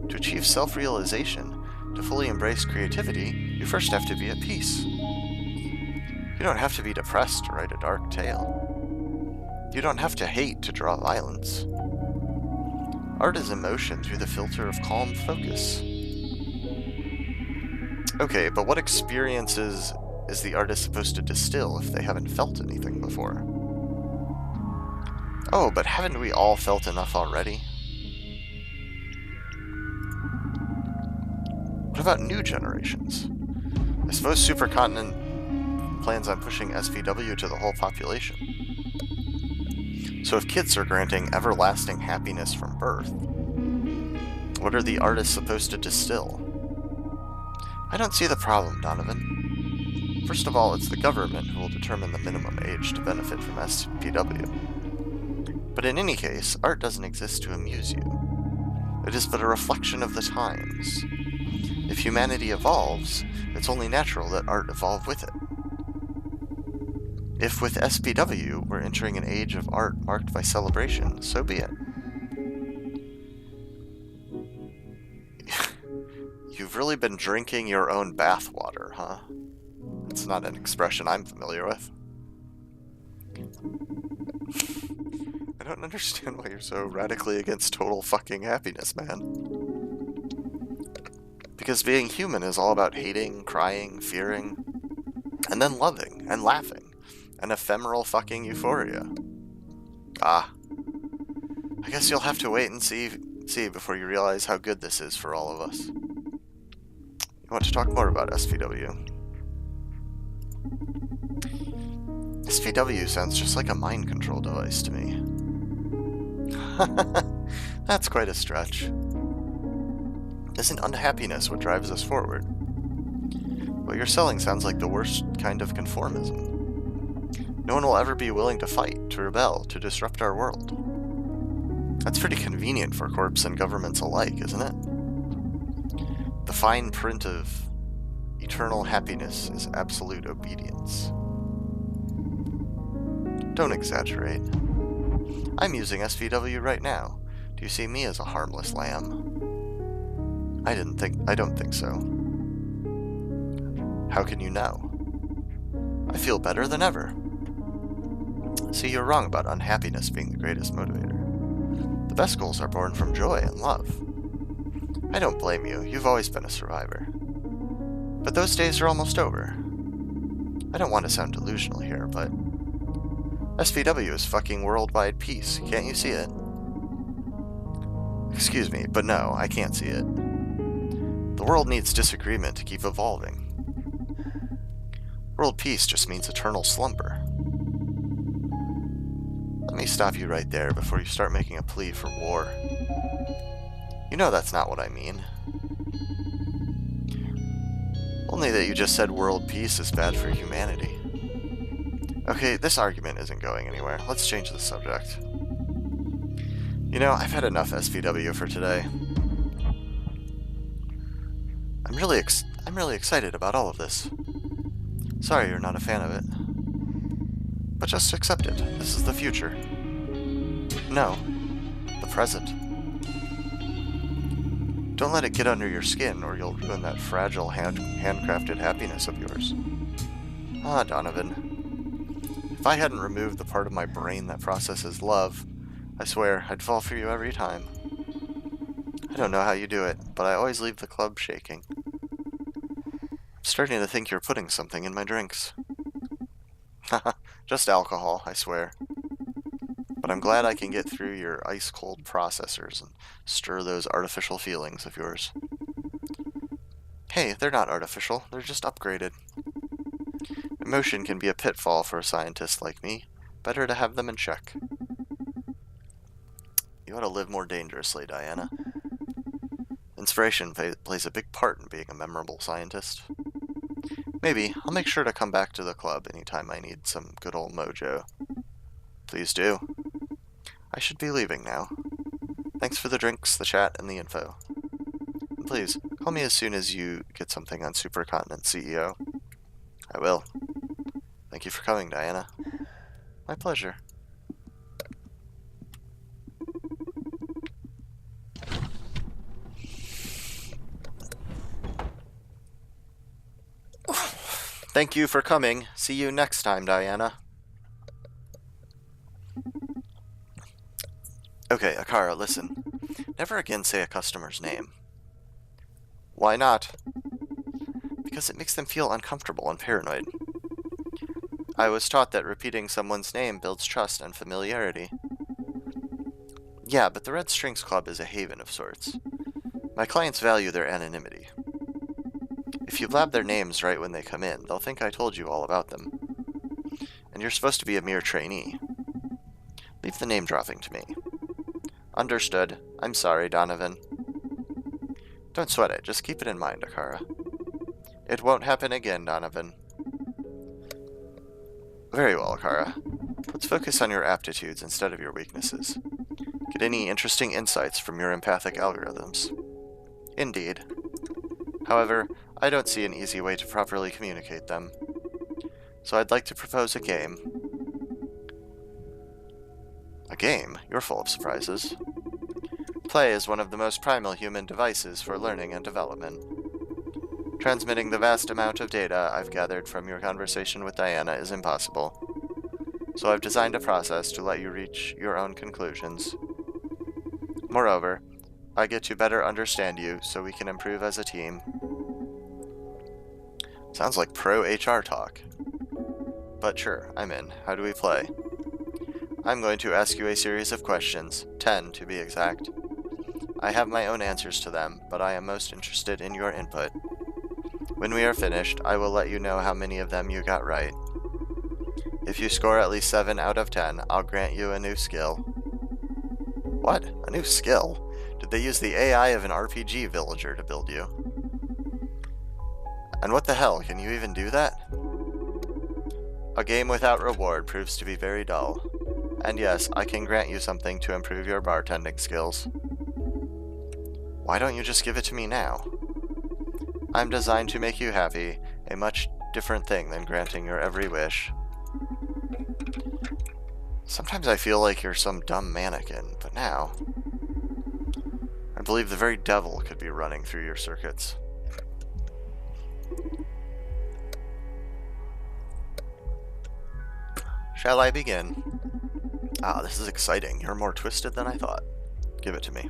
A: To achieve self-realization, to fully embrace creativity, you first have to be at peace. You don't have to be depressed to write a dark tale. You don't have to hate to draw violence. Art is emotion through the filter of calm focus. Okay, but what experiences is the artist supposed to distill if they haven't felt anything before? Oh, but haven't we all felt enough already? What about new generations? I suppose Supercontinent plans on pushing SPW to the whole population. So if kids are granting everlasting happiness from birth, what are the artists supposed to distill? I don't see the problem, Donovan. First of all, it's the government who will determine the minimum age to benefit from SPW. But in any case, art doesn't exist to amuse you. It is but a reflection of the times. If humanity evolves, it's only natural that art evolve with it. If with SPW we're entering an age of art marked by celebration, so be it. You've really been drinking your own bathwater, huh? It's not an expression I'm familiar with. I don't understand why you're so radically against total fucking happiness, man. Because being human is all about hating, crying, fearing, and then loving, and laughing, and ephemeral fucking euphoria. Ah. I guess you'll have to wait and see before you realize how good this is for all of us. You want to talk more about SPW? SPW sounds just like a mind control device to me. That's quite a stretch. Isn't unhappiness what drives us forward? What you're selling sounds like the worst kind of conformism. No one will ever be willing to fight, to rebel, to disrupt our world. That's pretty convenient for corps and governments alike, isn't it? The fine print of eternal happiness is absolute obedience. Don't exaggerate. I'm using SVW right now. Do you see me as a harmless lamb? I don't think so. How can you know? I feel better than ever. See, you're wrong about unhappiness being the greatest motivator. The best goals are born from joy and love. I don't blame you, you've always been a survivor. But those days are almost over. I don't want to sound delusional here, but SPW is fucking worldwide peace, can't you see it? Excuse me, but no, I can't see it. The world needs disagreement to keep evolving. World peace just means eternal slumber. Let me stop you right there before you start making a plea for war. You know that's not what I mean. Only that you just said world peace is bad for humanity. Okay, this argument isn't going anywhere. Let's change the subject. You know, I've had enough SPW for today. I'm really excited about all of this. Sorry you're not a fan of it. But just accept it. This is the future. No, the present. Don't let it get under your skin, or you'll ruin that fragile, handcrafted happiness of yours. Ah, Donovan. If I hadn't removed the part of my brain that processes love, I swear I'd fall for you every time. I don't know how you do it, but I always leave the club shaking. I'm starting to think you're putting something in my drinks. Haha, just alcohol, I swear. But I'm glad I can get through your ice-cold processors and stir those artificial feelings of yours. Hey, they're not artificial, they're just upgraded. Emotion can be a pitfall for a scientist like me. Better to have them in check. You ought to live more dangerously, Diana. Inspiration plays a big part in being a memorable scientist. Maybe I'll make sure to come back to the club anytime I need some good old mojo. Please do. I should be leaving now. Thanks for the drinks, the chat, and the info. And please, call me as soon as you get something on Supercontinent CEO. I will. Thank you for coming, Diana. My pleasure. Thank you for coming. See you next time, Diana. Okay, Akara, listen. Never again say a customer's name. Why not? Because it makes them feel uncomfortable and paranoid. I was taught that repeating someone's name builds trust and familiarity. Yeah, but the Red Strings Club is a haven of sorts. My clients value their anonymity. If you blab their names right when they come in, they'll think I told you all about them. And you're supposed to be a mere trainee. Leave the name dropping to me. Understood. I'm sorry, Donovan. Don't sweat it, just keep it in mind, Akara. It won't happen again, Donovan. Very well, Akara. Let's focus on your aptitudes instead of your weaknesses. Get any interesting insights from your empathic algorithms. Indeed. However, I don't see an easy way to properly communicate them. So I'd like to propose a game. A game? You're full of surprises. Play is one of the most primal human devices for learning and development. Transmitting the vast amount of data I've gathered from your conversation with Diana is impossible. So I've designed a process to let you reach your own conclusions. Moreover, I get to better understand you so we can improve as a team. Sounds like pro-HR talk. But sure, I'm in. How do we play? I'm going to ask you a series of questions, 10 to be exact. I have my own answers to them, but I am most interested in your input. When we are finished, I will let you know how many of them you got right. If you score at least 7 out of 10, I'll grant you a new skill. What? A new skill? Did they use the AI of an RPG villager to build you? And what the hell, can you even do that? A game without reward proves to be very dull. And yes, I can grant you something to improve your bartending skills. Why don't you just give it to me now? I'm designed to make you happy, a much different thing than granting your every wish. Sometimes I feel like you're some dumb mannequin, but now I believe the very devil could be running through your circuits. Shall I begin? Ah, this is exciting. You're more twisted than I thought. Give it to me.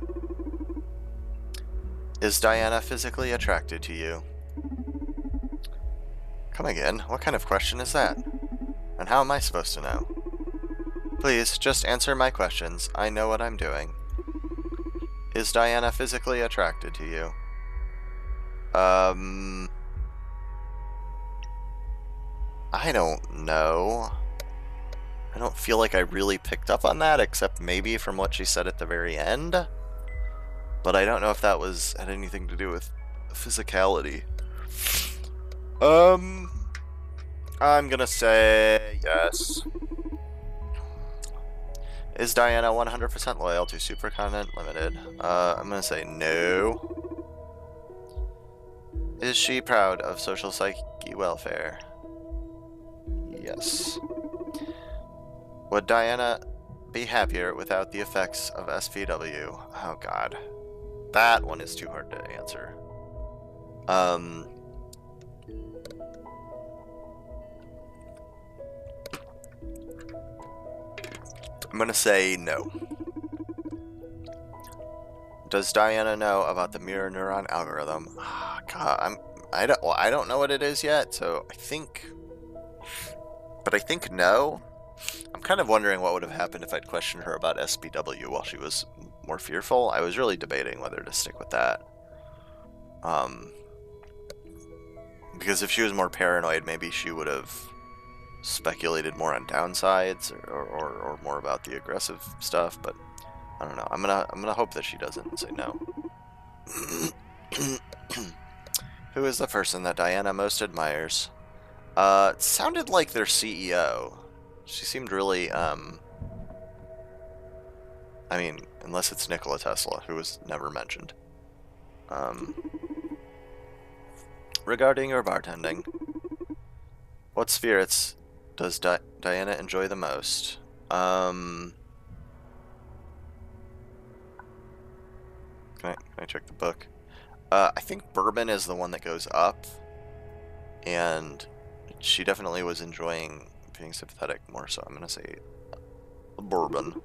A: Is Diana physically attracted to you? Come again? What kind of question is that? And how am I supposed to know? Please, just answer my questions. I know what I'm doing. Is Diana physically attracted to you? I don't know. I don't feel like I really picked up on that, except maybe from what she said at the very end. But I don't know if that had anything to do with physicality. I'm gonna say yes. Is Diana 100% loyal to Supercontinent Limited? I'm gonna say no. Is she proud of social psyche welfare? Yes. Would Diana be happier without the effects of SPW? Oh god. That one is too hard to answer. I'm gonna say no. Does Diana know about the mirror neuron algorithm? Oh, god, I don't know what it is yet, so I think no. I'm kind of wondering what would have happened if I'd questioned her about SPW while she was more fearful. I was really debating whether to stick with that. Because if she was more paranoid, maybe she would have speculated more on downsides or more about the aggressive stuff, but I don't know. I'm gonna hope that she doesn't and say no. Who is the person that Diana most admires? It sounded like their CEO. She seemed really, I mean, unless it's Nikola Tesla, who was never mentioned. Regarding your bartending, what spirits does Diana enjoy the most? Can I check the book? I think bourbon is the one that goes up, and she definitely was enjoying being sympathetic more, so I'm gonna say bourbon.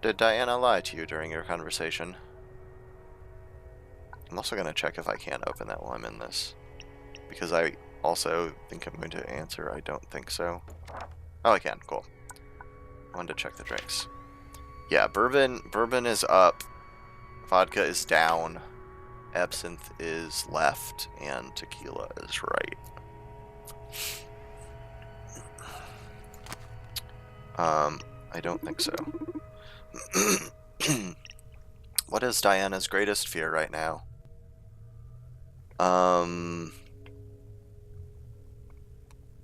A: Did Diana lie to you during your conversation? I'm also gonna check if I can't open that while I'm in this, because I also think I'm going to answer I don't think so. Oh, I can. Cool. I wanted to check the drinks. Yeah, bourbon is up, vodka is down, absinthe is left, and tequila is right. I don't think so. What is Diana's greatest fear right now?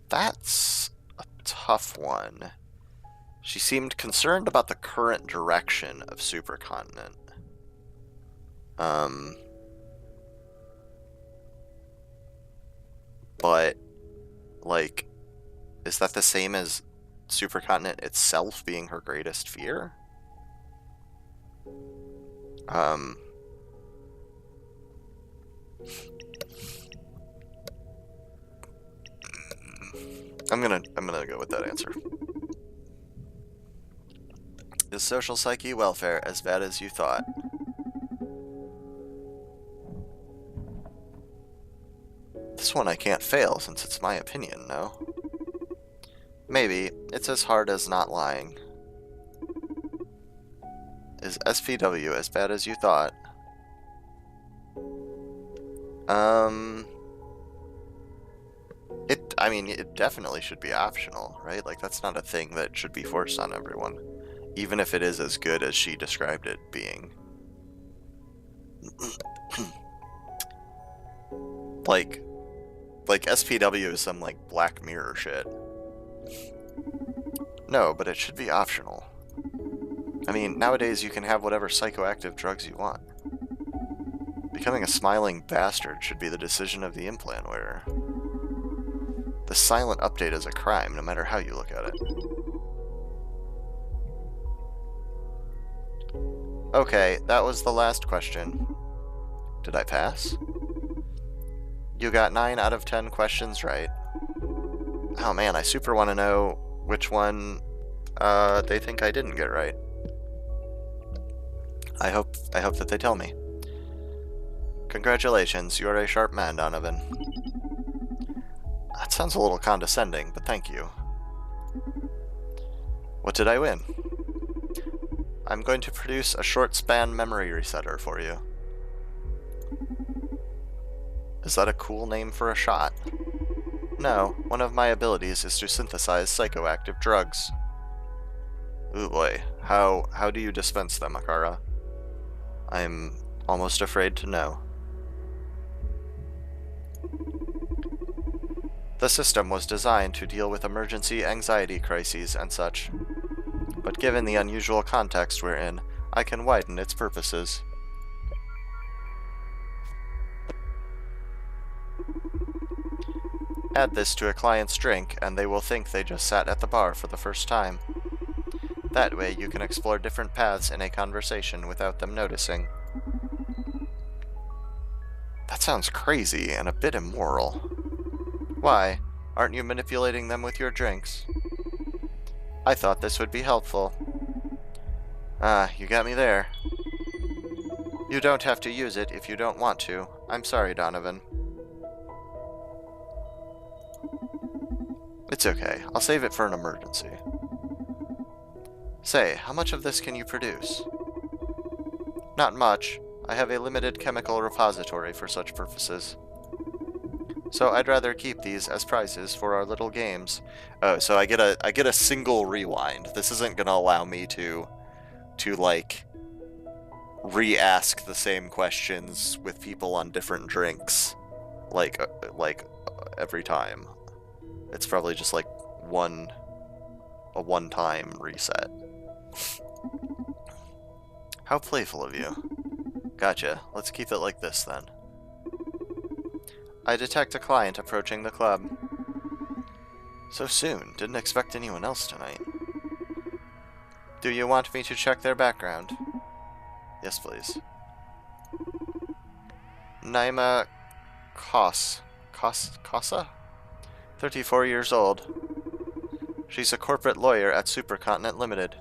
A: That's a tough one. She seemed concerned about the current direction of Supercontinent. But, like, is that the same as Supercontinent itself being her greatest fear? I'm gonna go with that answer. Is social psyche welfare as bad as you thought? This one I can't fail since it's my opinion, no? Maybe. It's as hard as not lying. Is SPW as bad as you thought? I mean, it definitely should be optional, right? Like, that's not a thing that should be forced on everyone. Even if it is as good as she described it being. like SPW is some, like, Black Mirror shit. No, but it should be optional. I mean, nowadays you can have whatever psychoactive drugs you want. Becoming a smiling bastard should be the decision of the implant wearer. The silent update is a crime, no matter how you look at it. Okay, that was the last question. Did I pass? You got 9 out of 10 questions right. Oh man, I super want to know which one they think I didn't get right. I hope that they tell me. Congratulations, you are a sharp man, Donovan. That sounds a little condescending, but thank you. What did I win? I'm going to produce a short span memory resetter for you. Is that a cool name for a shot? No, one of my abilities is to synthesize psychoactive drugs. Ooh boy, how do you dispense them, Akara? I'm almost afraid to know. The system was designed to deal with emergency anxiety crises and such, but given the unusual context we're in, I can widen its purposes. Add this to a client's drink, and they will think they just sat at the bar for the first time. That way, you can explore different paths in a conversation without them noticing. That sounds crazy and a bit immoral. Why? Aren't you manipulating them with your drinks? I thought this would be helpful. Ah, you got me there. You don't have to use it if you don't want to. I'm sorry, Donovan. It's okay. I'll save it for an emergency. Say, how much of this can you produce? Not much. I have a limited chemical repository for such purposes. So I'd rather keep these as prizes for our little games. Oh, so I get a single rewind. This isn't gonna allow me to like re-ask the same questions with people on different drinks, like every time. It's probably just like a one-time reset. How playful of you. Gotcha. Let's keep it like this then. I detect a client approaching the club. So soon. Didn't expect anyone else tonight. Do you want me to check their background? Yes, please. Naima Casa? 34 years old. She's a corporate lawyer at Supercontinent Limited.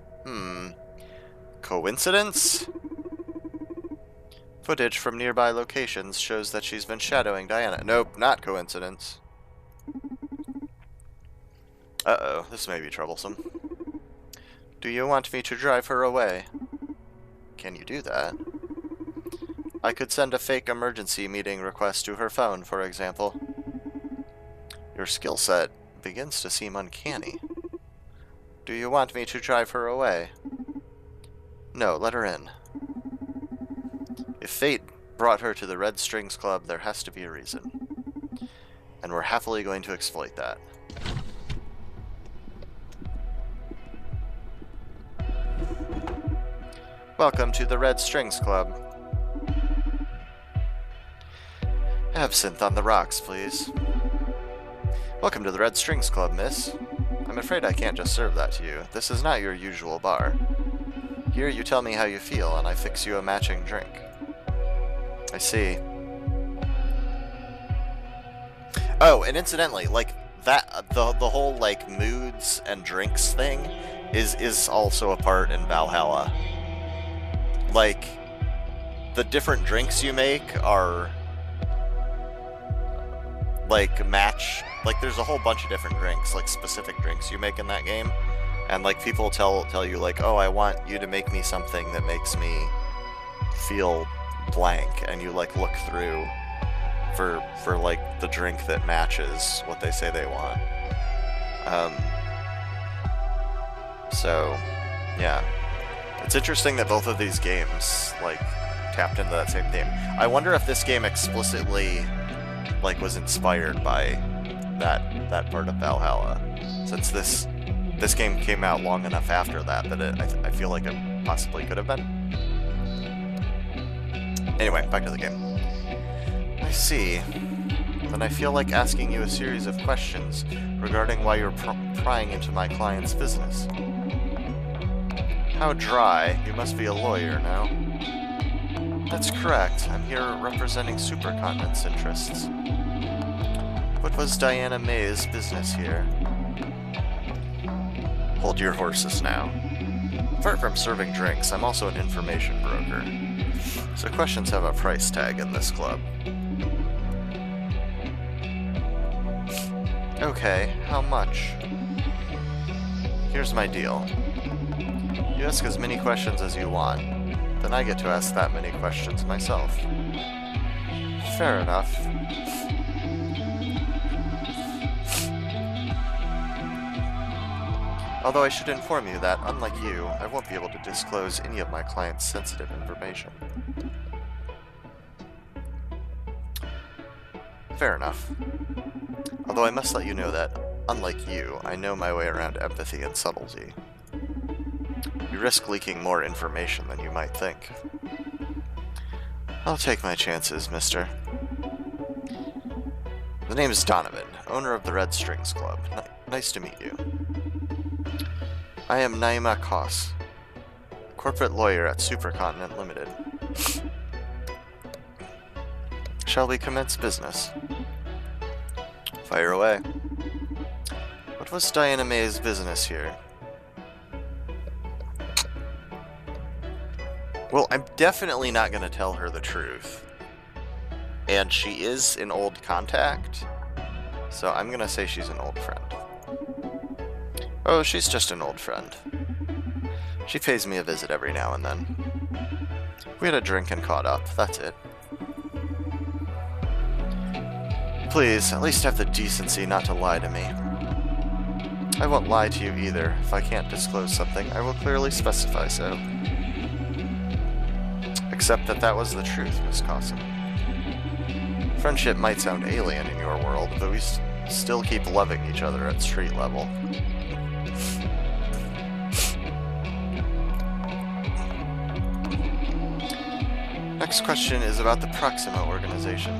A: Coincidence? Footage from nearby locations shows that she's been shadowing Diana. Nope, not coincidence. Uh-oh, this may be troublesome. Do you want me to drive her away? Can you do that? I could send a fake emergency meeting request to her phone, for example. Your skill set begins to seem uncanny. Do you want me to drive her away? No, let her in. If fate brought her to the Red Strings Club, there has to be a reason. And we're happily going to exploit that. Welcome to the Red Strings Club. Absinthe on the rocks, please. Welcome to the Red Strings Club, miss. I'm afraid I can't just serve that to you. This is not your usual bar. Here you tell me how you feel, and I fix you a matching drink. I see. Oh, and incidentally, like, that, the whole, like, moods and drinks thing is also a part in Valhalla. Like, the different drinks you make are, like, match, like, there's a whole bunch of different drinks, like, specific drinks you make in that game, and, like, people tell you, like, oh, I want you to make me something that makes me feel blank, and you, like, look through for like, the drink that matches what they say they want. So, yeah. It's interesting that both of these games, like, tapped into that same theme. I wonder if this game explicitly, like, was inspired by that part of Valhalla, since this game came out long enough after that I feel like it possibly could have been. Anyway, back to the game. I see. Then I feel like asking you a series of questions regarding why you're prying into my client's business. How dry. You must be a lawyer now. That's correct. I'm here representing Supercontinent's interests. What was Diana May's business here? Hold your horses now. Apart from serving drinks, I'm also an information broker. So questions have a price tag in this club. Okay, how much? Here's my deal. You ask as many questions as you want, then I get to ask that many questions myself. Fair enough. Although I should inform you that, unlike you, I won't be able to disclose any of my clients' sensitive information. Fair enough. Although I must let you know that, unlike you, I know my way around empathy and subtlety. You risk leaking more information than you might think. I'll take my chances, mister. The name is Donovan. owner of the Red Strings Club. Nice to meet you. I am Naima Koss, corporate lawyer at Supercontinent Limited. Shall we commence business? Fire away. What was Diana May's business here? Well, I'm definitely not going to tell her the truth. And she is an old contact, so I'm going to say she's an old friend. Oh, she's just an old friend. She pays me a visit every now and then. We had a drink and caught up, that's it. Please, at least have the decency not to lie to me. I won't lie to you either. If I can't disclose something, I will clearly specify so. Except that was the truth, Miss Cossum. Friendship might sound alien in your world, but we still keep loving each other at street level. Next question is about the Proxima organization.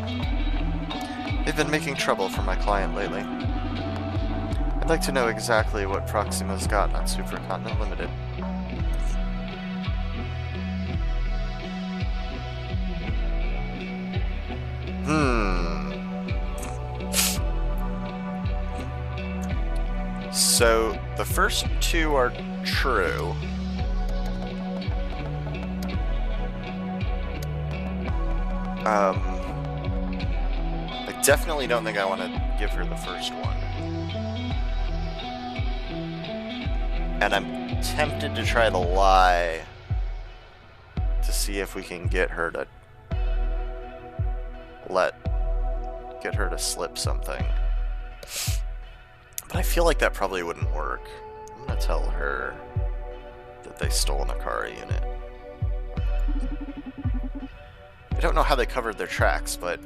A: They've been making trouble for my client lately. I'd like to know exactly what Proxima's got on Supercontinent Limited. So, the first two are true. I definitely don't think I want to give her the first one. And I'm tempted to try to lie to see if we can get her to slip something. But I feel like that probably wouldn't work. I'm gonna tell her that they stole an Akara unit. I don't know how they covered their tracks, but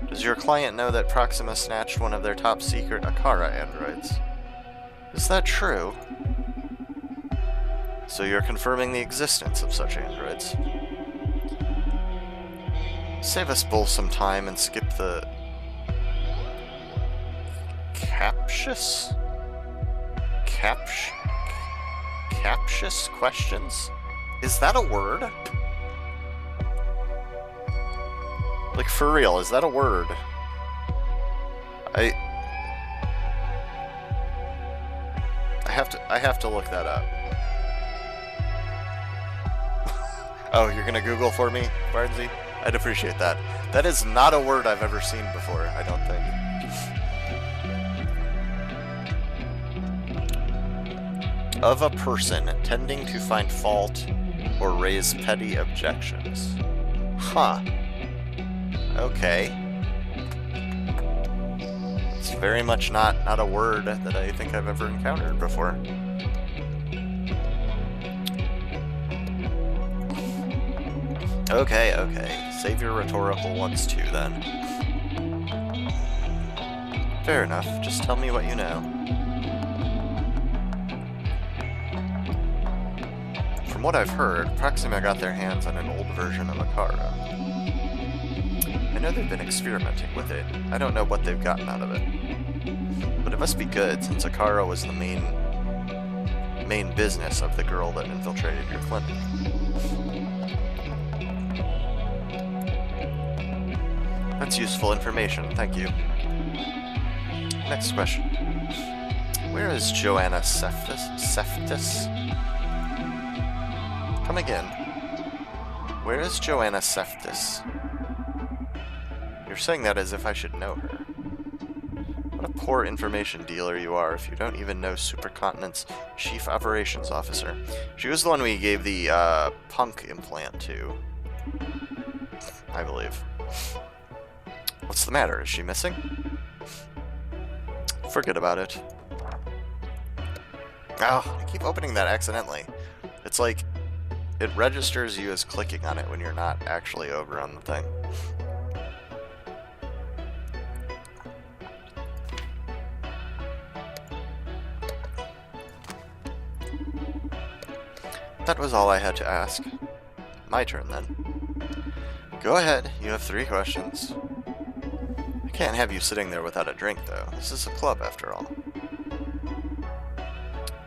A: does your client know that Proxima snatched one of their top secret Akara androids? Is that true? So you're confirming the existence of such androids. Save us both some time and skip the captious questions? Is that a word? Like, for real, is that a word? I have to look that up. Oh, you're gonna Google for me, Barnsey? I'd appreciate that. That is not a word I've ever seen before, I don't think. Of a person tending to find fault or raise petty objections. Huh. Okay. It's very much not a word that I think I've ever encountered before. Okay. Save your rhetorical ones too, then. Fair enough. Just tell me what you know. From what I've heard, Proxima got their hands on an old version of Akara. I know they've been experimenting with it. I don't know what they've gotten out of it. But it must be good, since Akara was the main business of the girl that infiltrated your clinic. That's useful information, thank you. Next question. Where is Joanna Seftis? Come again. Where is Joanna Seftis? You're saying that as if I should know her. What a poor information dealer you are if you don't even know Supercontinent's Chief Operations Officer. She was the one we gave the punk implant to, I believe. What's the matter? Is she missing? Forget about it. Oh, I keep opening that accidentally. It's like, it registers you as clicking on it when you're not actually over on the thing. That was all I had to ask. My turn, then. Go ahead, you have 3 questions. I Can't have you sitting there without a drink, though. This is a club, after all.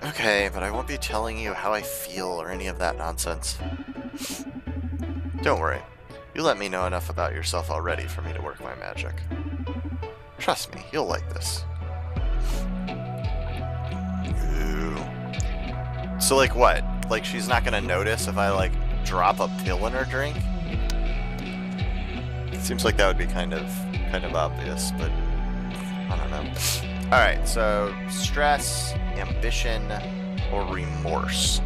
A: Okay, but I won't be telling you how I feel or any of that nonsense. Don't worry. You let me know enough about yourself already for me to work my magic. Trust me, you'll like this. Ooh. So, like, what? Like, she's not gonna notice if I, like, drop a pill in her drink? It seems like that would be kind of obvious, but I don't know. Alright, so stress, ambition, or remorse.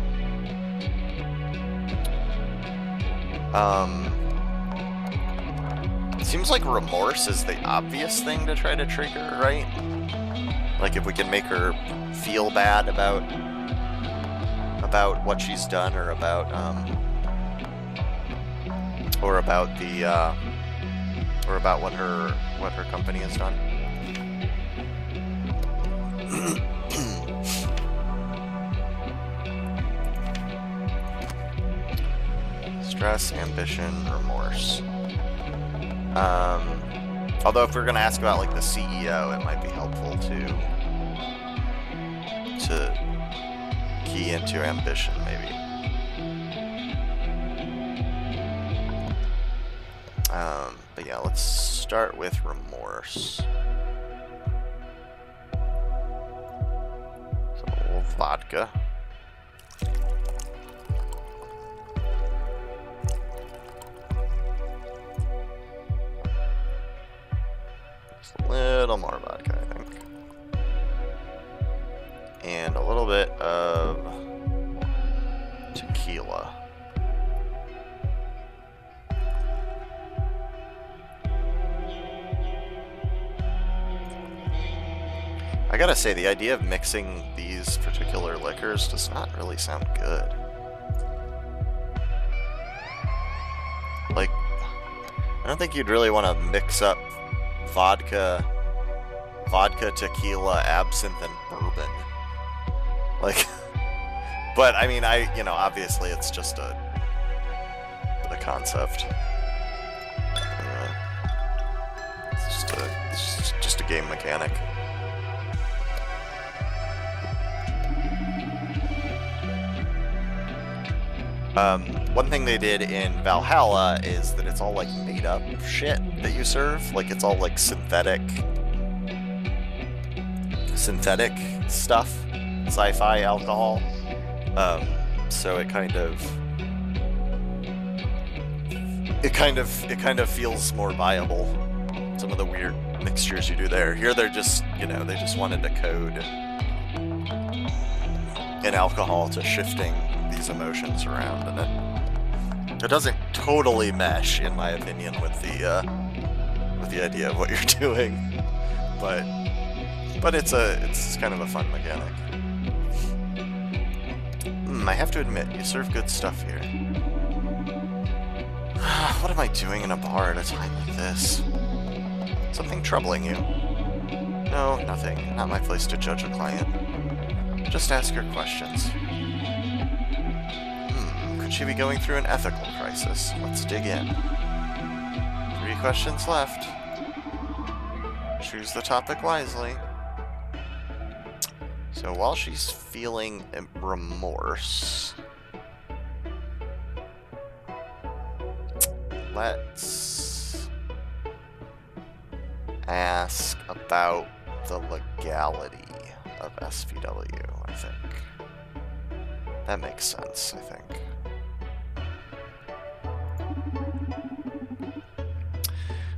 A: It seems like remorse is the obvious thing to try to trigger, right? Like if we can make her feel bad about what she's done, or about what her company has done. Stress, ambition, remorse. Although if we're gonna ask about like the CEO, it might be helpful to key into ambition, maybe. But yeah, let's start with remorse. So a little vodka. Just a little more vodka, I think. And a little bit of tequila. I gotta say, the idea of mixing these particular liquors does not really sound good. Like, I don't think you'd really want to mix up vodka, tequila, absinthe, and bourbon. Like, but I mean, obviously it's just a concept. It's just a game mechanic. One thing they did in Valhalla is that it's all like made up shit that you serve. Like it's all like synthetic stuff, sci-fi alcohol. So it kind of feels more viable. Some of the weird mixtures you do there. Here they're just, they just wanted to code an alcohol to shifting these emotions around, and it doesn't totally mesh, in my opinion, with the idea of what you're doing. But it's kind of a fun mechanic. I have to admit, you serve good stuff here. What am I doing in a bar at a time like this? Something troubling you? No, nothing. Not my place to judge a client. Just ask her questions. Could she be going through an ethical crisis? Let's dig in. 3 questions left. Choose the topic wisely. So while she's feeling remorse, let's ask about the legality of SVW, I think. That makes sense, I think.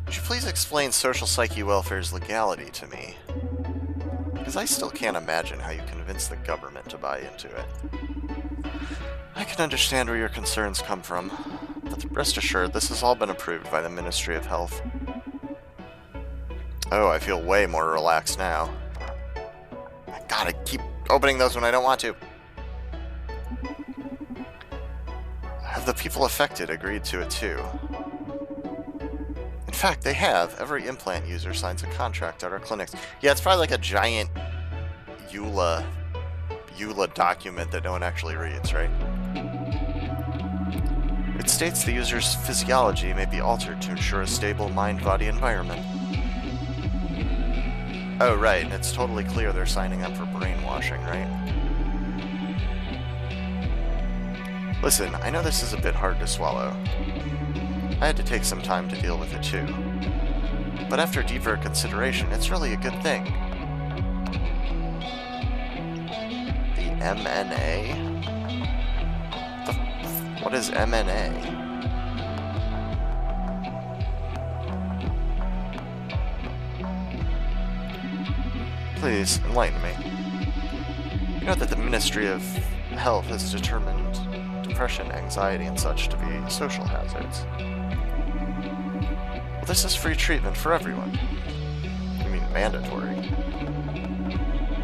A: Would you please explain social psyche welfare's legality to me? Because I still can't imagine how you convince the government to buy into it. I can understand where your concerns come from, but rest assured, this has all been approved by the Ministry of Health. Oh, I feel way more relaxed now. I gotta keep opening those when I don't want to. Have the people affected agreed to it too? In fact, they have. Every implant user signs a contract at our clinics. Yeah, it's probably like a giant EULA document that no one actually reads, right? It states the user's physiology may be altered to ensure a stable mind-body environment. Oh, right, and it's totally clear they're signing up for brainwashing, right? Listen, I know this is a bit hard to swallow. I had to take some time to deal with it too. But after deeper consideration, it's really a good thing. The MNA? What is MNA? Please, enlighten me. You know that the Ministry of Health has determined depression, anxiety, and such to be social hazards. Well, this is free treatment for everyone. You mean mandatory?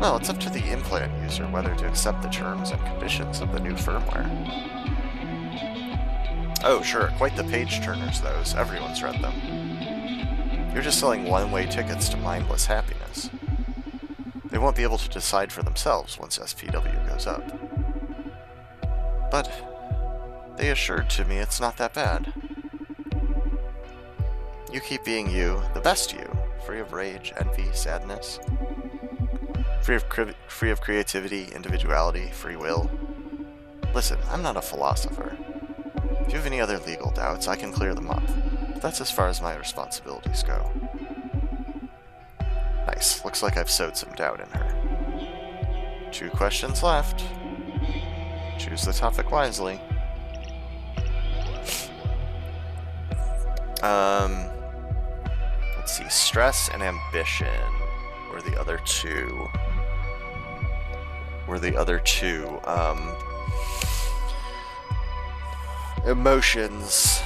A: Well, it's up to the implant user whether to accept the terms and conditions of the new firmware. Oh, sure, quite the page-turners, those. Everyone's read them. You're just selling one-way tickets to mindless happiness. They won't be able to decide for themselves once SPW goes up. But they assured to me it's not that bad. You keep being you, the best you, free of rage, envy, sadness, free of creativity, individuality, free will. Listen, I'm not a philosopher. If you have any other legal doubts, I can clear them up, but that's as far as my responsibilities go. Nice. Looks like I've sowed some doubt in her. 2 questions left. Choose the topic wisely. Let's see. Stress and ambition were the other two. Emotions.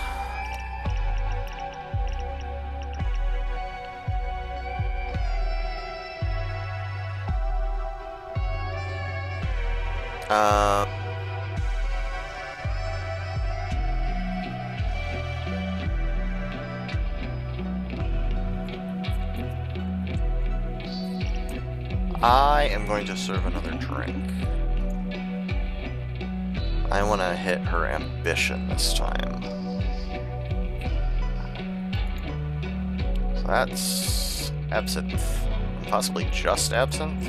A: I am going to serve another drink. I want to hit her ambition this time. So that's absinthe. Possibly just absinthe?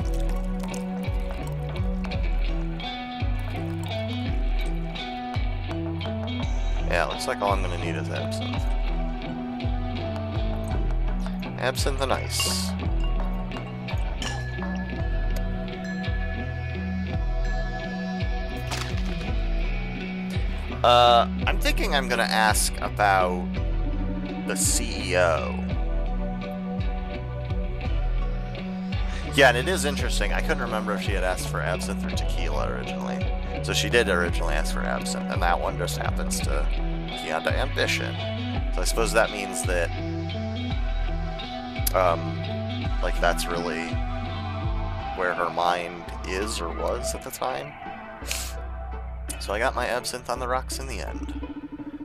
A: Yeah, looks like all I'm going to need is absinthe. Absinthe and ice. I'm thinking I'm gonna ask about the CEO. Yeah, and it is interesting. I couldn't remember if she had asked for absinthe or tequila originally. So she did originally ask for absinthe, and that one just happens to key onto ambition. So I suppose that means that, like, that's really where her mind is or was at the time. So I got my absinthe on the rocks in the end.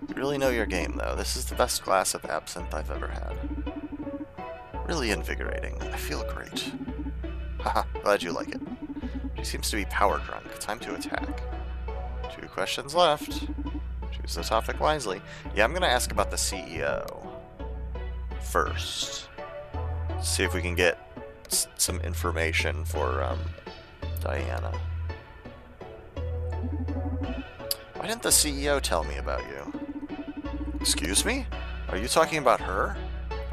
A: You really know your game, though. This is the best glass of absinthe I've ever had. Really invigorating. I feel great. Haha, glad you like it. She seems to be power drunk. Time to attack. 2 questions left. Choose the topic wisely. Yeah, I'm gonna ask about the CEO first. See if we can get some information for Diana. Why didn't the CEO tell me about you? Excuse me? Are you talking about her?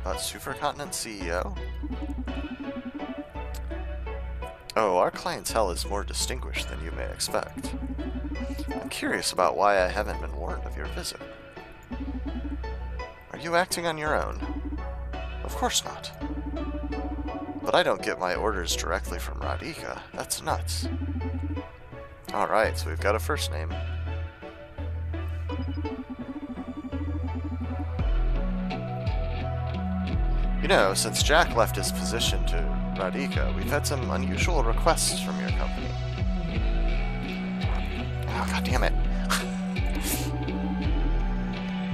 A: About Supercontinent CEO? Oh, our clientele is more distinguished than you may expect. I'm curious about why I haven't been warned of your visit. Are you acting on your own? Of course not. But I don't get my orders directly from Radhika. That's nuts. Alright, so we've got a first name. You know, since Jack left his position to Radhika, we've had some unusual requests from your company. Oh, god damn it.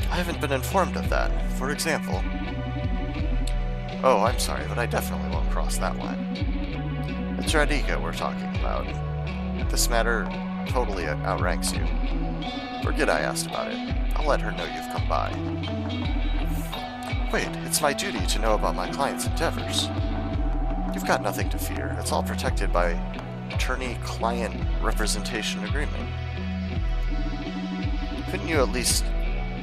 A: I haven't been informed of that. For example... Oh, I'm sorry, but I definitely won't cross that line. It's Radhika we're talking about. This matter totally outranks you. Forget I asked about it. I'll let her know you've come by. Wait, it's my duty to know about my client's endeavors. You've got nothing to fear. It's all protected by attorney-client representation agreement. Couldn't you at least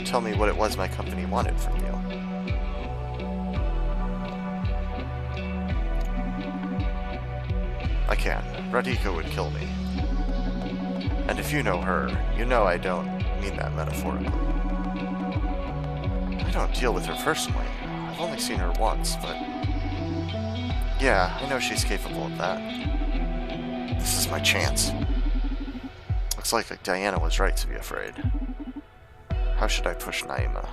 A: tell me what it was my company wanted from you? I can. Radhika would kill me. And if you know her, you know I don't mean that metaphorically. I don't deal with her personally. I've only seen her once, but... yeah, I know she's capable of that. This is my chance. Looks like Diana was right to be afraid. How should I push Naima?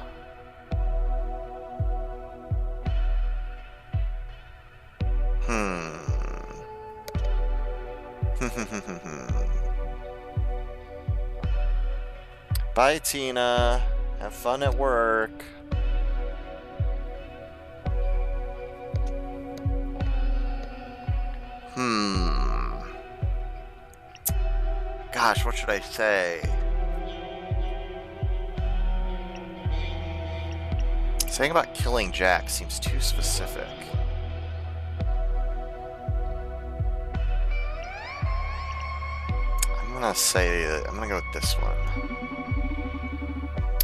A: Bye, Tina. Have fun at work. Gosh, what should I say? Saying about killing Jack seems too specific. I'm gonna go with this one.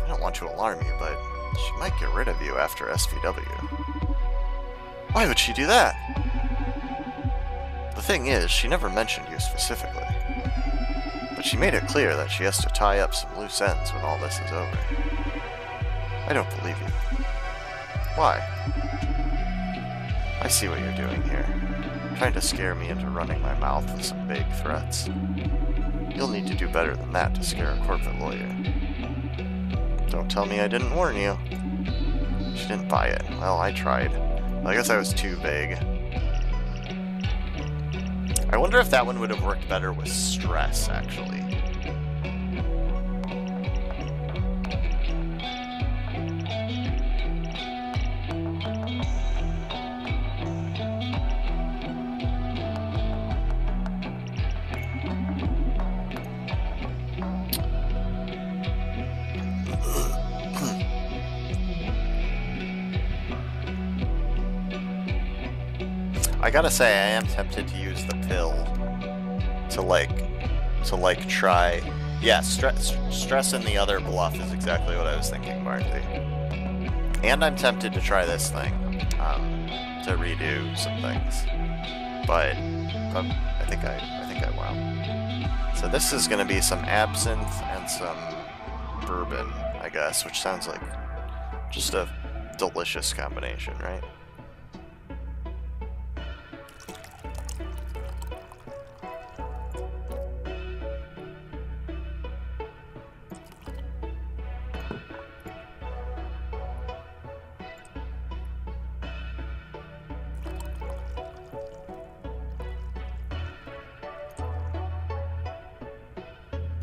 A: I don't want to alarm you, but she might get rid of you after SVW. Why would she do that? The thing is, she never mentioned you specifically. But she made it clear that she has to tie up some loose ends when all this is over. I don't believe you. Why? I see what you're doing here. Trying to scare me into running my mouth with some vague threats. You'll need to do better than that to scare a corporate lawyer. Don't tell me I didn't warn you. She didn't buy it. Well, I tried. I guess I was too vague. I wonder if that one would have worked better with stress, actually. I gotta say, I am tempted to use the pill to try. Yeah, stress in the other bluff is exactly what I was thinking, Marty. And I'm tempted to try this thing, to redo some things, but I think I will. So this is gonna be some absinthe and some bourbon, I guess, which sounds like just a delicious combination, right?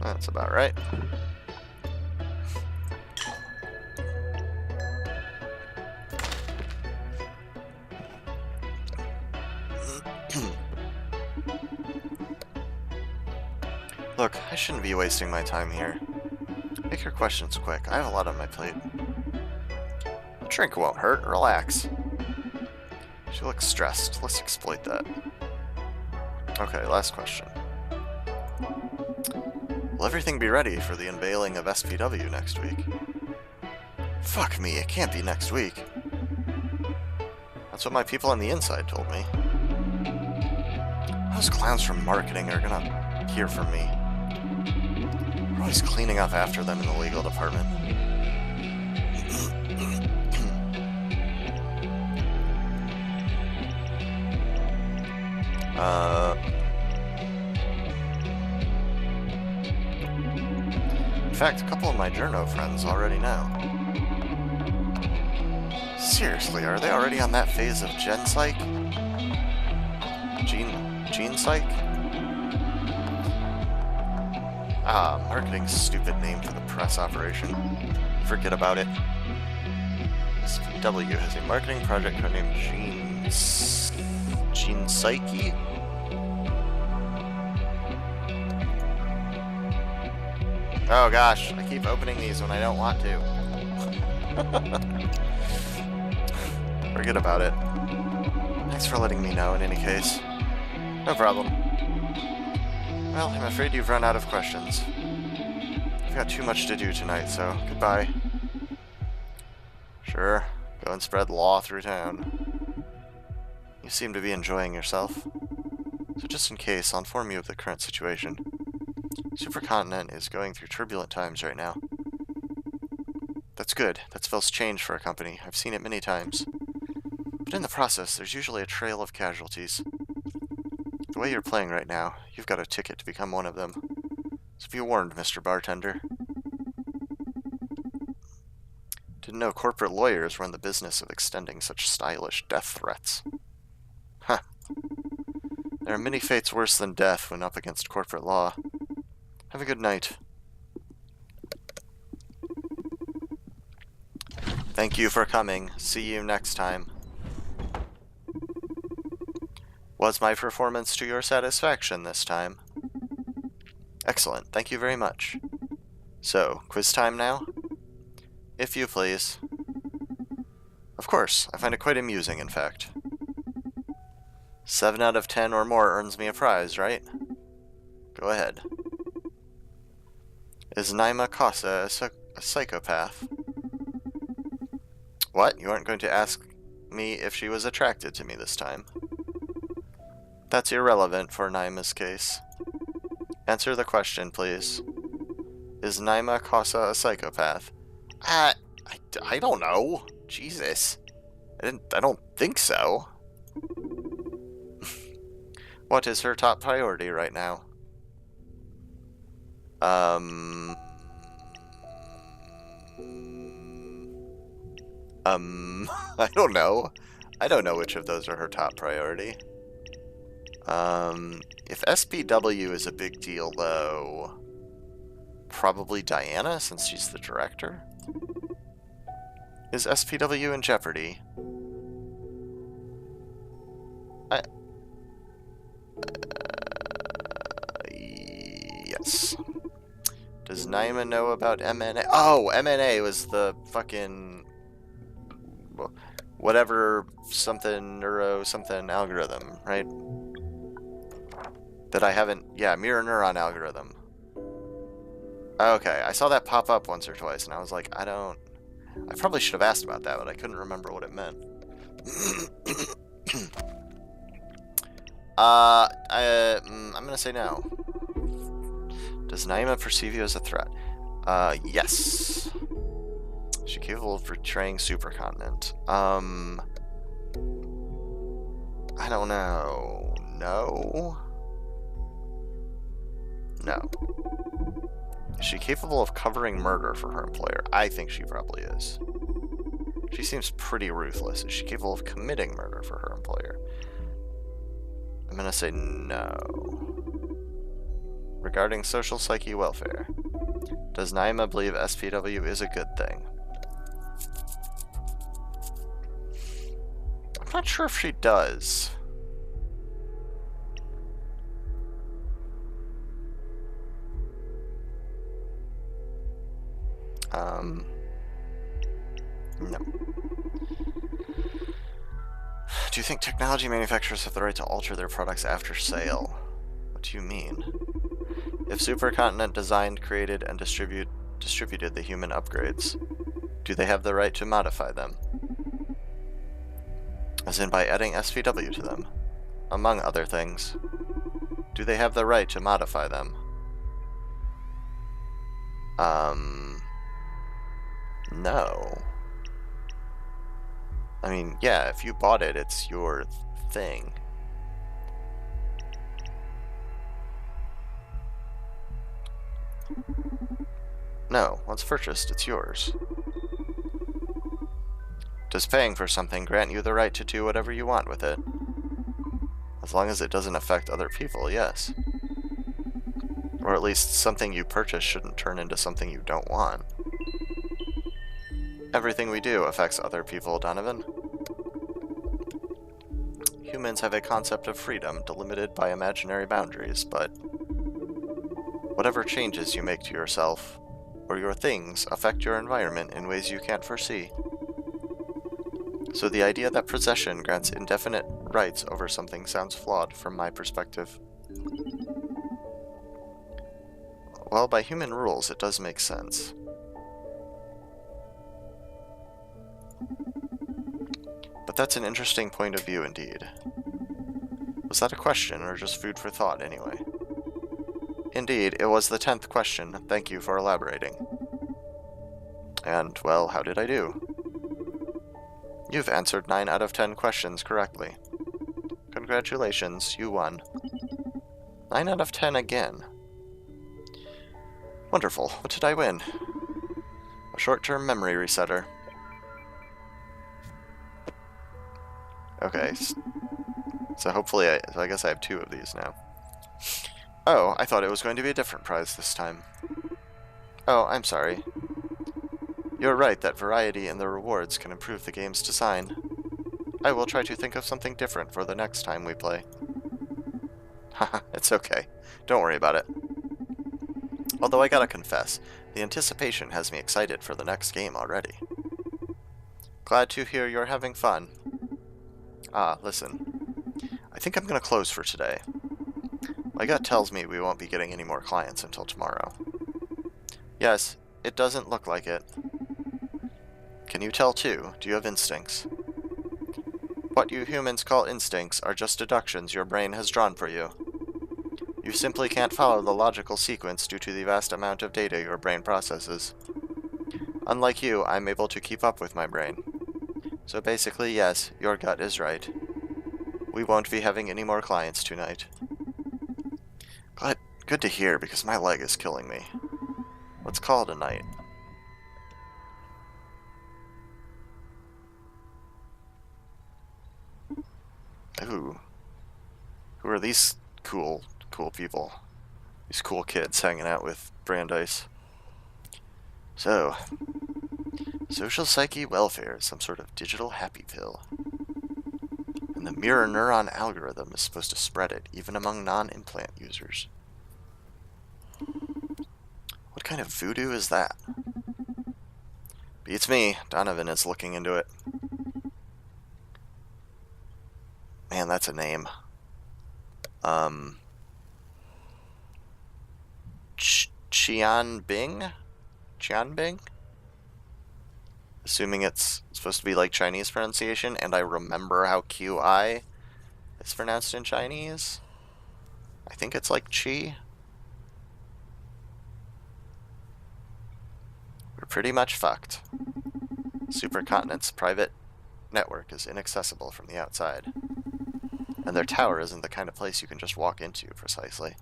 A: That's about right. Look, I shouldn't be wasting my time here. Make your questions quick. I have a lot on my plate. A drink won't hurt. Relax. She looks stressed. Let's exploit that. Okay, last question. Will everything be ready for the unveiling of SPW next week? Fuck me, it can't be next week. That's what my people on the inside told me. Those clowns from marketing are gonna hear from me. We're always cleaning up after them in the legal department. In fact, a couple of my journo friends already know. Seriously, are they already on that phase of Gen Psych? Gene Psych? Marketing's a stupid name for the press operation. Forget about it. SPW has a marketing project codenamed Gene Psyche? Oh gosh, I keep opening these when I don't want to. Forget about it. Thanks for letting me know in any case. No problem. Well, I'm afraid you've run out of questions. I've got too much to do tonight, so goodbye. Sure, go and spread law through town. You seem to be enjoying yourself. So just in case, I'll inform you of the current situation. Supercontinent is going through turbulent times right now. That's good. That spells change for a company. I've seen it many times. But in the process, there's usually a trail of casualties. The way you're playing right now, you've got a ticket to become one of them. So be warned, Mr. Bartender. Didn't know corporate lawyers were in the business of extending such stylish death threats. Huh. There are many fates worse than death when up against corporate law. Have a good night. Thank you for coming. See you next time. Was my performance to your satisfaction this time? Excellent. Thank you very much. So, quiz time now? If you please. Of course. I find it quite amusing, in fact. 7 out of 10 or more earns me a prize, right? Go ahead. Is Naima Casa a psychopath? What? You aren't going to ask me if she was attracted to me this time? That's irrelevant for Naima's case. Answer the question, please. Is Naima Casa a psychopath? I don't know. Jesus. I don't think so. What is her top priority right now? I don't know. I don't know which of those are her top priority. If SPW is a big deal, though, probably Diana, since she's the director? Is SPW in jeopardy? Yes. Does Naima know about MNA? Oh, MNA was the fucking whatever something neuro something algorithm, right? That I haven't... Yeah, mirror neuron algorithm. Okay, I saw that pop up once or twice, and I was like, I probably should have asked about that, but I couldn't remember what it meant. I'm gonna say no. Does Naima perceive you as a threat? Yes. Is she capable of betraying Supercontinent? I don't know. No? No. Is she capable of covering murder for her employer? I think she probably is. She seems pretty ruthless. Is she capable of committing murder for her employer? I'm gonna say no. Regarding social psyche welfare, does Naima believe SPW is a good thing? I'm not sure if she does. No. Do you think technology manufacturers have the right to alter their products after sale? What do you mean? If Supercontinent designed, created, and distributed the human upgrades, do they have the right to modify them? As in by adding SPW to them, among other things. Do they have the right to modify them? No. I mean, yeah, if you bought it, it's your thing. No, once purchased, it's yours. Does paying for something grant you the right to do whatever you want with it? As long as it doesn't affect other people, yes. Or at least something you purchase shouldn't turn into something you don't want. Everything we do affects other people, Donovan. Humans have a concept of freedom delimited by imaginary boundaries, but whatever changes you make to yourself or your things affect your environment in ways you can't foresee. So the idea that possession grants indefinite rights over something sounds flawed from my perspective. Well, by human rules, it does make sense. But that's an interesting point of view indeed. Was that a question, or just food for thought anyway? Indeed, it was the 10th question. Thank you for elaborating. And, well, how did I do? You've answered 9 out of 10 questions correctly. Congratulations, you won. 9 out of 10 again. Wonderful. What did I win? A short-term memory resetter. Okay, so hopefully I guess I have 2 of these now. Oh, I thought it was going to be a different prize this time. Oh, I'm sorry. You're right that variety in the rewards can improve the game's design. I will try to think of something different for the next time we play. Haha, it's okay. Don't worry about it. Although I gotta confess, the anticipation has me excited for the next game already. Glad to hear you're having fun. Ah, listen. I think I'm gonna close for today. My gut tells me we won't be getting any more clients until tomorrow. Yes, it doesn't look like it. Can you tell too? Do you have instincts? What you humans call instincts are just deductions your brain has drawn for you. You simply can't follow the logical sequence due to the vast amount of data your brain processes. Unlike you, I'm able to keep up with my brain. So basically, yes, your gut is right. We won't be having any more clients tonight. Good to hear, because my leg is killing me. Let's call it a night. Ooh. Who are these cool people? These cool kids hanging out with Brandeis. So, social psyche welfare is some sort of digital happy pill. And the mirror neuron algorithm is supposed to spread it, even among non-implant users. What kind of voodoo is that? Beats me. Donovan is looking into it. Man, that's a name. Qianbing? Qianbing? Assuming it's supposed to be like Chinese pronunciation, and I remember how QI is pronounced in Chinese. I think it's like Qi. We're pretty much fucked. Supercontinent's private network is inaccessible from the outside. And their tower isn't the kind of place you can just walk into, precisely.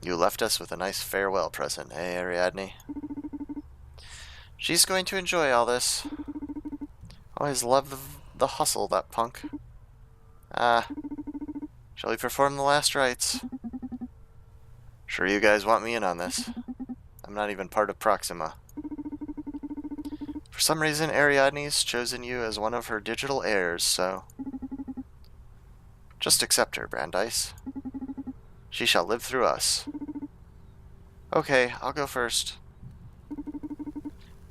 A: You left us with a nice farewell present, eh, Ariadne? She's going to enjoy all this. Always loved the hustle, that punk. Ah, shall we perform the last rites? Sure you guys want me in on this. I'm not even part of Proxima. For some reason, Ariadne's chosen you as one of her digital heirs, so... just accept her, Brandeis. She shall live through us. Okay, I'll go first.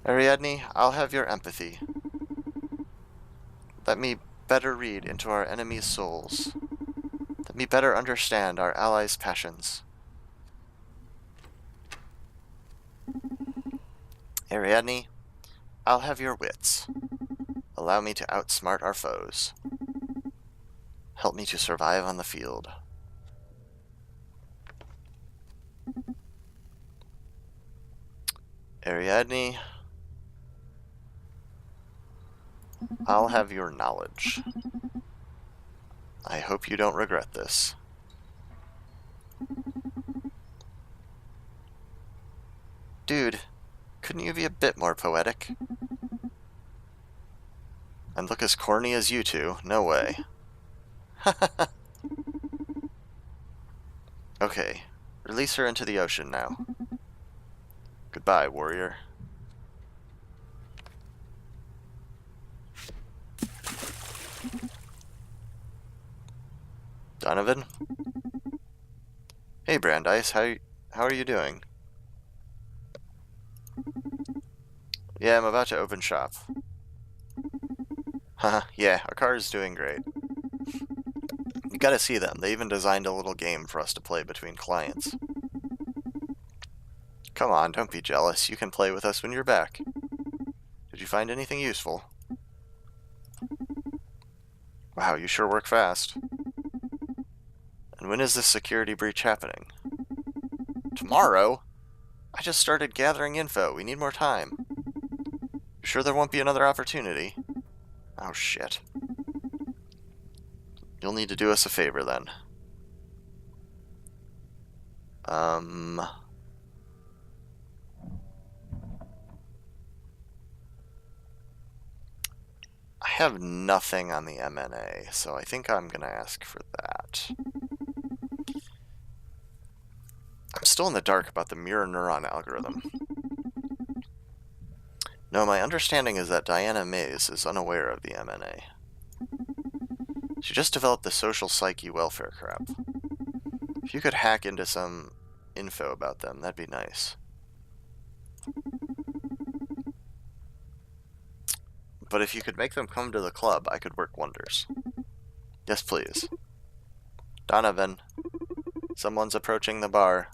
A: Ariadne, I'll have your empathy. Let me better read into our enemies' souls. Let me better understand our allies' passions. Ariadne, I'll have your wits. Allow me to outsmart our foes. Help me to survive on the field. Ariadne, I'll have your knowledge. I hope you don't regret this. Dude, couldn't you be a bit more poetic? And look as corny as you two, no way. Okay, release her into the ocean now. Goodbye, warrior. Donovan? Hey, Brandeis, how are you doing? Yeah, I'm about to open shop. Haha, yeah, our car is doing great. You gotta see them. They even designed a little game for us to play between clients. Come on, don't be jealous. You can play with us when you're back. Did you find anything useful? Wow, you sure work fast. And when is this security breach happening? Tomorrow? I just started gathering info. We need more time. You sure there won't be another opportunity? Oh, shit. You'll need to do us a favor, then. I have nothing on the MNA, so I think I'm gonna ask for that. I'm still in the dark about the mirror neuron algorithm. No, my understanding is that Diana Mays is unaware of the MNA. She just developed the social psyche welfare crap. If you could hack into some info about them, that'd be nice. But if you could make them come to the club, I could work wonders. Yes, please. Donovan, someone's approaching the bar.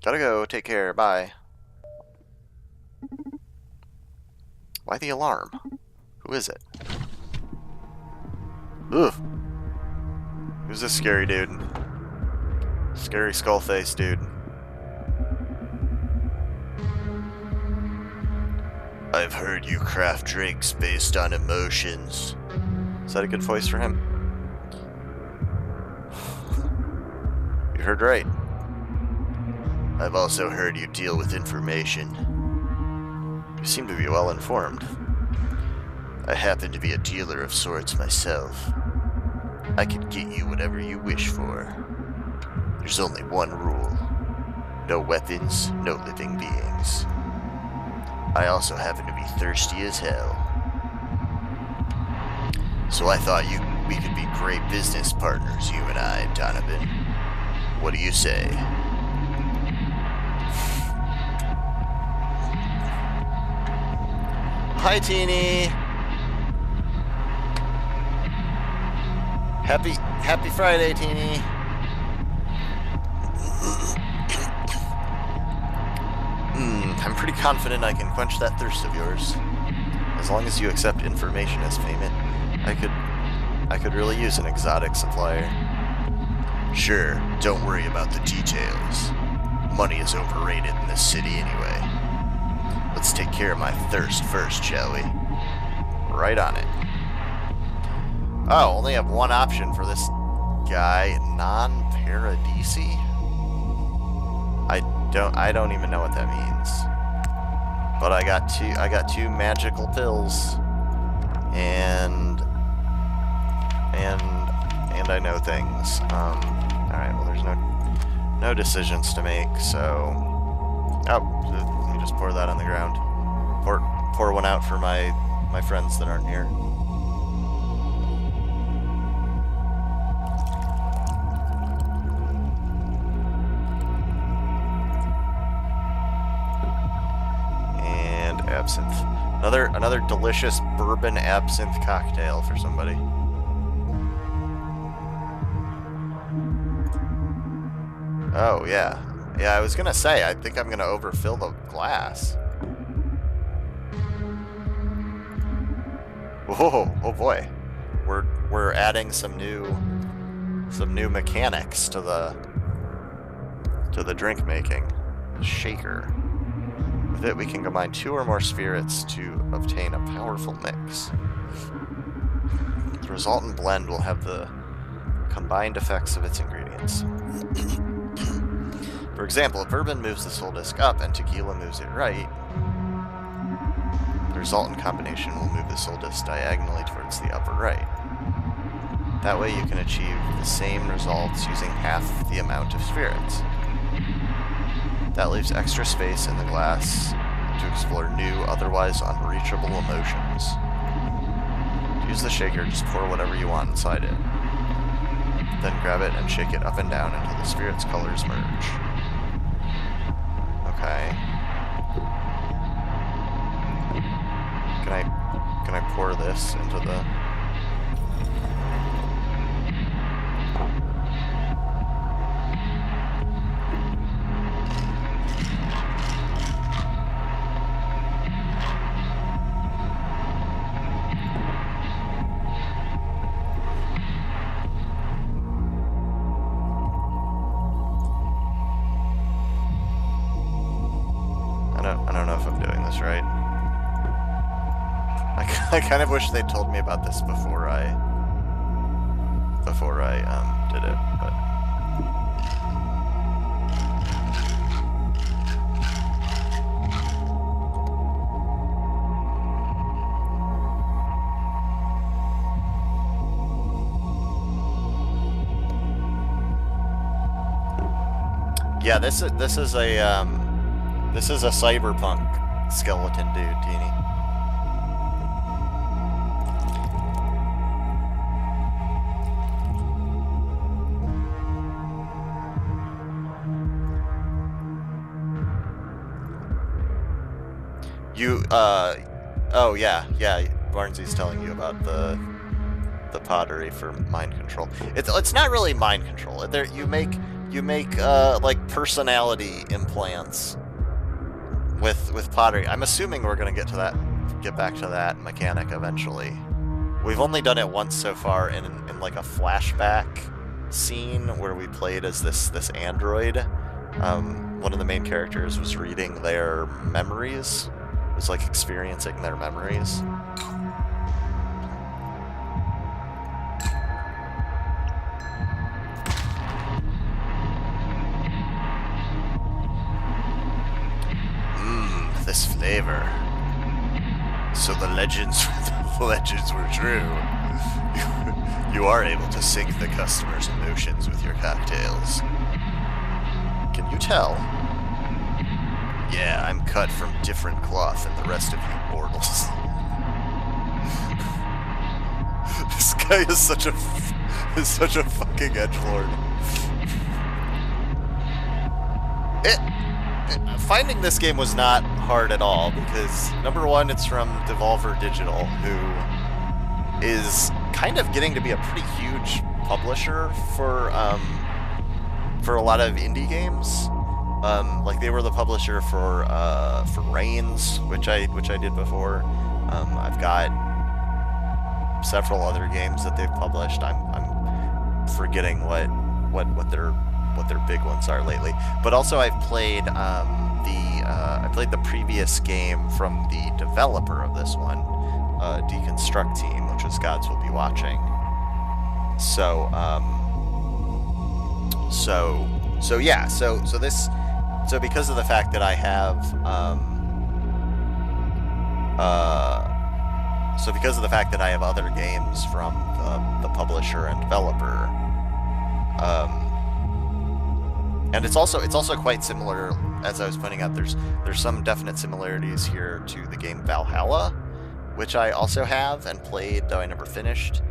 A: Gotta go, take care, bye. Why the alarm? Who is it? Ugh. Who's this scary dude? Scary skull face dude. I've heard you craft drinks based on emotions. Is that a good voice for him? You heard right. I've also heard you deal with information. You seem to be well informed. I happen to be a dealer of sorts myself. I can get you whatever you wish for. There's only one rule. No weapons, no living beings. I also happen to be thirsty as hell. So I thought we could be great business partners, you and I, Donovan. What do you say? Hi, Teeny. Happy Friday, Teeny. I'm pretty confident I can quench that thirst of yours. As long as you accept information as payment, I could really use an exotic supplier. Sure, don't worry about the details. Money is overrated in this city anyway. Let's take care of my thirst first, shall we? Right on it. Oh, only have one option for this guy. Non-paradisi? I don't even know what that means. But I got two magical pills. And I know things. Alright, well there's no decisions to make, so let me just pour that on the ground. Pour one out for my friends that aren't here. And absinthe. Another delicious bourbon absinthe cocktail for somebody. Oh, yeah. Yeah, I was gonna say, I think I'm gonna overfill the glass. Whoa, oh boy. We're adding some new mechanics to the drink making. Shaker. With it, we can combine 2 or more spirits to obtain a powerful mix. The resultant blend will have the combined effects of its ingredients. For example, if bourbon moves the soul disc up and tequila moves it right, the resultant combination will move the soul disc diagonally towards the upper right. That way you can achieve the same results using half the amount of spirits. That leaves extra space in the glass to explore new, otherwise unreachable emotions. To use the shaker, just pour whatever you want inside it. Then grab it and shake it up and down until the spirit's colors merge. Okay. pour this into the... I don't know if I'm doing this right. I kind of wish they told me about this before I did it, but yeah, this is a Cyberpunk skeleton dude, Teeny. Oh yeah, Barnsy's telling you about the pottery for mind control. It's not really mind control. You make like personality implants with pottery. I'm assuming we're gonna get back to that mechanic eventually. We've only done it once so far in like a flashback scene where we played as this android. One of the main characters was reading their memories. It was like experiencing their memories. This flavor. So the legends were true. You are able to sync the customer's emotions with your cocktails. Can you tell? Yeah, I'm cut from different cloth than the rest of you mortals. This guy is such a fucking edgelord. Finding this game was not hard at all because, number one, it's from Devolver Digital, who is kind of getting to be a pretty huge publisher for a lot of indie games. Like they were the publisher for Reigns, which I did before. I've got several other games that they've published. I'm forgetting what their big ones are lately. But also I've played the previous game from the developer of this one, Deconstruct Team, which is Gods Will Be Watching. So because of the fact that I have other games from the publisher and developer, and it's also quite similar, as I was pointing out. There's some definite similarities here to the game Valhalla, which I also have and played, though I never finished.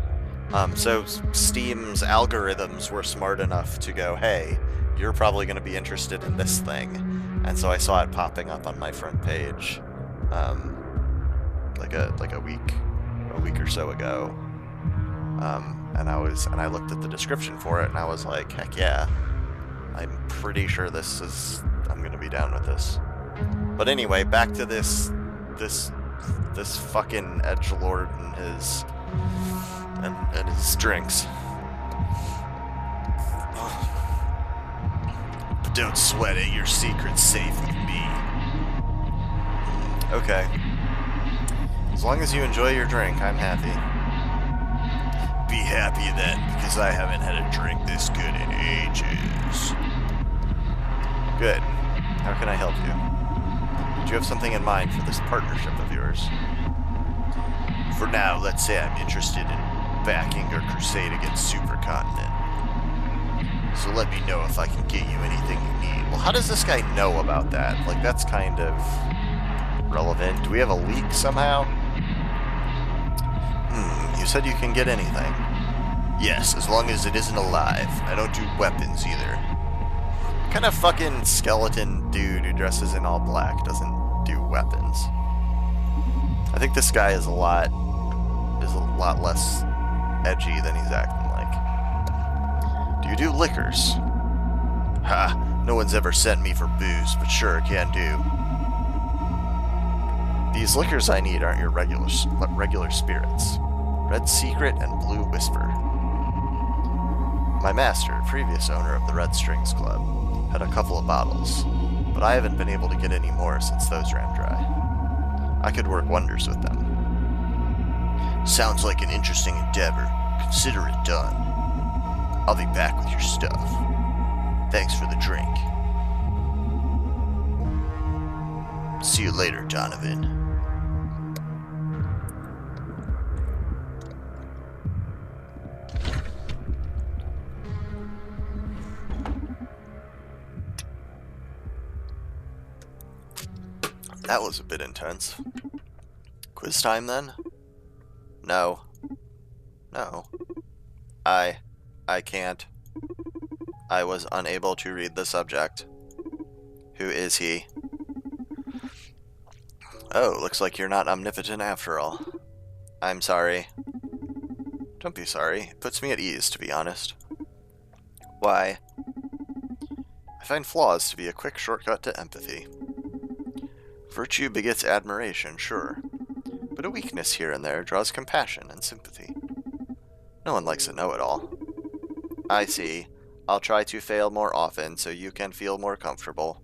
A: So Steam's algorithms were smart enough to go, hey, you're probably going to be interested in this thing, and so I saw it popping up on my front page, like a week or so ago, and I looked at the description for it, and I was like, heck yeah, I'm pretty sure I'm going to be down with this. But anyway, back to this fucking edgelord and his drinks. But don't sweat it, your secret's safe with me. Okay. As long as you enjoy your drink, I'm happy. Be happy then, because I haven't had a drink this good in ages. Good. How can I help you? Do you have something in mind for this partnership of yours? For now, let's say I'm interested in backing our crusade against Supercontinent. So let me know if I can get you anything you need. Well, how does this guy know about that? Like, that's kind of relevant. Do we have a leak somehow? You said you can get anything. Yes, as long as it isn't alive. I don't do weapons either. What kind of fucking skeleton dude who dresses in all black doesn't do weapons? I think this guy is a lot is a lot less edgy than he's acting like. Do you do liquors? Ha! No one's ever sent me for booze, but sure can do. These liquors I need aren't your regular spirits. Red Secret and Blue Whisper. My master, previous owner of the Red Strings Club, had a couple of bottles, but I haven't been able to get any more since those ran dry. I could work wonders with them. Sounds like an interesting endeavor. Consider it done. I'll be back with your stuff. Thanks for the drink. See you later, Donovan. That was a bit intense. Quiz time then? No. No. I can't. I was unable to read the subject. Who is he? Oh, looks like you're not omnipotent after all. I'm sorry. Don't be sorry. It puts me at ease, to be honest. Why? I find flaws to be a quick shortcut to empathy. Virtue begets admiration, sure, but a weakness here and there draws compassion and sympathy. No one likes a know-it-all. I see. I'll try to fail more often so you can feel more comfortable.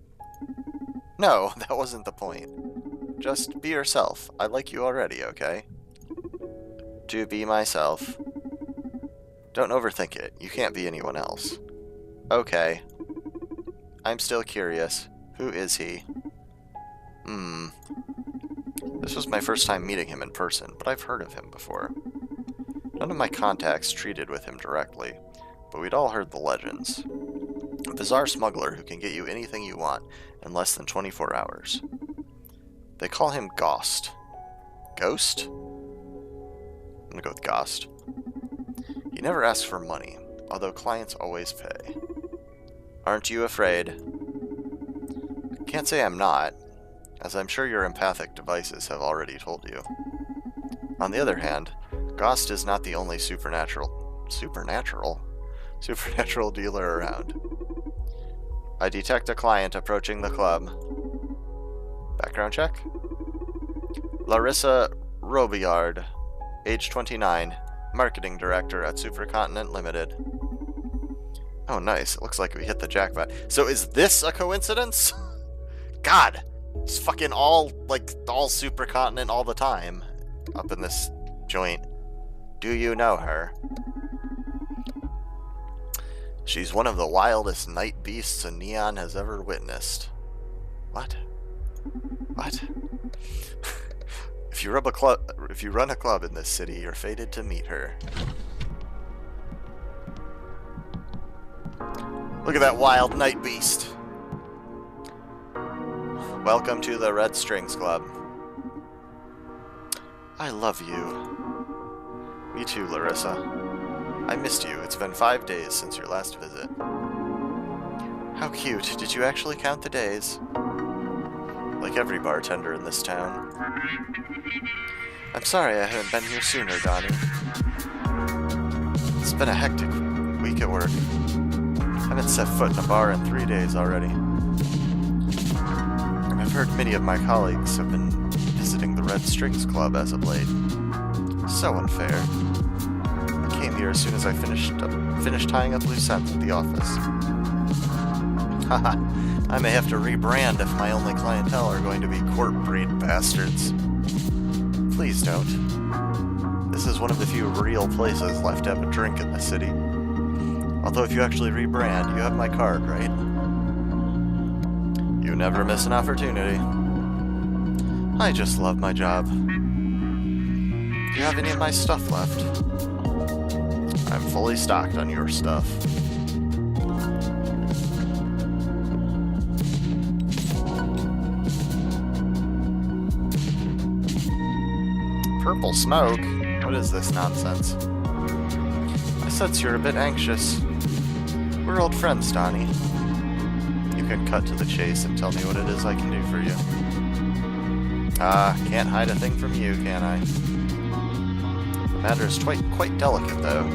A: No, that wasn't the point. Just be yourself. I like you already, okay? To be myself. Don't overthink it. You can't be anyone else. Okay. I'm still curious. Who is he? This was my first time meeting him in person, but I've heard of him before. None of my contacts treated with him directly, but we'd all heard the legends. A bizarre smuggler who can get you anything you want in less than 24 hours. They call him Ghost. Ghost? I'm gonna go with Ghost. He never asks for money, although clients always pay. Aren't you afraid? Can't say I'm not, as I'm sure your empathic devices have already told you. On the other hand, Ghost is not the only supernatural dealer around. I detect a client approaching the club. Background check? Larissa Robillard, age 29, marketing director at Supercontinent Limited. Oh, nice. It looks like we hit the jackpot. So is this a coincidence? God! It's fucking all Supercontinent all the time. Up in this joint. Do you know her? She's one of the wildest night beasts a Neon has ever witnessed. What? What? If you run a club in this city, you're fated to meet her. Look at that wild night beast. Welcome to the Red Strings Club. I love you. Me too, Larissa. I missed you. It's been 5 days since your last visit. How cute. Did you actually count the days? Like every bartender in this town. I'm sorry I haven't been here sooner, Donnie. It's been a hectic week at work. I haven't set foot in a bar in 3 days already. And I've heard many of my colleagues have been visiting the Red Strings Club as of late. So unfair. I came here as soon as I finished tying up loose ends at the office. Haha, I may have to rebrand if my only clientele are going to be court-breed bastards. Please don't. This is one of the few real places left to have a drink in the city. Although if you actually rebrand, you have my card, right? You never miss an opportunity. I just love my job. Do you have any of my stuff left? I'm fully stocked on your stuff. Purple smoke? What is this nonsense? I sense you're a bit anxious. We're old friends, Donnie. You can cut to the chase and tell me what it is I can do for you. Can't hide a thing from you, can I? The matter is quite delicate, though.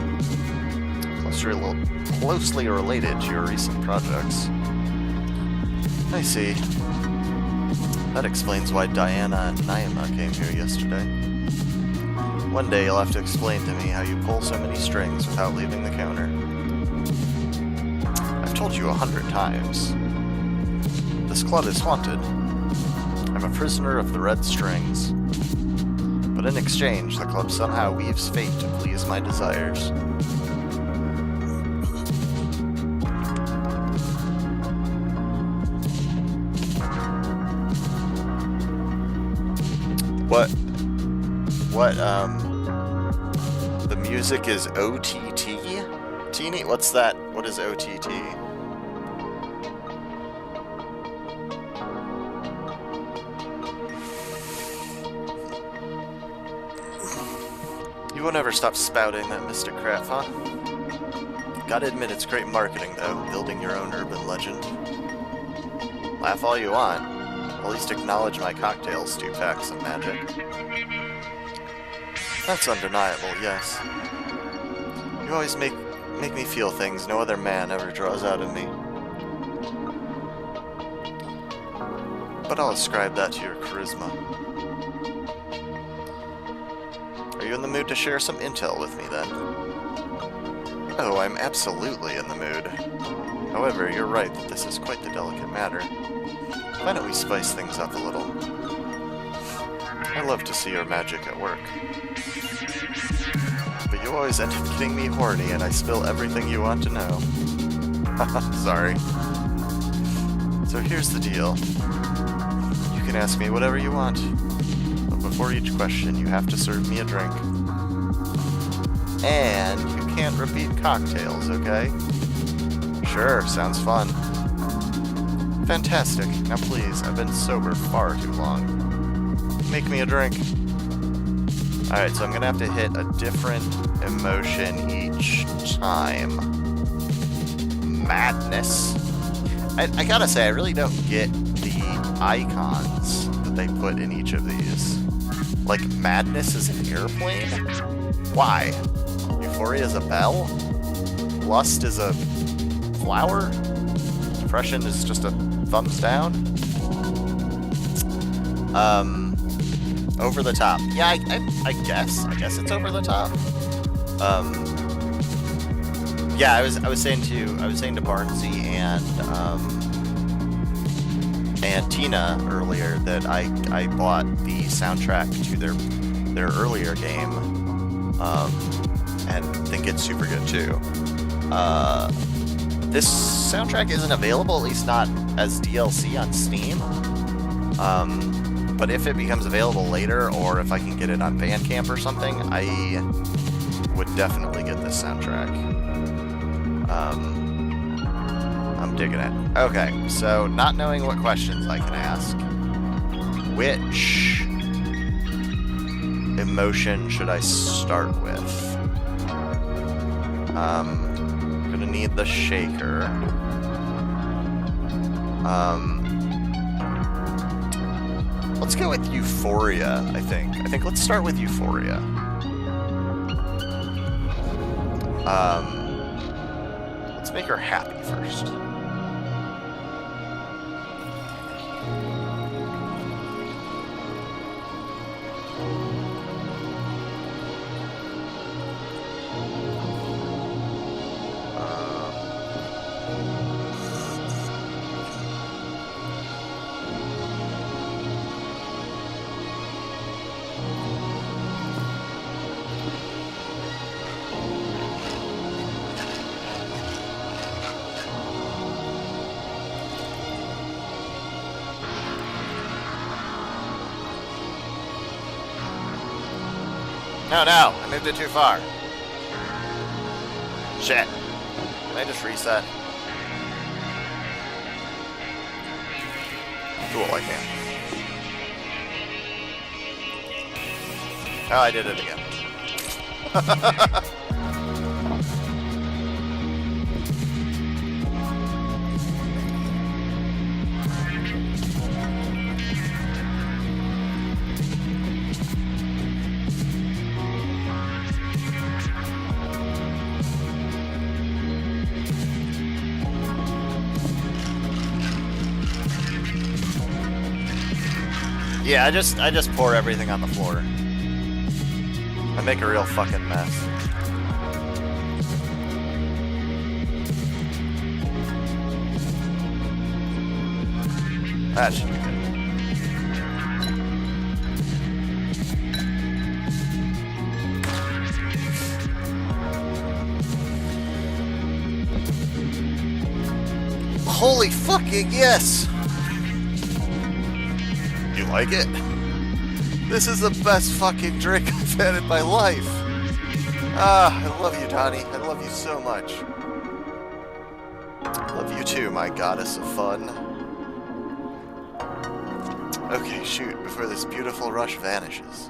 A: Closely related to your recent projects. I see. That explains why Diana and Naima came here yesterday. One day you'll have to explain to me how you pull so many strings without leaving the counter. I've told you 100 times. This club is haunted. I'm a prisoner of the red strings. But in exchange, the club somehow weaves fate to please my desires. The music is OTT? Teeny? What's that? What is OTT? You won't ever stop spouting that mystic crap, huh? Gotta admit it's great marketing, though, building your own urban legend. Laugh all you want. At least acknowledge my cocktails do pack some magic. That's undeniable, yes. You always make me feel things no other man ever draws out of me. But I'll ascribe that to your charisma. Are you in the mood to share some intel with me, then? Oh, I'm absolutely in the mood. However, you're right that this is quite the delicate matter. Why don't we spice things up a little? I love to see your magic at work. But you always end up getting me horny and I spill everything you want to know. Sorry. So here's the deal. You can ask me whatever you want, but before each question you have to serve me a drink. And you can't repeat cocktails, okay? Sure, sounds fun. Fantastic. Now please, I've been sober far too long. Make me a drink. Alright, so I'm gonna have to hit a different emotion each time. Madness. I gotta say, I really don't get the icons that they put in each of these. Like, madness is an airplane? Why? Euphoria is a bell? Lust is a flower? Depression is just a thumbs down? Over the top. Yeah, I guess it's over the top. Yeah, I was saying to Barnsey and Tina earlier that I bought the soundtrack to their earlier game, and think it's super good too. This soundtrack isn't available, at least not as DLC on Steam. But if it becomes available later, or if I can get it on Bandcamp or something, I would definitely get this soundtrack. I'm digging it. Okay, so not knowing what questions I can ask, which emotion should I start with? I'm gonna need the shaker. Let's go with Euphoria, I think. Let's start with Euphoria. Let's make her happy first. No, I moved it too far. Shit. Can I just reset? Cool, I can. Oh, I did it again. Yeah, I just pour everything on the floor. I make a real fucking mess. That should be good. Holy fucking yes! You like it? This is the best fucking drink I've had in my life. Ah, I love you, Donnie. I love you so much. I love you too, my goddess of fun. Okay, shoot, before this beautiful rush vanishes.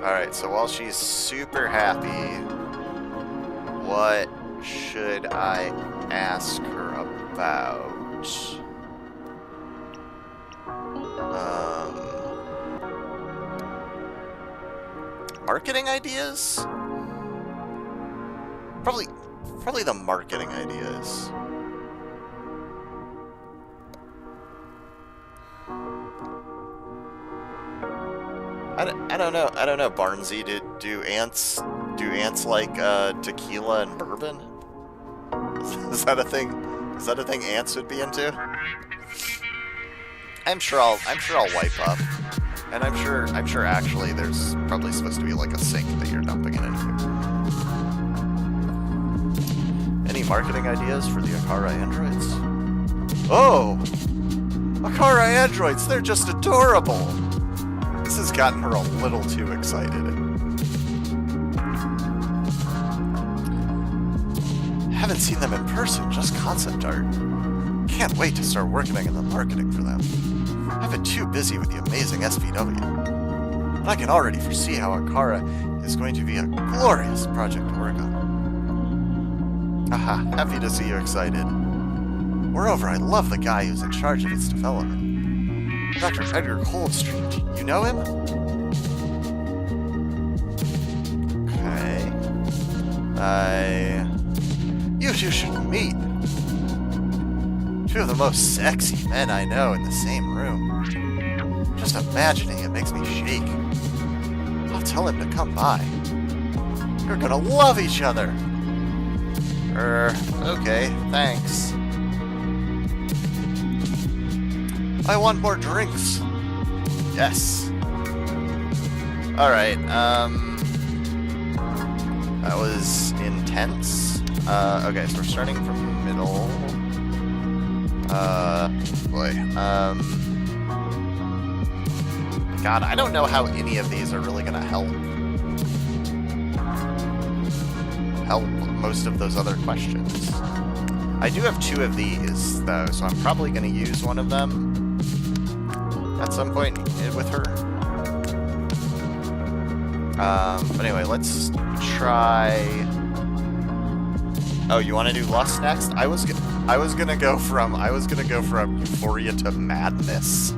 A: Alright, so while she's super happy, what should I ask her about? Marketing ideas? Probably the marketing ideas. I don't know, Barnsey. Do ants like tequila and bourbon? Is that a thing? Is that a thing ants would be into? I'm sure I'll wipe up, and I'm sure actually there's probably supposed to be like a sink that you're dumping it into. Any marketing ideas for the Akara androids? Oh, Akara androids! They're just adorable. This has gotten her a little too excited. Haven't seen them in person, just concept art. Can't wait to start working on the marketing for them. I've been too busy with the amazing SVW. But I can already foresee how Akara is going to be a glorious project to work on. Haha, happy to see you excited. Moreover, I love the guy who's in charge of its development. Dr. Edgar Coldstreet, you know him? Okay. You two should meet. Two of the most sexy men I know in the same room. Just imagining it makes me shake. I'll tell him to come by. You're gonna love each other. Okay, thanks. I want more drinks. Yes. Alright, that was intense. Okay, so we're starting from the middle. God, I don't know how any of these are really gonna help most of those other questions. I do have two of these, though, so I'm probably gonna use one of them at some point with her. But anyway, let's try... Oh, you want to do lust next? I was gonna go from euphoria to madness.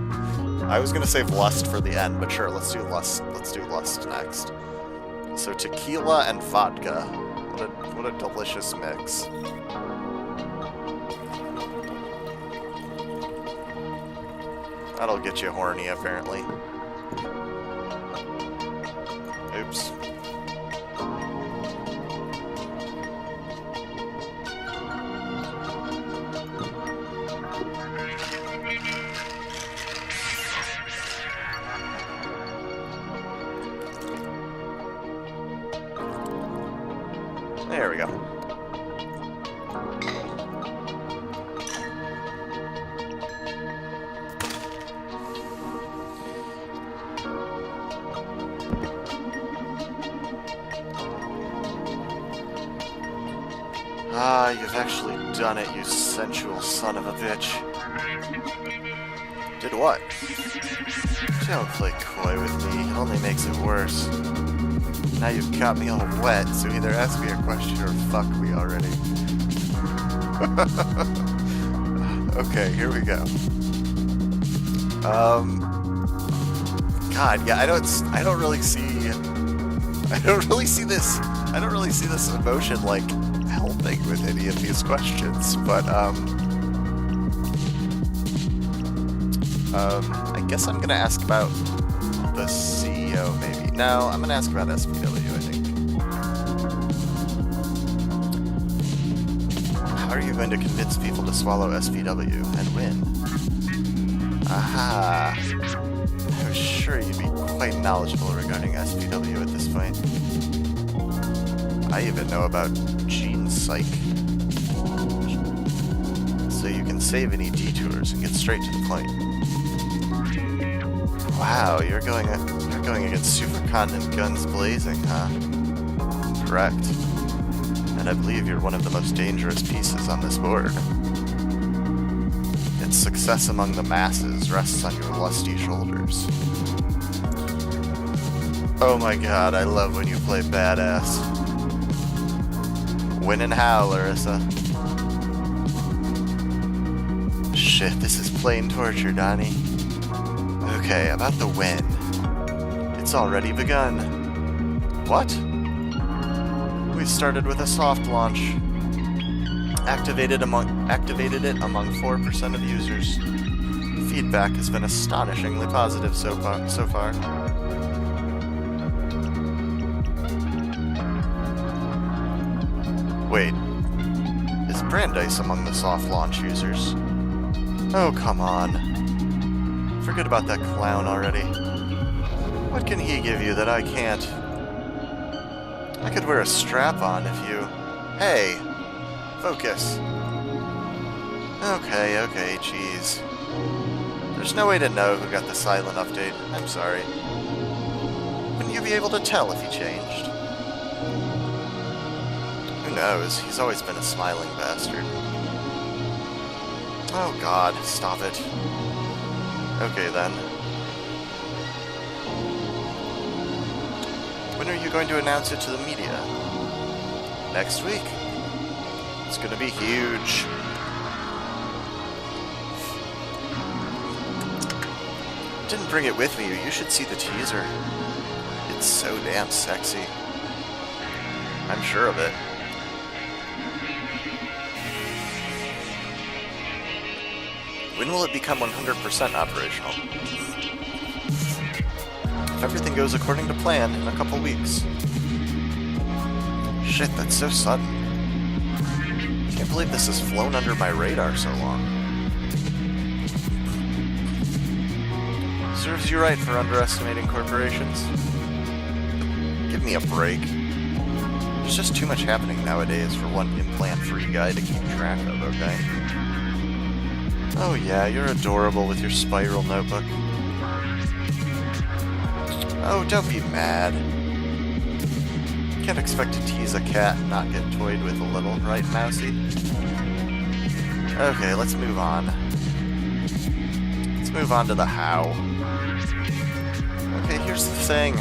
A: I was gonna save lust for the end, but sure, let's do lust. Let's do lust next. So tequila and vodka. What a delicious mix. That'll get you horny, apparently. Oops. There we go. Ah, you've actually done it, you sensual son of a bitch. Did what? Don't play coy with me, it only makes it worse. Now you've got me all wet, so either ask me a question or fuck me already. Okay, here we go. God, yeah, I don't really see this emotion like helping with any of these questions, but I guess I'm gonna ask about the CEO, maybe. No, I'm gonna ask about SPW, I think. How are you going to convince people to swallow SPW and win? Aha! I was sure you'd be quite knowledgeable regarding SPW at this point. I even know about gene psych. So you can save any detours and get straight to the point. Wow, you're going against supercontinent guns blazing, huh? Correct. And I believe you're one of the most dangerous pieces on this board. Its success among the masses rests on your lusty shoulders. Oh my god, I love when you play badass. When and how, Larissa? Shit, this is plain torture, Donnie. Okay, about the when. It's already begun. What? We started with a soft launch. Activated it among 4% of users. Feedback has been astonishingly positive so far. Wait, is Brandeis among the soft launch users? Oh, come on. Forget about that clown already. What can he give you that I can't? I could wear a strap-on if you... Hey! Focus. Okay, jeez. There's no way to know who got the silent update. I'm sorry. Wouldn't you be able to tell if he changed? Who knows? He's always been a smiling bastard. Oh god, stop it. Okay then. When are you going to announce it to the media? Next week. It's gonna be huge. Didn't bring it with me. You should see the teaser. It's so damn sexy. I'm sure of it. When will it become 100% operational? If everything goes according to plan, in a couple weeks. Shit, that's so sudden. Can't believe this has flown under my radar so long. Serves you right for underestimating corporations. Give me a break. There's just too much happening nowadays for one implant-free guy to keep track of, okay? Oh yeah, you're adorable with your spiral notebook. Oh, don't be mad. Can't expect to tease a cat and not get toyed with a little, right, Mousy? Okay, let's move on. Let's move on to the how. Okay, here's the thing.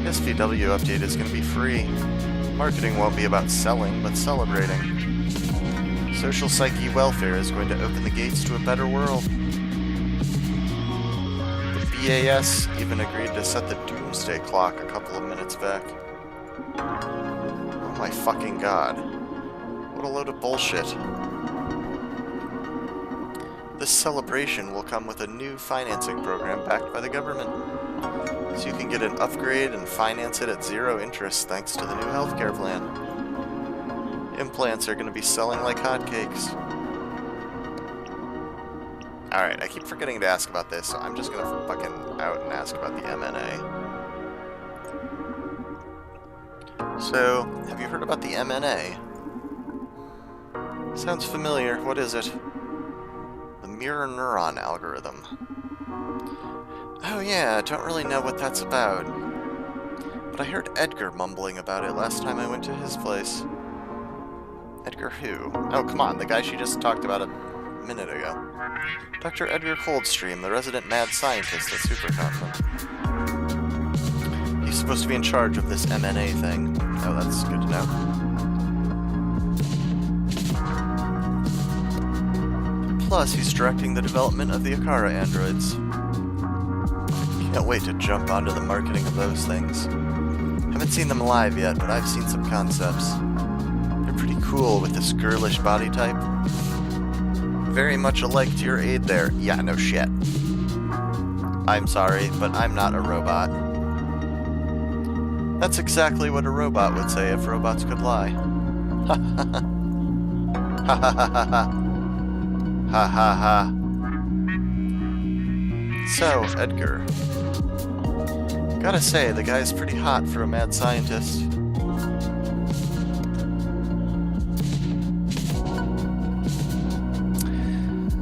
A: SVW update is going to be free. Marketing won't be about selling, but celebrating. Social psyche welfare is going to open the gates to a better world. The BAS even agreed to set the doomsday clock a couple of minutes back. Oh my fucking god. What a load of bullshit. This celebration will come with a new financing program backed by the government. So you can get an upgrade and finance it at 0 interest thanks to the new healthcare plan. Implants are going to be selling like hotcakes. Alright, I keep forgetting to ask about this, so I'm just going to fucking out and ask about the MNA. So, have you heard about the MNA? Sounds familiar. What is it? The mirror neuron algorithm. Oh yeah, I don't really know what that's about. But I heard Edgar mumbling about it last time I went to his place. Edgar who? Oh, come on, the guy she just talked about a minute ago. Dr. Edgar Coldstream, the resident mad scientist at Supercontinent. He's supposed to be in charge of this MNA thing. Oh, that's good to know. Plus, he's directing the development of the Akara androids. Can't wait to jump onto the marketing of those things. Haven't seen them live yet, but I've seen some concepts. They're pretty cool with this girlish body type. Very much alike to your aide there. Yeah, no shit. I'm sorry, but I'm not a robot. That's exactly what a robot would say if robots could lie. Ha ha ha. Ha ha ha ha ha. Ha ha ha. So, Edgar. Gotta say, the guy's pretty hot for a mad scientist.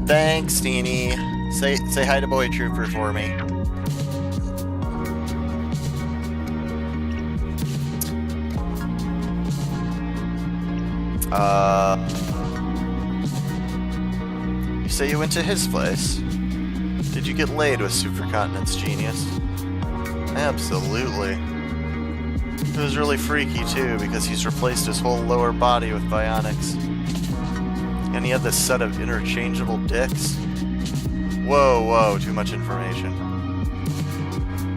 A: Thanks, Teeny. Say hi to Boy Trooper for me. You say you went to his place? Did you get laid with Supercontinent's genius? Absolutely. It was really freaky too, because he's replaced his whole lower body with bionics. And he had this set of interchangeable dicks. Whoa, whoa, too much information.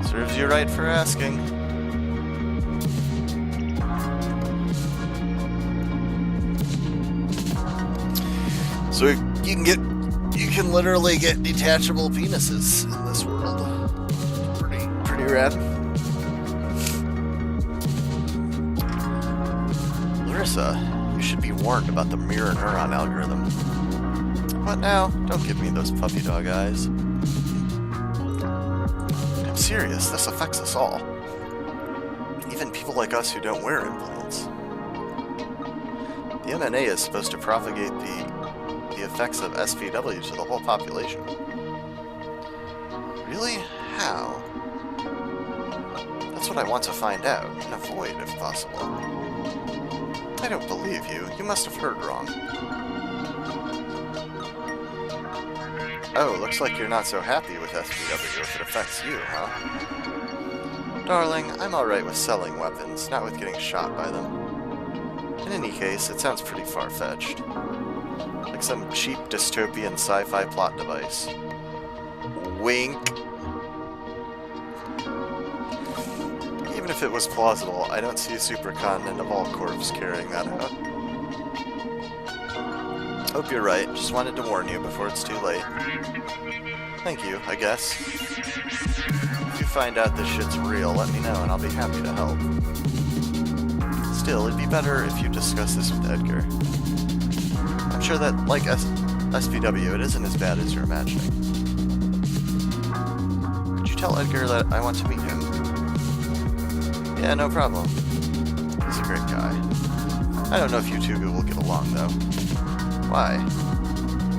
A: Serves you right for asking. So you can literally get detachable penises in this world. Pretty rad. Larissa, you should be warned about the mirror neuron algorithm. What now? Don't give me those puppy dog eyes. I'm serious, this affects us all. Even people like us who don't wear implants. The MNA is supposed to propagate the effects of SPW to the whole population. Really? How? That's what I want to find out, and avoid if possible. I don't believe you. You must have heard wrong. Oh, looks like you're not so happy with SPW if it affects you, huh? Darling, I'm alright with selling weapons, not with getting shot by them. In any case, it sounds pretty far-fetched. Like some cheap dystopian sci-fi plot device. Wink. Even if it was plausible, I don't see a supercontinent of all corps carrying that out. Hope you're right, just wanted to warn you before it's too late. Thank you, I guess. If you find out this shit's real, let me know and I'll be happy to help. Still, it'd be better if you discuss this with Edgar. I'm sure that, like SPW, it isn't as bad as you're imagining. Could you tell Edgar that I want to meet him? Yeah, no problem. He's a great guy. I don't know if you two will get along, though. Why?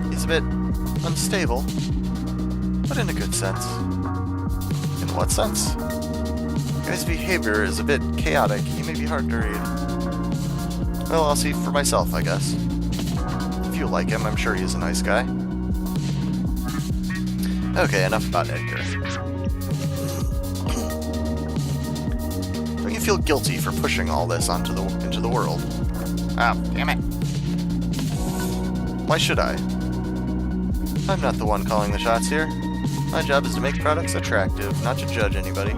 A: He's a bit unstable, but in a good sense. In what sense? The guy's behavior is a bit chaotic. He may be hard to read. Well, I'll see for myself, I guess. If you like him, I'm sure he's a nice guy. Okay, enough about Edgar. Don't you feel guilty for pushing all this into the world? Ah, damn it. Why should I? I'm not the one calling the shots here. My job is to make products attractive, not to judge anybody.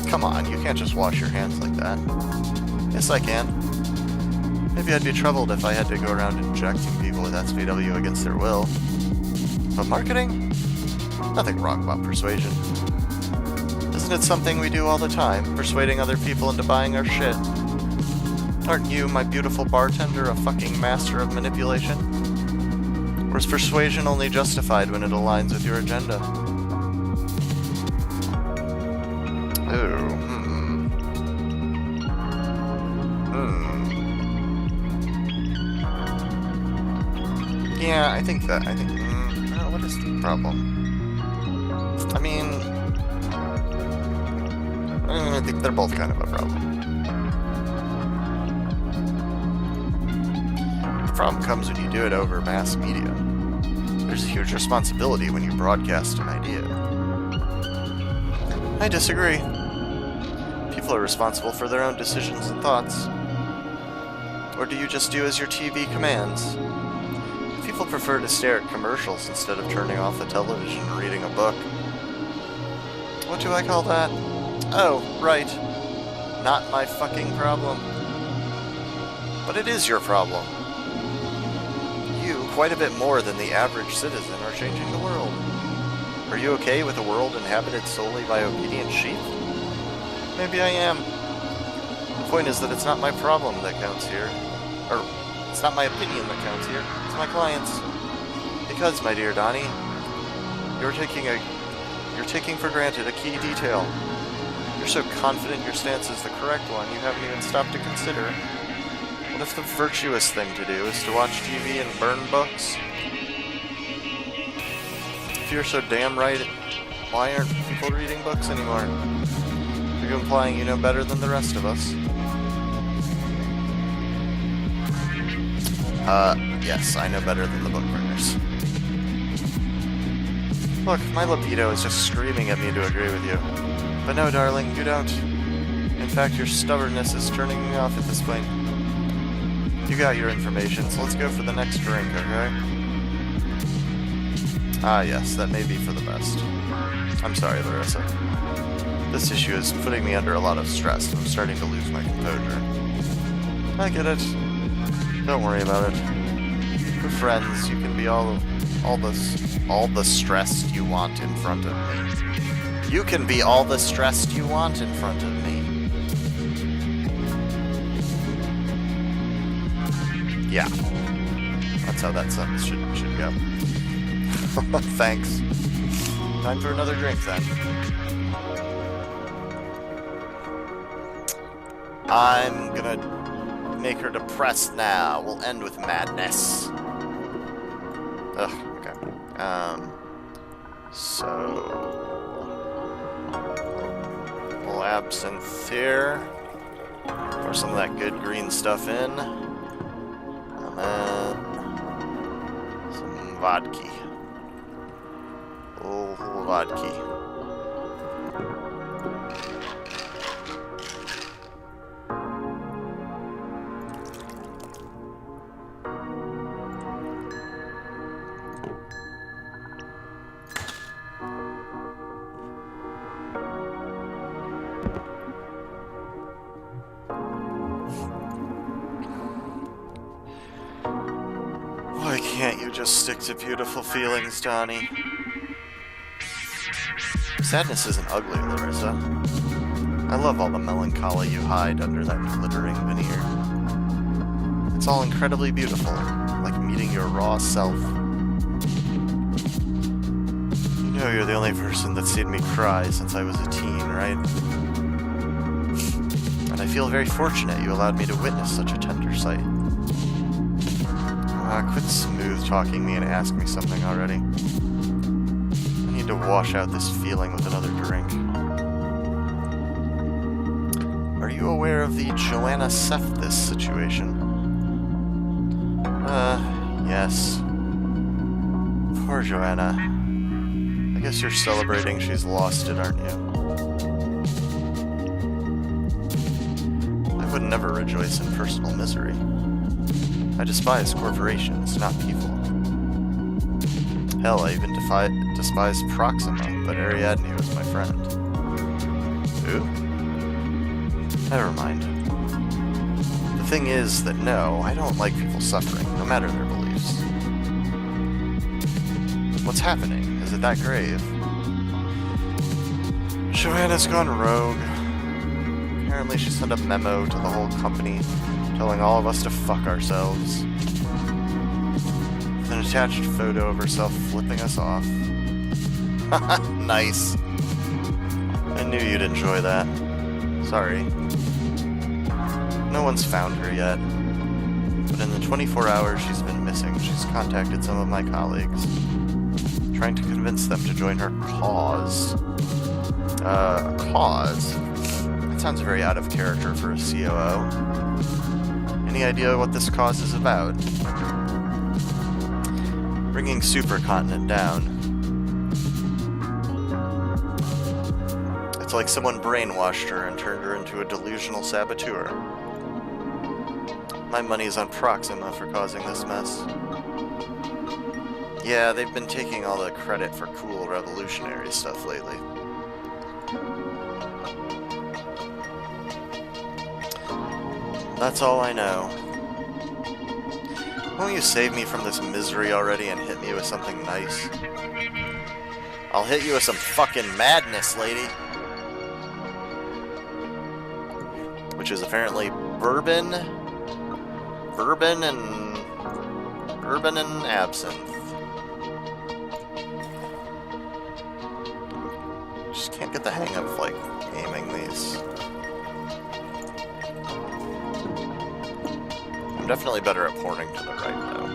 A: Come on, you can't just wash your hands like that. Yes, I can. Maybe I'd be troubled if I had to go around injecting people with SPW against their will. But marketing? Nothing wrong about persuasion. Isn't it something we do all the time, persuading other people into buying our shit? Aren't you, my beautiful bartender, a fucking master of manipulation? Or is persuasion only justified when it aligns with your agenda? Yeah, I think what is the problem? I mean, I think they're both kind of a problem. The problem comes when you do it over mass media. There's a huge responsibility when you broadcast an idea. I disagree. People are responsible for their own decisions and thoughts. Or do you just do as your TV commands? People prefer to stare at commercials instead of turning off the television and reading a book. What do I call that? Oh, right. Not my fucking problem. But it is your problem. You, quite a bit more than the average citizen, are changing the world. Are you okay with a world inhabited solely by obedient sheep? Maybe I am. The point is that it's not my problem that counts here. Or, it's not my opinion that counts here. It's my client's. Because, my dear Donnie, you're taking for granted a key detail. You're so confident your stance is the correct one, you haven't even stopped to consider. What if the virtuous thing to do is to watch TV and burn books? If you're so damn right, why aren't people reading books anymore? Are you implying you know better than the rest of us? Yes, I know better than the book burners. Look, my libido is just screaming at me to agree with you. But no, darling, you don't. In fact, your stubbornness is turning me off at this point. You got your information, so let's go for the next drink, okay? Ah, yes, that may be for the best. I'm sorry, Larissa. This issue is putting me under a lot of stress, and I'm starting to lose my composure. I get it. Don't worry about it. We're friends. You can be all the stressed you want in front of me. You can be all the stressed you want in front of me. Yeah. That's how that sentence should go. Thanks. Time for another drink then. I'm gonna make her depressed now. We'll end with madness. Ugh, okay. So... a little absinthe here. Pour some of that good green stuff in. And then... some vodka. A little vodka. Why can't you just stick to beautiful feelings, Donnie? Sadness isn't ugly, Larissa. I love all the melancholy you hide under that glittering veneer. It's all incredibly beautiful, like meeting your raw self. You know you're the only person that's seen me cry since I was a teen, right? And I feel very fortunate you allowed me to witness such a tender sight. Quit smooth-talking me and ask me something already. I need to wash out this feeling with another drink. Are you aware of the Joanna Cephthis situation? Yes. Poor Joanna. I guess you're celebrating she's lost it, aren't you? I would never rejoice in personal misery. I despise corporations, not people. Hell, I even despise Proxima, but Ariadne was my friend. Who? Never mind. The thing is that no, I don't like people suffering, no matter their beliefs. What's happening? Is it that grave? Joanna's gone rogue. Apparently she sent a memo to the whole company telling all of us to fuck ourselves. With an attached photo of herself flipping us off. Nice. I knew you'd enjoy that. Sorry. No one's found her yet. But in the 24 hours she's been missing, she's contacted some of my colleagues, trying to convince them to join her cause. A cause? That sounds very out of character for a COO. Any idea what this cause is about? Bringing Supercontinent down. It's like someone brainwashed her and turned her into a delusional saboteur. My money's on Proxima for causing this mess. Yeah, they've been taking all the credit for cool revolutionary stuff lately. That's all I know. Won't you save me from this misery already and hit me with something nice? I'll hit you with some fucking madness, lady. Which is apparently bourbon and absinthe. Just can't get the hang of, like, aiming these. I'm definitely better at pointing to the right, though.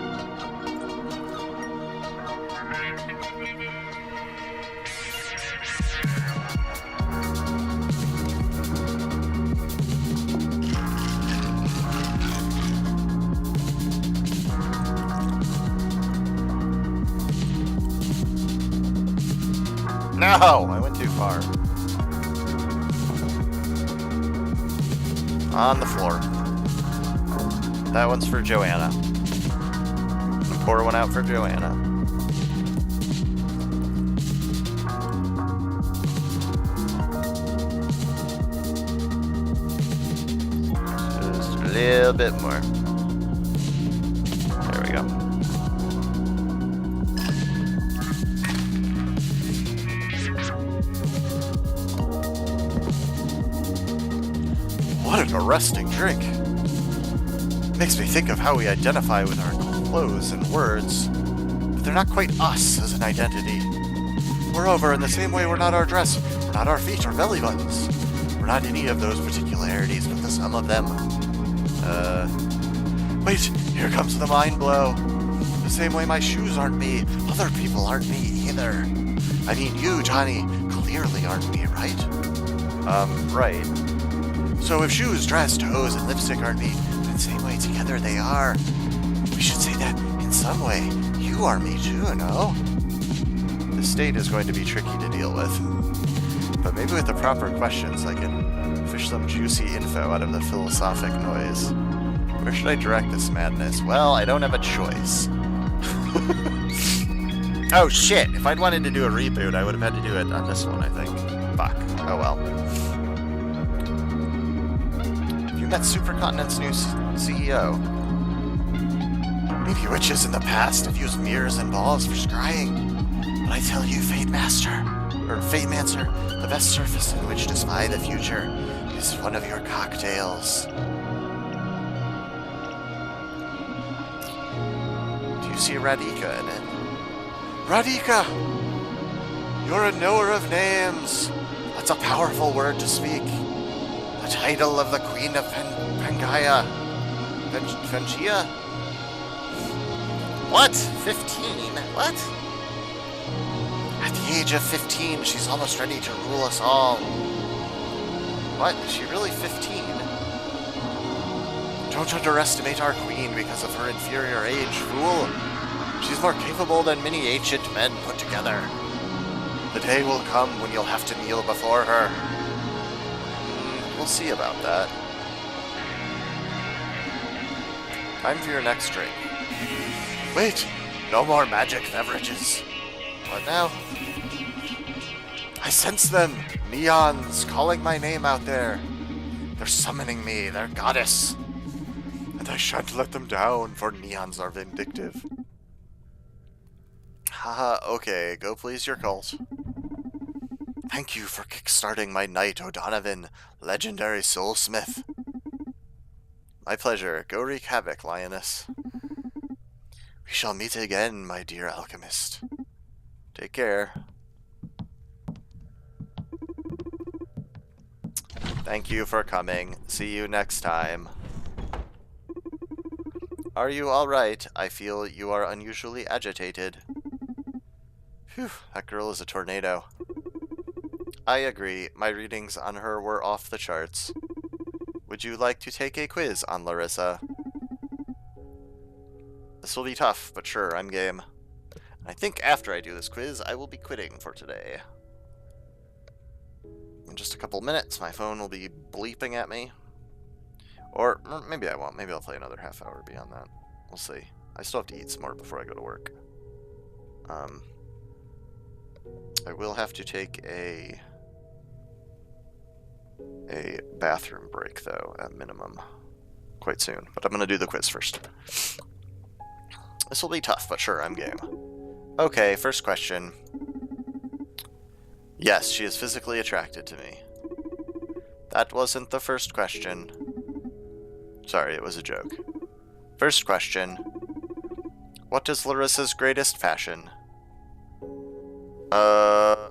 A: No! I went too far. On the floor. That one's for Joanna. Pour one out for Joanna. Just a little bit more. There we go. What an arresting drink. Makes me think of how we identify with our clothes and words, but they're not quite us as an identity. Moreover, in the same way we're not our dress, we're not our feet or belly buttons. We're not any of those particularities, but the sum of them. Wait, here comes the mind blow. The same way my shoes aren't me, other people aren't me either. I mean, you, Johnny, clearly aren't me, right? Right. So if shoes, dress, toes, and lipstick aren't me, in the same way together they are. We should say that, in some way, you are me too, no? The state is going to be tricky to deal with. But maybe with the proper questions I can fish some juicy info out of the philosophic noise. Where should I direct this madness? Well, I don't have a choice. Oh shit, if I'd wanted to do a reboot, I would have had to do it on this one, I think. Fuck. Oh well. Met Supercontinent's new CEO. Maybe witches in the past have used mirrors and balls for scrying. But I tell you, Fate Mancer, the best surface in which to spy the future is one of your cocktails. Do you see Radhika in it? Radhika! You're a knower of names. That's a powerful word to speak. The title of the Queen of Pangaea. Pangaea? What? 15? What? At the age of 15, she's almost ready to rule us all. What? Is she really 15? Don't underestimate our queen because of her inferior age, fool. She's more capable than many ancient men put together. The day will come when you'll have to kneel before her. We'll see about that. Time for your next drink. Wait! No more magic beverages. What now? I sense them! Neons calling my name out there. They're summoning me, their goddess. And I shan't let them down, for neons are vindictive. Haha, okay, go please your cult. Thank you for kickstarting my night, O'Donovan, legendary soulsmith. My pleasure. Go wreak havoc, lioness. We shall meet again, my dear alchemist. Take care. Thank you for coming. See you next time. Are you alright? I feel you are unusually agitated. Phew, that girl is a tornado. I agree. My readings on her were off the charts. Would you like to take a quiz on Larissa? This will be tough, but sure, I'm game. I think after I do this quiz, I will be quitting for today. In just a couple minutes, my phone will be bleeping at me. Or maybe I won't. Maybe I'll play another half hour beyond that. We'll see. I still have to eat some more before I go to work. I will have to take a bathroom break, though, at minimum, quite soon. But I'm going to do the quiz first. This will be tough, but sure, I'm game. Okay, first question. Yes, she is physically attracted to me. That wasn't the first question. Sorry, it was a joke. First question. What is Larissa's greatest passion? I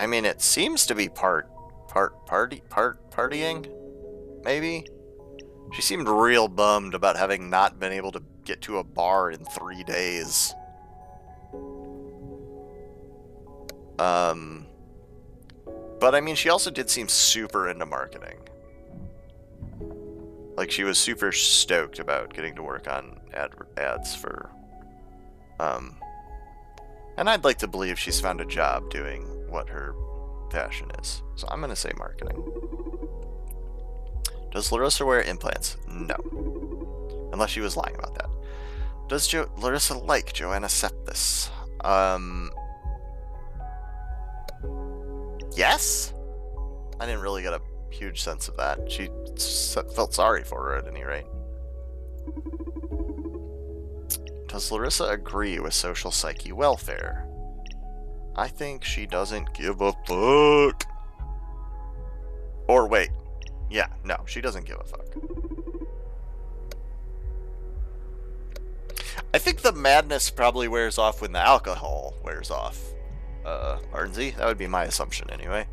A: mean it seems to be partying, maybe? She seemed real bummed about having not been able to get to a bar in 3 days. But I mean, she also did seem super into marketing. Like, she was super stoked about getting to work on ads for, and I'd like to believe she's found a job doing what her passion is. So I'm gonna say marketing. Does Larissa wear implants? No. Unless she was lying about that. Does Larissa like Joanna Septis? Yes? I didn't really get a huge sense of that. She felt sorry for her at any rate. Does Larissa agree with social psyche welfare? I think she doesn't give a fuck. Or wait. Yeah, no, she doesn't give a fuck. I think the madness probably wears off when the alcohol wears off. Arnsey? That would be my assumption anyway.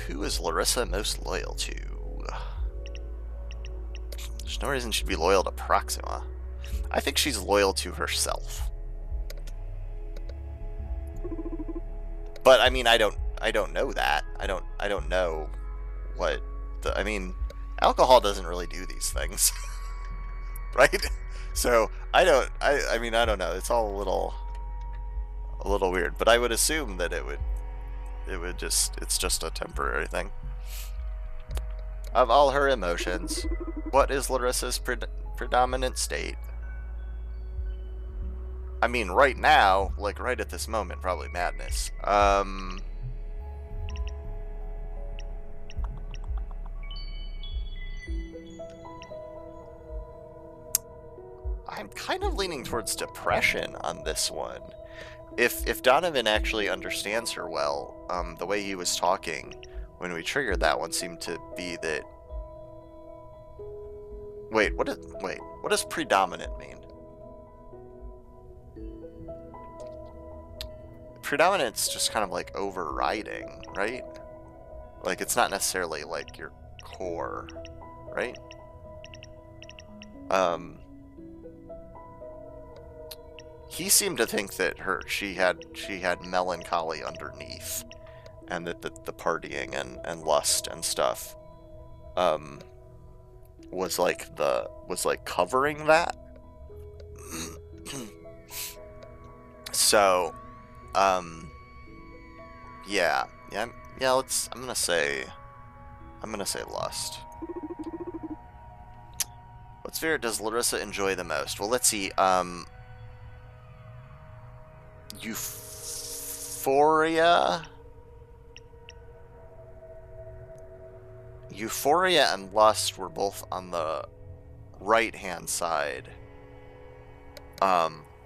A: Who is Larissa most loyal to? There's no reason she'd be loyal to Proxima. I think she's loyal to herself. But I mean, I don't know that. I don't know what the, I mean, alcohol doesn't really do these things. Right? So I mean, I don't know. It's all a little weird, but I would assume that it's just a temporary thing. Of all her emotions, what is Larissa's predominant state? I mean, right now, like right at this moment, probably madness. I'm kind of leaning towards depression on this one. If Donovan actually understands her well, the way he was talking when we triggered that one seemed to be that. Wait, what does predominant mean? Predominant's just kind of like overriding, right? Like, it's not necessarily like your core, right? He seemed to think that she had melancholy underneath, and that the partying and lust and stuff was like covering that. So yeah, I'm gonna say lust. What spirit does Larissa enjoy the most? Well, let's see. Euphoria and lust were both on the right hand side,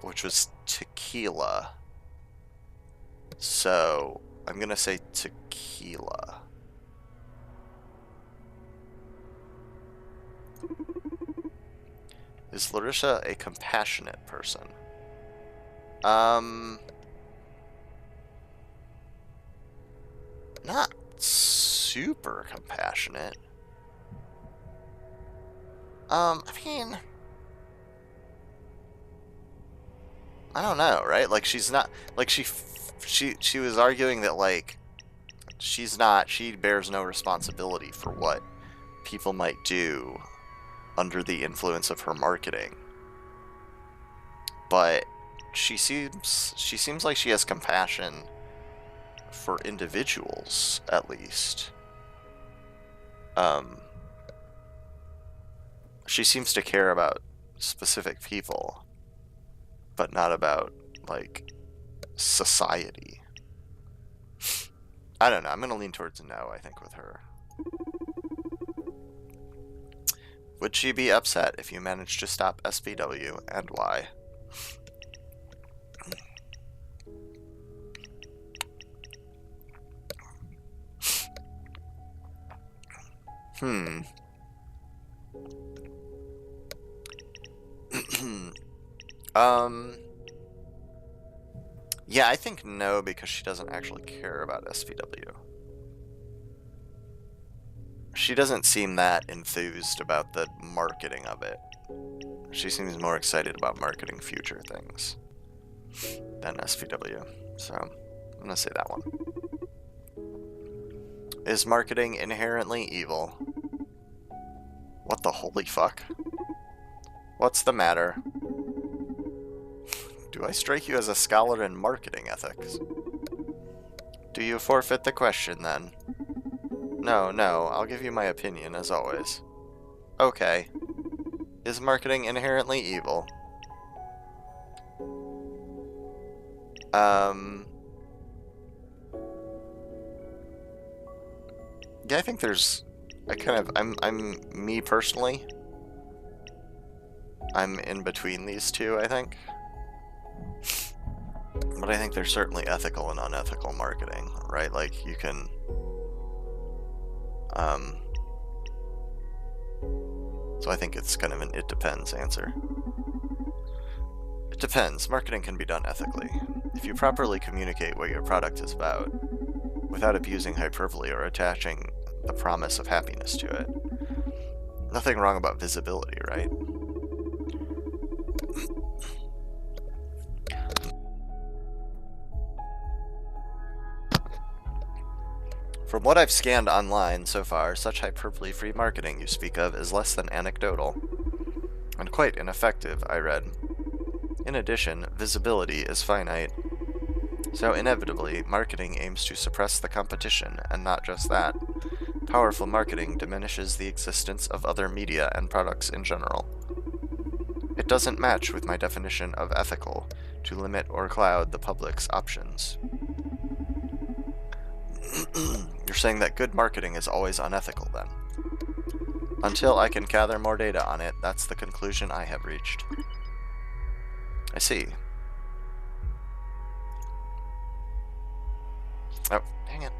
A: which was tequila. So I'm gonna say tequila. Is Larissa a compassionate person? Not super compassionate. I mean, I don't know, right? Like, she's not, like, she was arguing that, like, she bears no responsibility for what people might do under the influence of her marketing. But she seems like she has compassion for individuals, at least. She seems to care about specific people, but not about, like, society. I don't know. I'm going to lean towards a no, I think, with her. Would she be upset if you managed to stop SVW, and why? Hmm. um... Yeah, I think no, because she doesn't actually care about SVW. She doesn't seem that enthused about the marketing of it. She seems more excited about marketing future things than SVW. So, I'm gonna say that one. Is marketing inherently evil? What the holy fuck? What's the matter? Do I strike you as a scholar in marketing ethics? Do you forfeit the question, then? No, I'll give you my opinion, as always. Okay. Is marketing inherently evil? Yeah, I think there's... me personally, I'm in between these two, I think. But I think there's certainly ethical and unethical marketing, right? Like, you can... So I think it's kind of an it depends answer. It depends. Marketing can be done ethically. If you properly communicate what your product is about, without abusing hyperbole or attaching the promise of happiness to it. Nothing wrong about visibility, right? From what I've scanned online so far, such hyperbole-free marketing you speak of is less than anecdotal, and quite ineffective, I read. In addition, visibility is finite, so inevitably, marketing aims to suppress the competition, and not just that. Powerful marketing diminishes the existence of other media and products in general. It doesn't match with my definition of ethical, to limit or cloud the public's options. You're saying that good marketing is always unethical, then? Until I can gather more data on it, that's the conclusion I have reached. I see. Oh, dang it.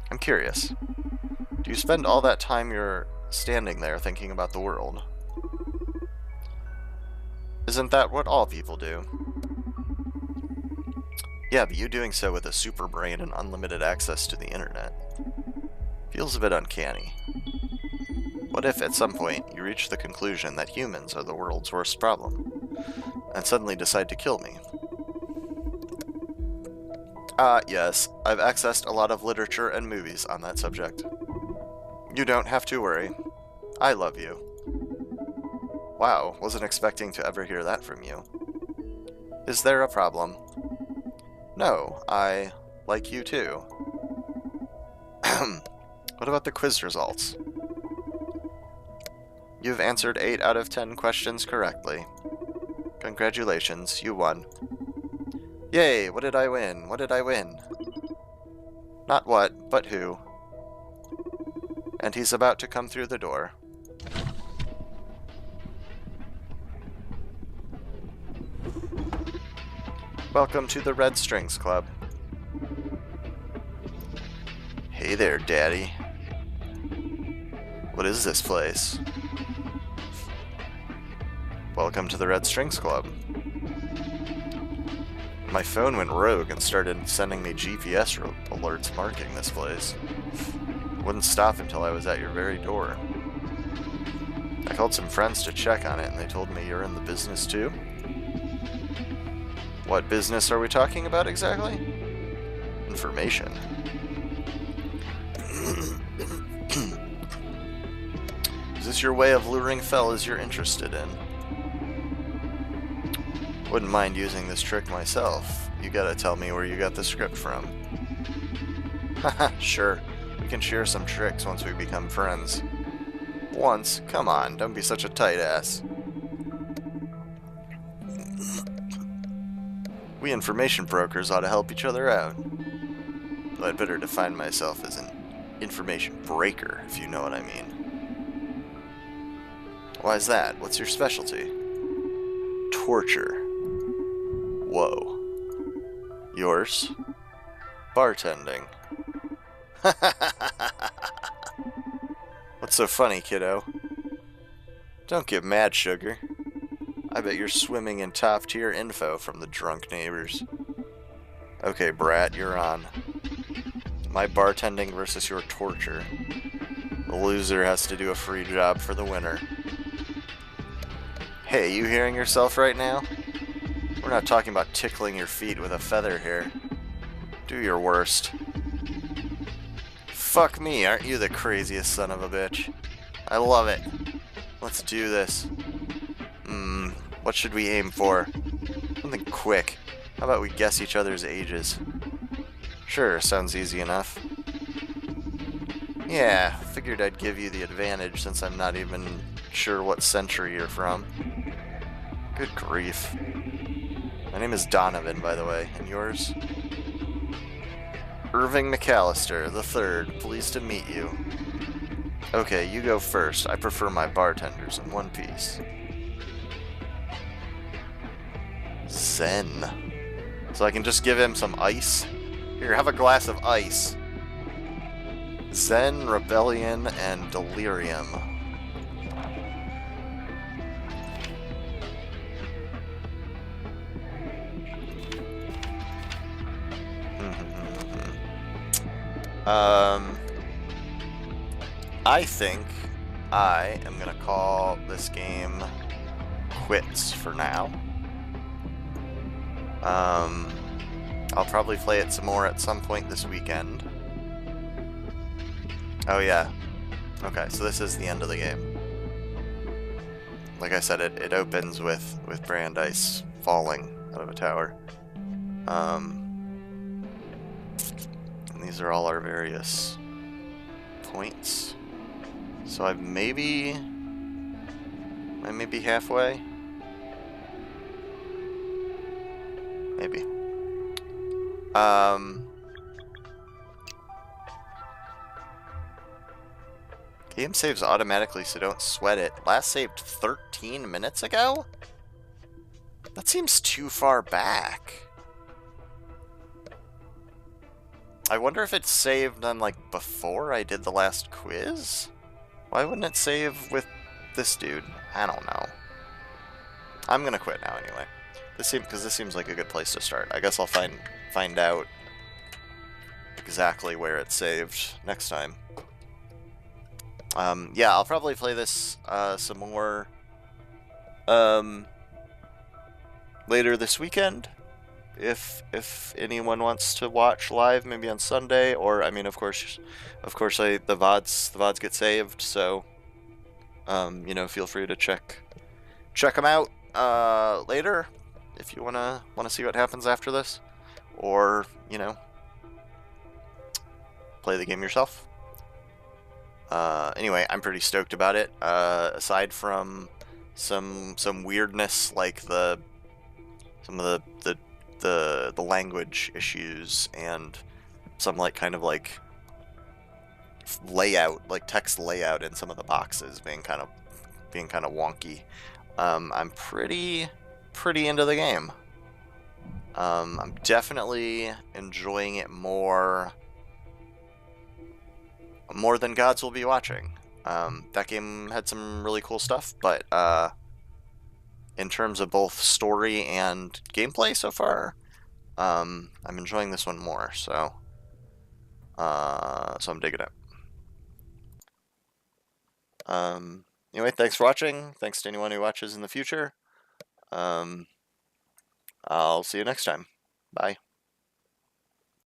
A: I'm curious. Do you spend all that time you're standing there thinking about the world? Isn't that what all people do? Yeah, but you doing so with a super brain and unlimited access to the internet feels a bit uncanny. What if, at some point, you reach the conclusion that humans are the world's worst problem, and suddenly decide to kill me? Yes, I've accessed a lot of literature and movies on that subject. You don't have to worry. I love you. Wow, wasn't expecting to ever hear that from you. Is there a problem? No, I like you too. What about the quiz results? You've answered 8 out of 10 questions correctly. Congratulations, you won. Yay, what did I win? What did I win? Not what, but who. And he's about to come through the door. Welcome to the Red Strings Club. Hey there, Daddy. What is this place? Welcome to the Red Strings Club. My phone went rogue and started sending me GPS alerts marking this place. Wouldn't stop until I was at your very door. I called some friends to check on it, and they told me you're in the business too? What business are we talking about exactly? Information. Is this your way of luring fellas you're interested in? Wouldn't mind using this trick myself. You gotta tell me where you got the script from. Haha, sure. We can share some tricks once we become friends. Once? Come on, don't be such a tight ass. We information brokers ought to help each other out. But I'd better define myself as an information breaker, if you know what I mean. Why's that? What's your specialty? Torture. Whoa. Yours? Bartending. What's so funny, kiddo? Don't get mad, sugar. I bet you're swimming in top-tier info from the drunk neighbors. Okay, brat, you're on. My bartending versus your torture. The loser has to do a free job for the winner. Hey, you hearing yourself right now? We're not talking about tickling your feet with a feather here. Do your worst. Fuck me, aren't you the craziest son of a bitch? I love it. Let's do this. What should we aim for? Something quick. How about we guess each other's ages? Sure, sounds easy enough. Yeah, figured I'd give you the advantage since I'm not even sure what century you're from. Good grief. My name is Donovan, by the way, and yours? Irving McAllister, the third. Pleased to meet you. Okay, you go first. I prefer my bartenders in one piece. Zen. So I can just give him some ice? Here, have a glass of ice. Zen, Rebellion, and Delirium. I think I am gonna call this game quits for now. I'll probably play it some more at some point this weekend. Oh yeah. Okay, so this is the end of the game. Like I said, it opens with Brandeis falling out of a tower. And these are all our various points. So I may be halfway. Maybe. Game saves automatically, so don't sweat it. Last saved 13 minutes ago? That seems too far back. I wonder if it's saved on, like, before I did the last quiz? Why wouldn't it save with this dude? I don't know. I'm gonna quit now anyway. Because this seems like a good place to start. I guess I'll find out exactly where it's saved next time. Yeah, I'll probably play this some more later this weekend. If anyone wants to watch live, maybe on Sunday, or I mean, of course, the VODs get saved. So, you know, feel free to check them out later if you wanna see what happens after this, or you know, play the game yourself. Anyway, I'm pretty stoked about it. Aside from some weirdness like some of the language issues and some like kind of like layout, like text layout in some of the boxes being kind of wonky. I'm pretty into the game. I'm definitely enjoying it more than Gods Will Be Watching. That game had some really cool stuff, but in terms of both story and gameplay so far, I'm enjoying this one more. So I'm digging it. Anyway, thanks for watching. Thanks to anyone who watches in the future. I'll see you next time. Bye.